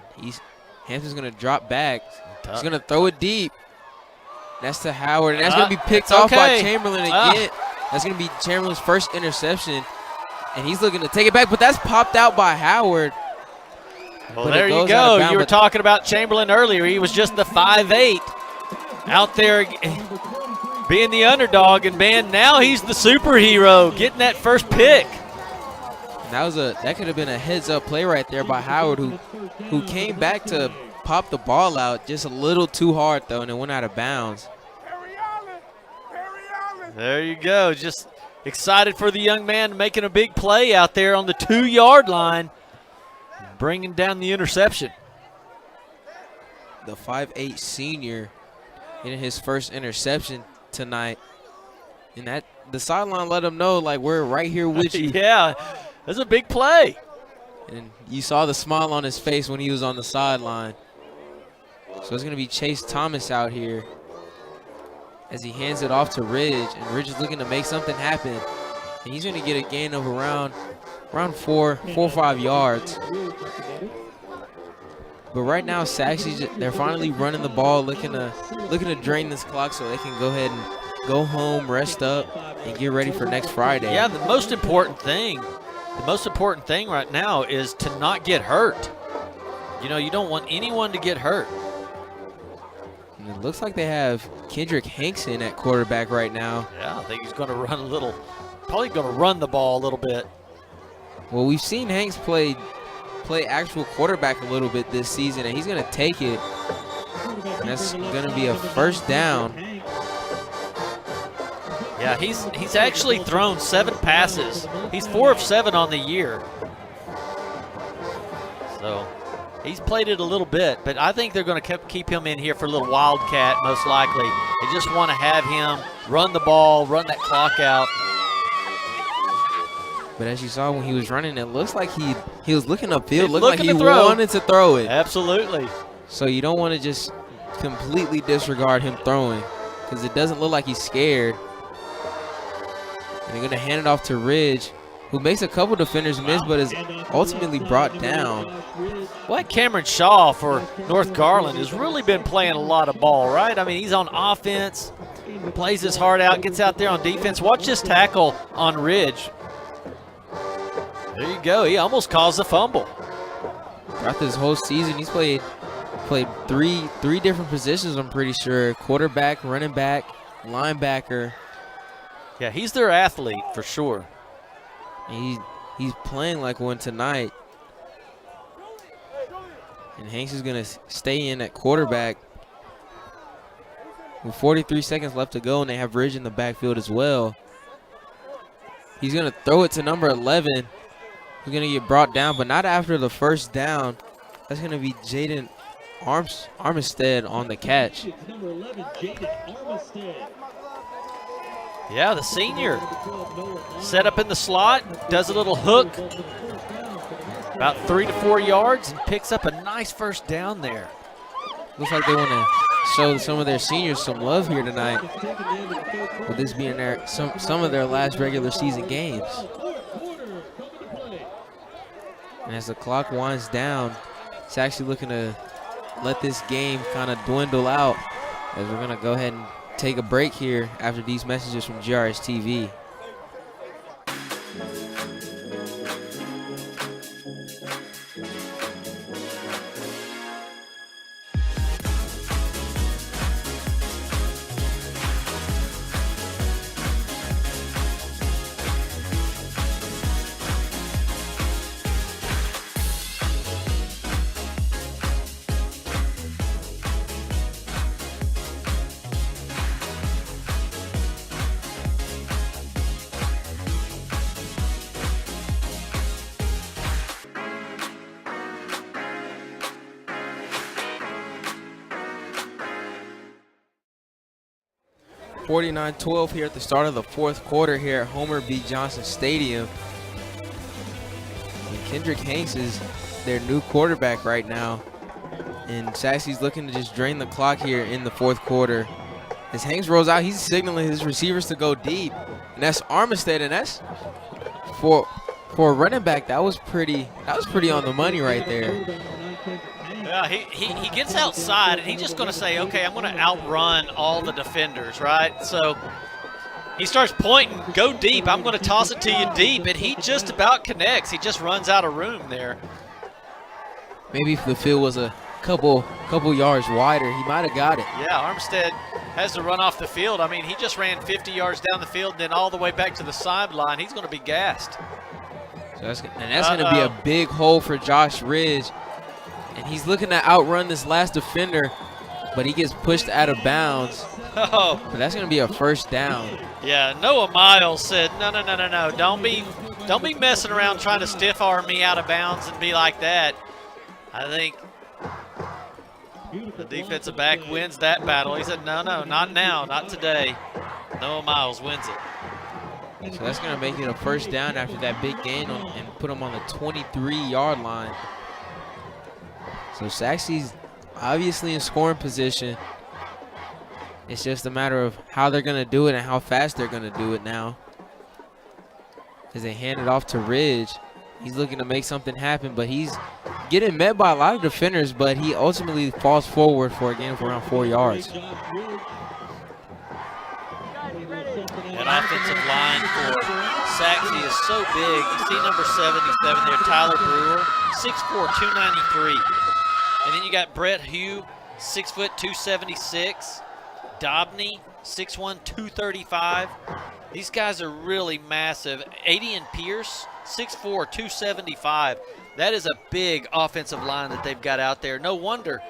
Hampton's going to drop back. He's going to throw it deep. That's to Howard, and that's going to be picked off by Chamberlain again. That's going to be Chamberlain's first interception, and he's looking to take it back, but that's popped out by Howard. Well, there you go. You were talking about Chamberlain earlier. He was just the 5'8", out there being the underdog, and, man, now he's the superhero, getting that first pick. That could have been a heads-up play right there by Howard, who came back to pop the ball out just a little too hard, though, and it went out of bounds. There you go. Just excited for the young man making a big play out there on the 2-yard line, bringing down the interception. The 5'8" senior getting his first interception tonight, and the sideline let him know, like, we're right here with you. Yeah. That's a big play. And you saw the smile on his face when he was on the sideline. So it's going to be Chase Thomas out here as he hands it off to Ridge. And Ridge is looking to make something happen. And he's going to get a gain of around 4 or 5 yards. But right now, Sachse, they're finally running the ball, looking to drain this clock so they can go ahead and go home, rest up, and get ready for next Friday. Yeah, the most important thing right now is to not get hurt. You don't want anyone to get hurt. And it looks like they have Kendrick Hankson at quarterback right now. Yeah, I think he's going to probably going to run the ball a little bit. Well, we've seen Hanks play actual quarterback a little bit this season, and he's going to take it. And that's going to be a first down. Yeah, he's actually thrown 7 passes. He's 4 of 7 on the year. So he's played it a little bit, but I think they're going to keep him in here for a little wildcat, most likely. They just want to have him run the ball, run that clock out. But as you saw when he was running, it looks like he was looking upfield, looked like he throw. wanted to throw it. Absolutely. So you don't want to just completely disregard him throwing because it doesn't look like he's scared. And they're going to hand it off to Ridge, who makes a couple defenders miss but is ultimately brought down. Well, Cameron Shaw for North Garland has really been playing a lot of ball, right? I mean, he's on offense, plays his heart out, gets out there on defense. Watch this tackle on Ridge. There you go. He almost caused a fumble. Throughout this whole season, he's played three different positions, I'm pretty sure. Quarterback, running back, linebacker. Yeah, he's their athlete for sure. And he's playing like one tonight. And Hanks is going to stay in at quarterback with 43 seconds left to go, and they have Ridge in the backfield as well. He's going to throw it to number 11. He's going to get brought down, but not after the first down. That's going to be Jaden Armistead on the catch. Yeah, the senior set up in the slot, does a little hook, about 3 to 4 yards, and picks up a nice first down there. Looks like they want to show some of their seniors some love here tonight, with this being some of their last regular season games. And as the clock winds down, it's actually looking to let this game kind of dwindle out, as we're going to go ahead and take a break here after these messages from GRS TV. (49-12) here at the start of the fourth quarter here at Homer B. Johnson Stadium. And Kendrick Hanks is their new quarterback right now. And Sachse's looking to just drain the clock here in the fourth quarter. As Hanks rolls out, he's signaling his receivers to go deep. And that's Armistead, and that's for a running back, that was pretty on the money right there. Yeah, he gets outside, and he's just going to say, okay, I'm going to outrun all the defenders, right? So he starts pointing, go deep. I'm going to toss it to you deep, and he just about connects. He just runs out of room there. Maybe if the field was a couple yards wider, he might have got it. Yeah, Armstead has to run off the field. I mean, he just ran 50 yards down the field and then all the way back to the sideline. He's going to be gassed. So that's going to be a big hole for Josh Ridge. And he's looking to outrun this last defender, but he gets pushed out of bounds. Oh. But that's going to be a first down. Yeah, Noah Miles said, no. Don't be messing around trying to stiff arm me out of bounds and be like that. I think the defensive back wins that battle. He said, no, not now, not today. Noah Miles wins it. So that's going to make it a first down after that big gain and put him on the 23-yard line. So Sachse's obviously in scoring position. It's just a matter of how they're going to do it and how fast they're going to do it now. As they hand it off to Ridge. He's looking to make something happen, but he's getting met by a lot of defenders, but he ultimately falls forward for a gain of around 4 yards. That offensive line for Sachse is so big. You see number 77 there, Tyler Brewer, 6'4", 293. And then you got Brett Hugh, 6 foot 276. Dobney, 6'1", 235. These guys are really massive. Adian Pierce, 6'4", 275. That is a big offensive line that they've got out there. No wonder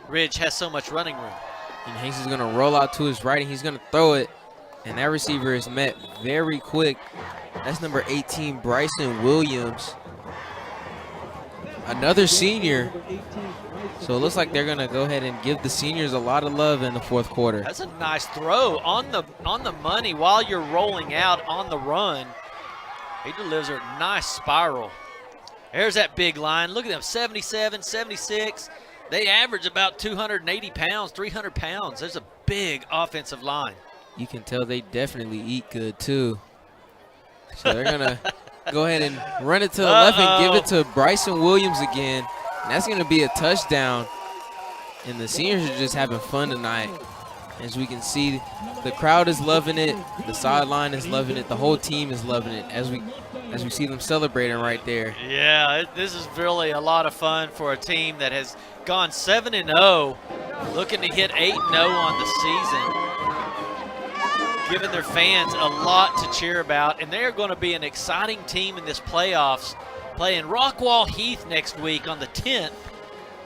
Ridge has so much running room. And Hanks is going to roll out to his right, and he's going to throw it. And that receiver is met very quick. That's number 18, Bryson Williams. Another senior. So it looks like they're going to go ahead and give the seniors a lot of love in the fourth quarter. That's a nice throw on the money while you're rolling out on the run. He delivers a nice spiral. There's that big line. Look at them, 77, 76. They average about 280 pounds, 300 pounds. There's a big offensive line. You can tell they definitely eat good, too. So they're going to go ahead and run it to the left and give it to Bryson Williams again. And that's going to be a touchdown. And the seniors are just having fun tonight. As we can see, the crowd is loving it. The sideline is loving it. The whole team is loving it as we see them celebrating right there. Yeah, this is really a lot of fun for a team that has gone 7-0, looking to hit 8-0 on the season, giving their fans a lot to cheer about. And they are going to be an exciting team in this playoffs, playing Rockwall Heath next week on the 10th.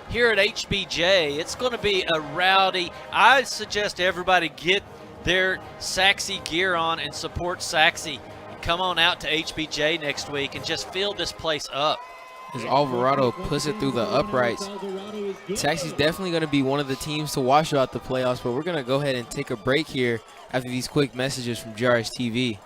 Here at HBJ, it's going to be a rowdy. I suggest everybody get their Sachse gear on and support Sachse. Come on out to HBJ next week and just fill this place up. as Alvarado puts it through the uprights. Sachse's definitely going to be one of the teams to watch throughout the playoffs, but we're going to go ahead and take a break here after these quick messages from GRS TV.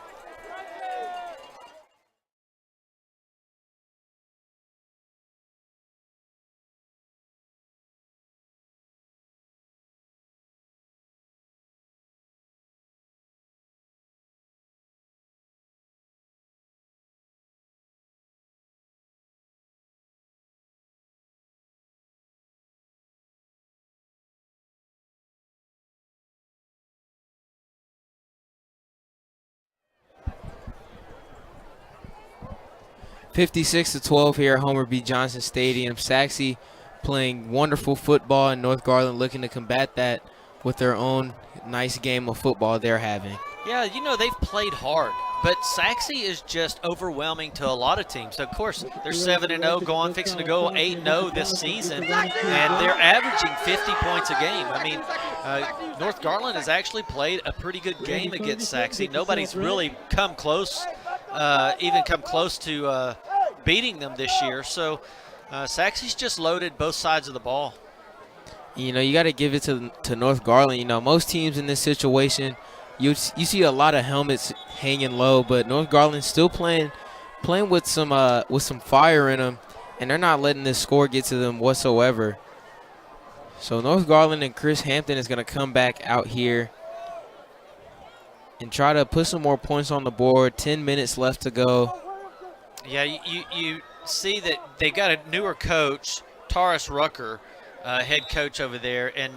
(56-12) here at Homer B. Johnson Stadium. Sachse playing wonderful football, and North Garland looking to combat that with their own nice game of football they're having. Yeah, you know, they've played hard, but Sachse is just overwhelming to a lot of teams. Of course, they're 7-0, fixing to go 8-0 this season, and they're averaging 50 points a game. I mean, North Garland has actually played a pretty good game against Sachse. Nobody's really come close, even come close to beating them this year. So Sachse's just loaded both sides of the ball. You know, you got to give it to North Garland. You know, most teams in this situation, you see a lot of helmets hanging low, but North Garland's still playing with some fire in them, and they're not letting this score get to them whatsoever. So North Garland and Chris Hampton is going to come back out here and try to put some more points on the board. 10 minutes left to go. Yeah, you see that they got a newer coach, Taurus Rucker, head coach over there, and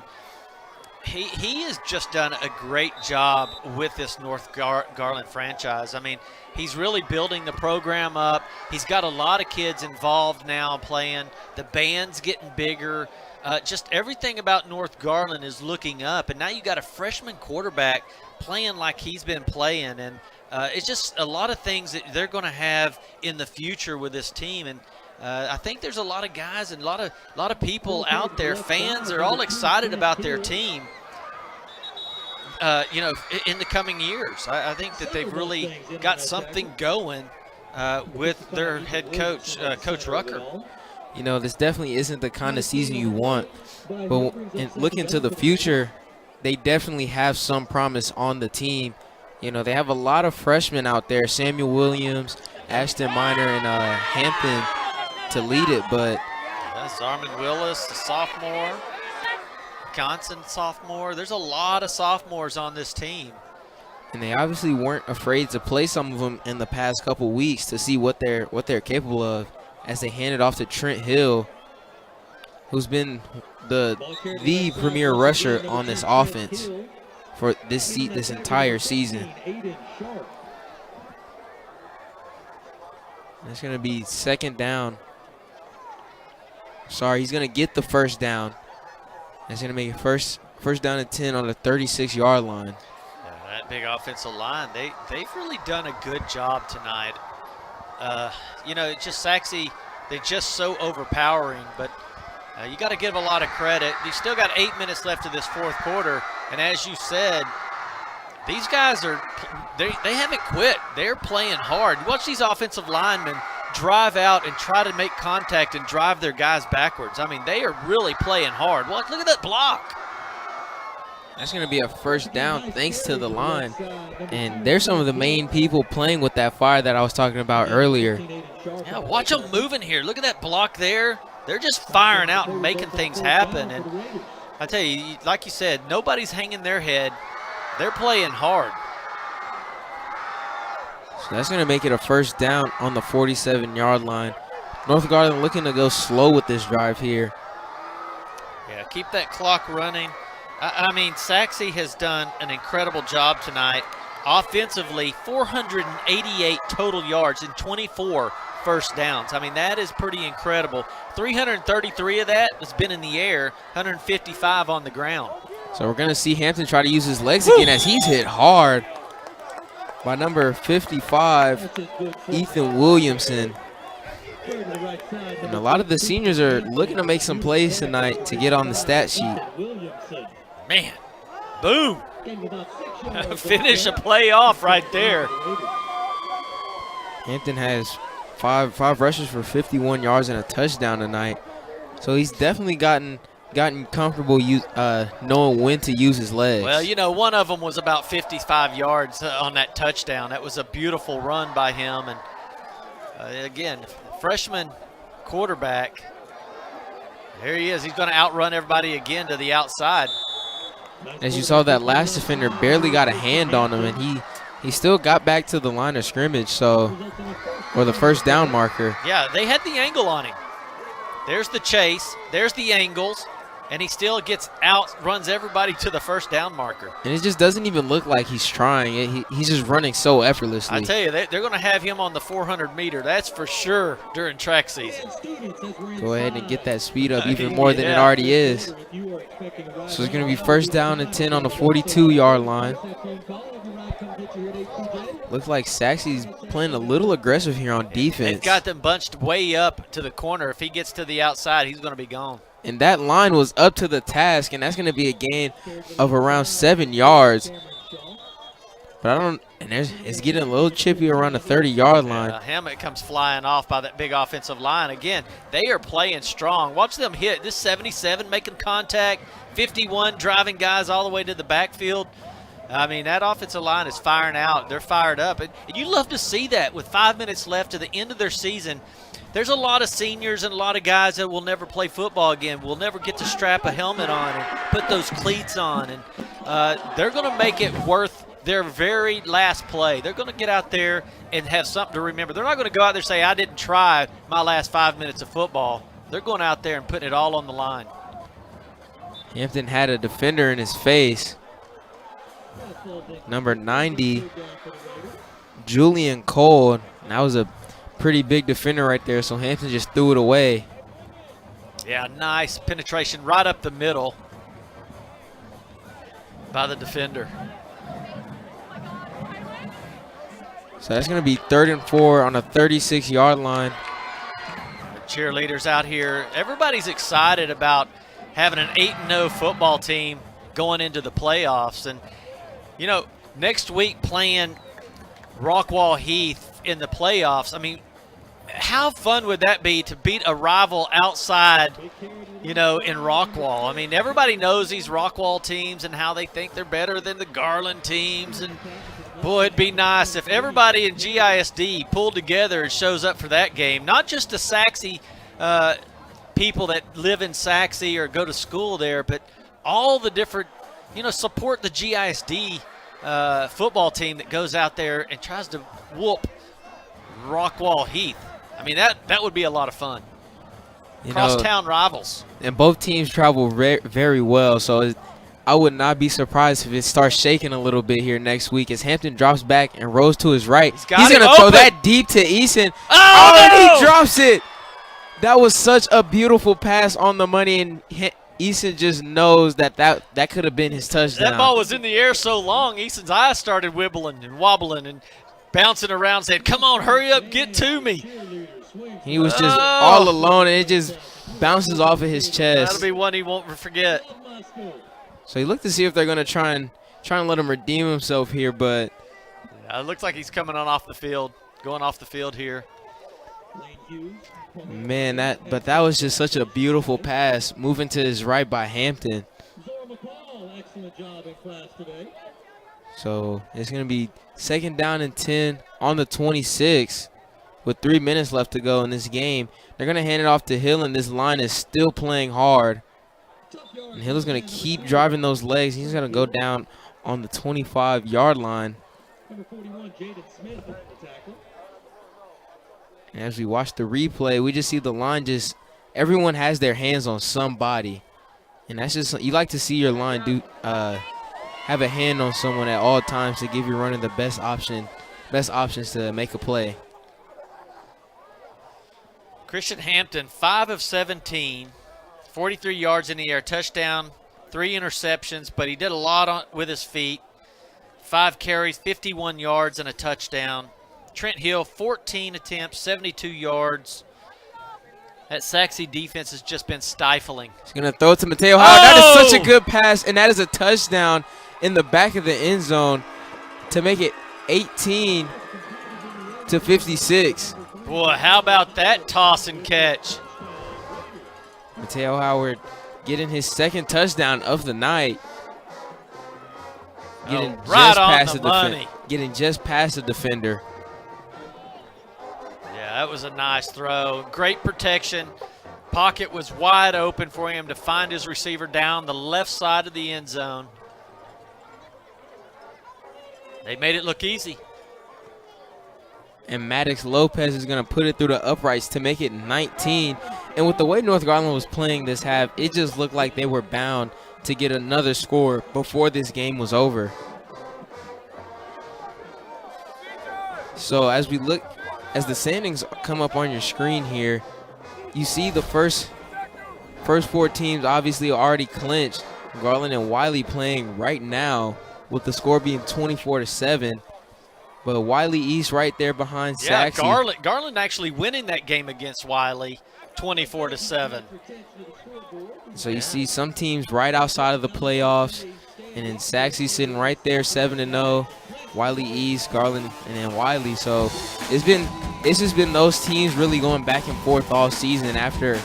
he has just done a great job with this North Garland franchise. I mean, he's really building the program up. He's got a lot of kids involved now playing. The band's getting bigger. Just everything about North Garland is looking up, and now you got a freshman quarterback playing like he's been playing, and it's just a lot of things that they're going to have in the future with this team. And I think there's a lot of guys and a lot of people out there, fans are all excited about their team. You know, in the coming years, I think that they've really got something going with their head coach, Coach Rucker. You know, this definitely isn't the kind of season you want, but looking to the future, they definitely have some promise on the team. You know, they have a lot of freshmen out there, Samuel Williams, Ashton Minor, and Hampton to lead it, but Zarman Willis, the sophomore, Johnson, sophomore. There's a lot of sophomores on this team. And they obviously weren't afraid to play some of them in the past couple weeks to see what they're capable of, as they handed off to Trent Hill, who's been the premier rusher on this offense for this entire season. It's going to be second down. Sorry, he's going to get the first down. That's going to make it first down and 10 on the 36-yard line. Yeah, that big offensive line, they've really done a good job tonight. You know, it's just Sachse, they're just so overpowering, but you got to give a lot of credit. You still got 8 minutes left of this fourth quarter, and as you said, these guys they haven't quit. They're playing hard. Watch these offensive linemen drive out and try to make contact and drive their guys backwards. I mean, they are really playing hard. Look at that block. That's going to be a first down thanks to the line. And they're some of the main people playing with that fire that I was talking about earlier. Yeah, watch them moving here. Look at that block there. They're just firing out and making things happen. And I tell you, like you said, nobody's hanging their head. They're playing hard. So that's going to make it a first down on the 47-yard line. North Garland looking to go slow with this drive here. Yeah, keep that clock running. I mean, Sachse has done an incredible job tonight. Offensively, 488 total yards and 24 first downs. I mean, that is pretty incredible. 333 of that has been in the air, 155 on the ground. So we're going to see Hampton try to use his legs again as he's hit hard by number 55, Ethan Williamson. And a lot of the seniors are looking to make some plays tonight to get on the stat sheet. Man, boom. Finish a play off right there. Hampton has Five rushes for 51 yards and a touchdown tonight. So he's definitely gotten comfortable knowing when to use his legs. Well, you know, one of them was about 55 yards on that touchdown. That was a beautiful run by him. And again, freshman quarterback. There he is. He's going to outrun everybody again to the outside. As you saw, that last defender barely got a hand on him, and he still got back to the line of scrimmage, or the first down marker. Yeah, they had the angle on him. There's the chase. There's the angles. And he still gets out, runs everybody to the first down marker. And it just doesn't even look like he's trying. He's just running so effortlessly. I tell you, they're going to have him on the 400-meter. That's for sure during track season. Go ahead and get that speed up even more than it already is. So it's going to be first down and 10 on the 42-yard line. Looks like Sachse's playing a little aggressive here on defense. They've got them bunched way up to the corner. If he gets to the outside, he's going to be gone. And that line was up to the task, and that's going to be a gain of around 7 yards. But it's getting a little chippy around the 30-yard line. A helmet comes flying off by that big offensive line. Again, they are playing strong. Watch them hit. This 77 making contact, 51 driving guys all the way to the backfield. I mean, that offensive line is firing out. They're fired up. And you love to see that with 5 minutes left to the end of their season. There's a lot of seniors and a lot of guys that will never play football again, will never get to strap a helmet on and put those cleats on. And they're going to make it worth their very last play. They're going to get out there and have something to remember. They're not going to go out there and say, I didn't try my last 5 minutes of football. They're going out there and putting it all on the line. Hampton had a defender in his face. Number 90, Julian Cole. And that was a pretty big defender right there, so Hampton just threw it away. Yeah, nice penetration right up the middle by the defender. So that's going to be 3rd and 4 on a 36-yard line. The cheerleaders out here, everybody's excited about having an 8-0 football team going into the playoffs. And, you know, next week playing Rockwall Heath in the playoffs, I mean, how fun would that be to beat a rival outside, you know, in Rockwall? I mean, everybody knows these Rockwall teams and how they think they're better than the Garland teams. And, boy, it'd be nice if everybody in GISD pulled together and shows up for that game. Not just the Sachse people that live in Sachse or go to school there, but all the different, you know, support the GISD football team that goes out there and tries to whoop Rockwall Heath. I mean, that would be a lot of fun. Crosstown rivals. And both teams travel very well, so I would not be surprised if it starts shaking a little bit here next week as Hampton drops back and rolls to his right. He's going to throw that deep to Eason. Oh, no! And he drops it. That was such a beautiful pass on the money, and Eason just knows that could have been his touchdown. That ball was in the air so long, Eason's eyes started wibbling and wobbling and bouncing around, saying, come on, hurry up, get to me. He was just all alone, and it just bounces off of his chest. That'll be one he won't forget. So he looked to see if they're going to try and let him redeem himself here, but it looks like he's coming on off the field, going off the field here. Man, that was just such a beautiful pass, moving to his right by Hampton. So it's going to be 2nd down and 10 on the 26 with 3 minutes left to go in this game. They're going to hand it off to Hill, and this line is still playing hard. And Hill is going to keep driving those legs. He's going to go down on the 25-yard line. And as we watch the replay, we just see the line everyone has their hands on somebody. And that's just, you like to see your line have a hand on someone at all times to give your runner the best options to make a play. Christian Hampton, 5 of 17, 43 yards in the air, touchdown, 3 interceptions, but he did a lot with his feet. 5 carries, 51 yards, and a touchdown. Trent Hill, 14 attempts, 72 yards. That Sachse defense has just been stifling. He's going to throw it to Mateo Howard. That is such a good pass, and that is a touchdown in the back of the end zone to make it 18-56. Boy, how about that toss and catch? Mateo Howard getting his second touchdown of the night. Getting right on the money. Getting just past the defender. Yeah, that was a nice throw. Great protection. Pocket was wide open for him to find his receiver down the left side of the end zone. They made it look easy. And Maddox Lopez is going to put it through the uprights to make it 19. And with the way North Garland was playing this half, it just looked like they were bound to get another score before this game was over. So as we look, as the standings come up on your screen here, you see the first four teams obviously already clinched. Garland and Wiley playing right now with the score being 24-7. But Wiley East right there behind Sachse. Yeah, Garland actually winning that game against Wiley 24-7. So you see some teams right outside of the playoffs, and then Sachse sitting right there 7-0. Wiley East, Garland, and then Wiley. So it's just been those teams really going back and forth all season. After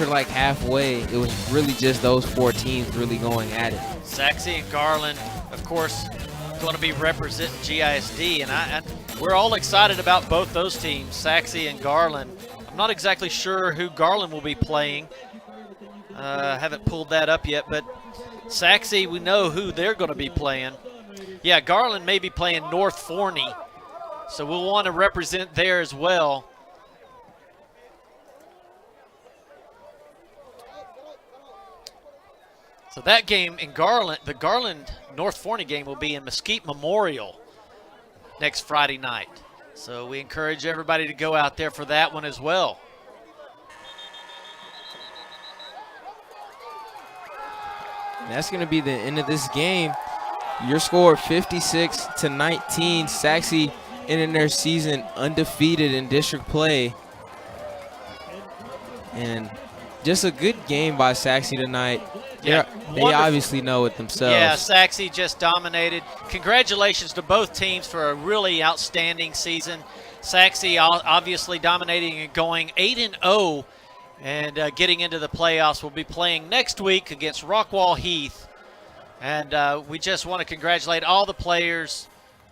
like halfway, it was really just those four teams really going at it. Sachse and Garland, of course, going to be representing GISD, and we're all excited about both those teams, Sachse and Garland. I'm not exactly sure who Garland will be playing. Haven't pulled that up yet, but Sachse, we know who they're going to be playing. Yeah, Garland may be playing North Forney, so we'll want to represent there as well. So that game in Garland, the Garland North Forney game will be in Mesquite Memorial next Friday night. So we encourage everybody to go out there for that one as well. And that's going to be the end of this game. Your score 56-19. Sachse ending their season undefeated in district play. And just a good game by Sachse tonight. Yeah, they obviously know it themselves. Yeah, Sachse just dominated. Congratulations to both teams for a really outstanding season. Sachse obviously dominating and going 8-0 and getting into the playoffs. We'll be playing next week against Rockwall Heath. And we just want to congratulate all the players.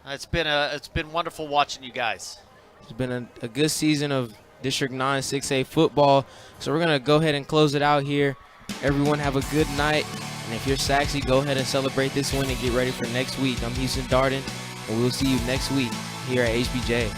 It's been wonderful watching you guys. It's been a good season of District 9 6A football. So we're going to go ahead and close it out here. Everyone have a good night. And if you're Sachse, go ahead and celebrate this win and get ready for next week. I'm Houston Darden, and we'll see you next week here at HBJ.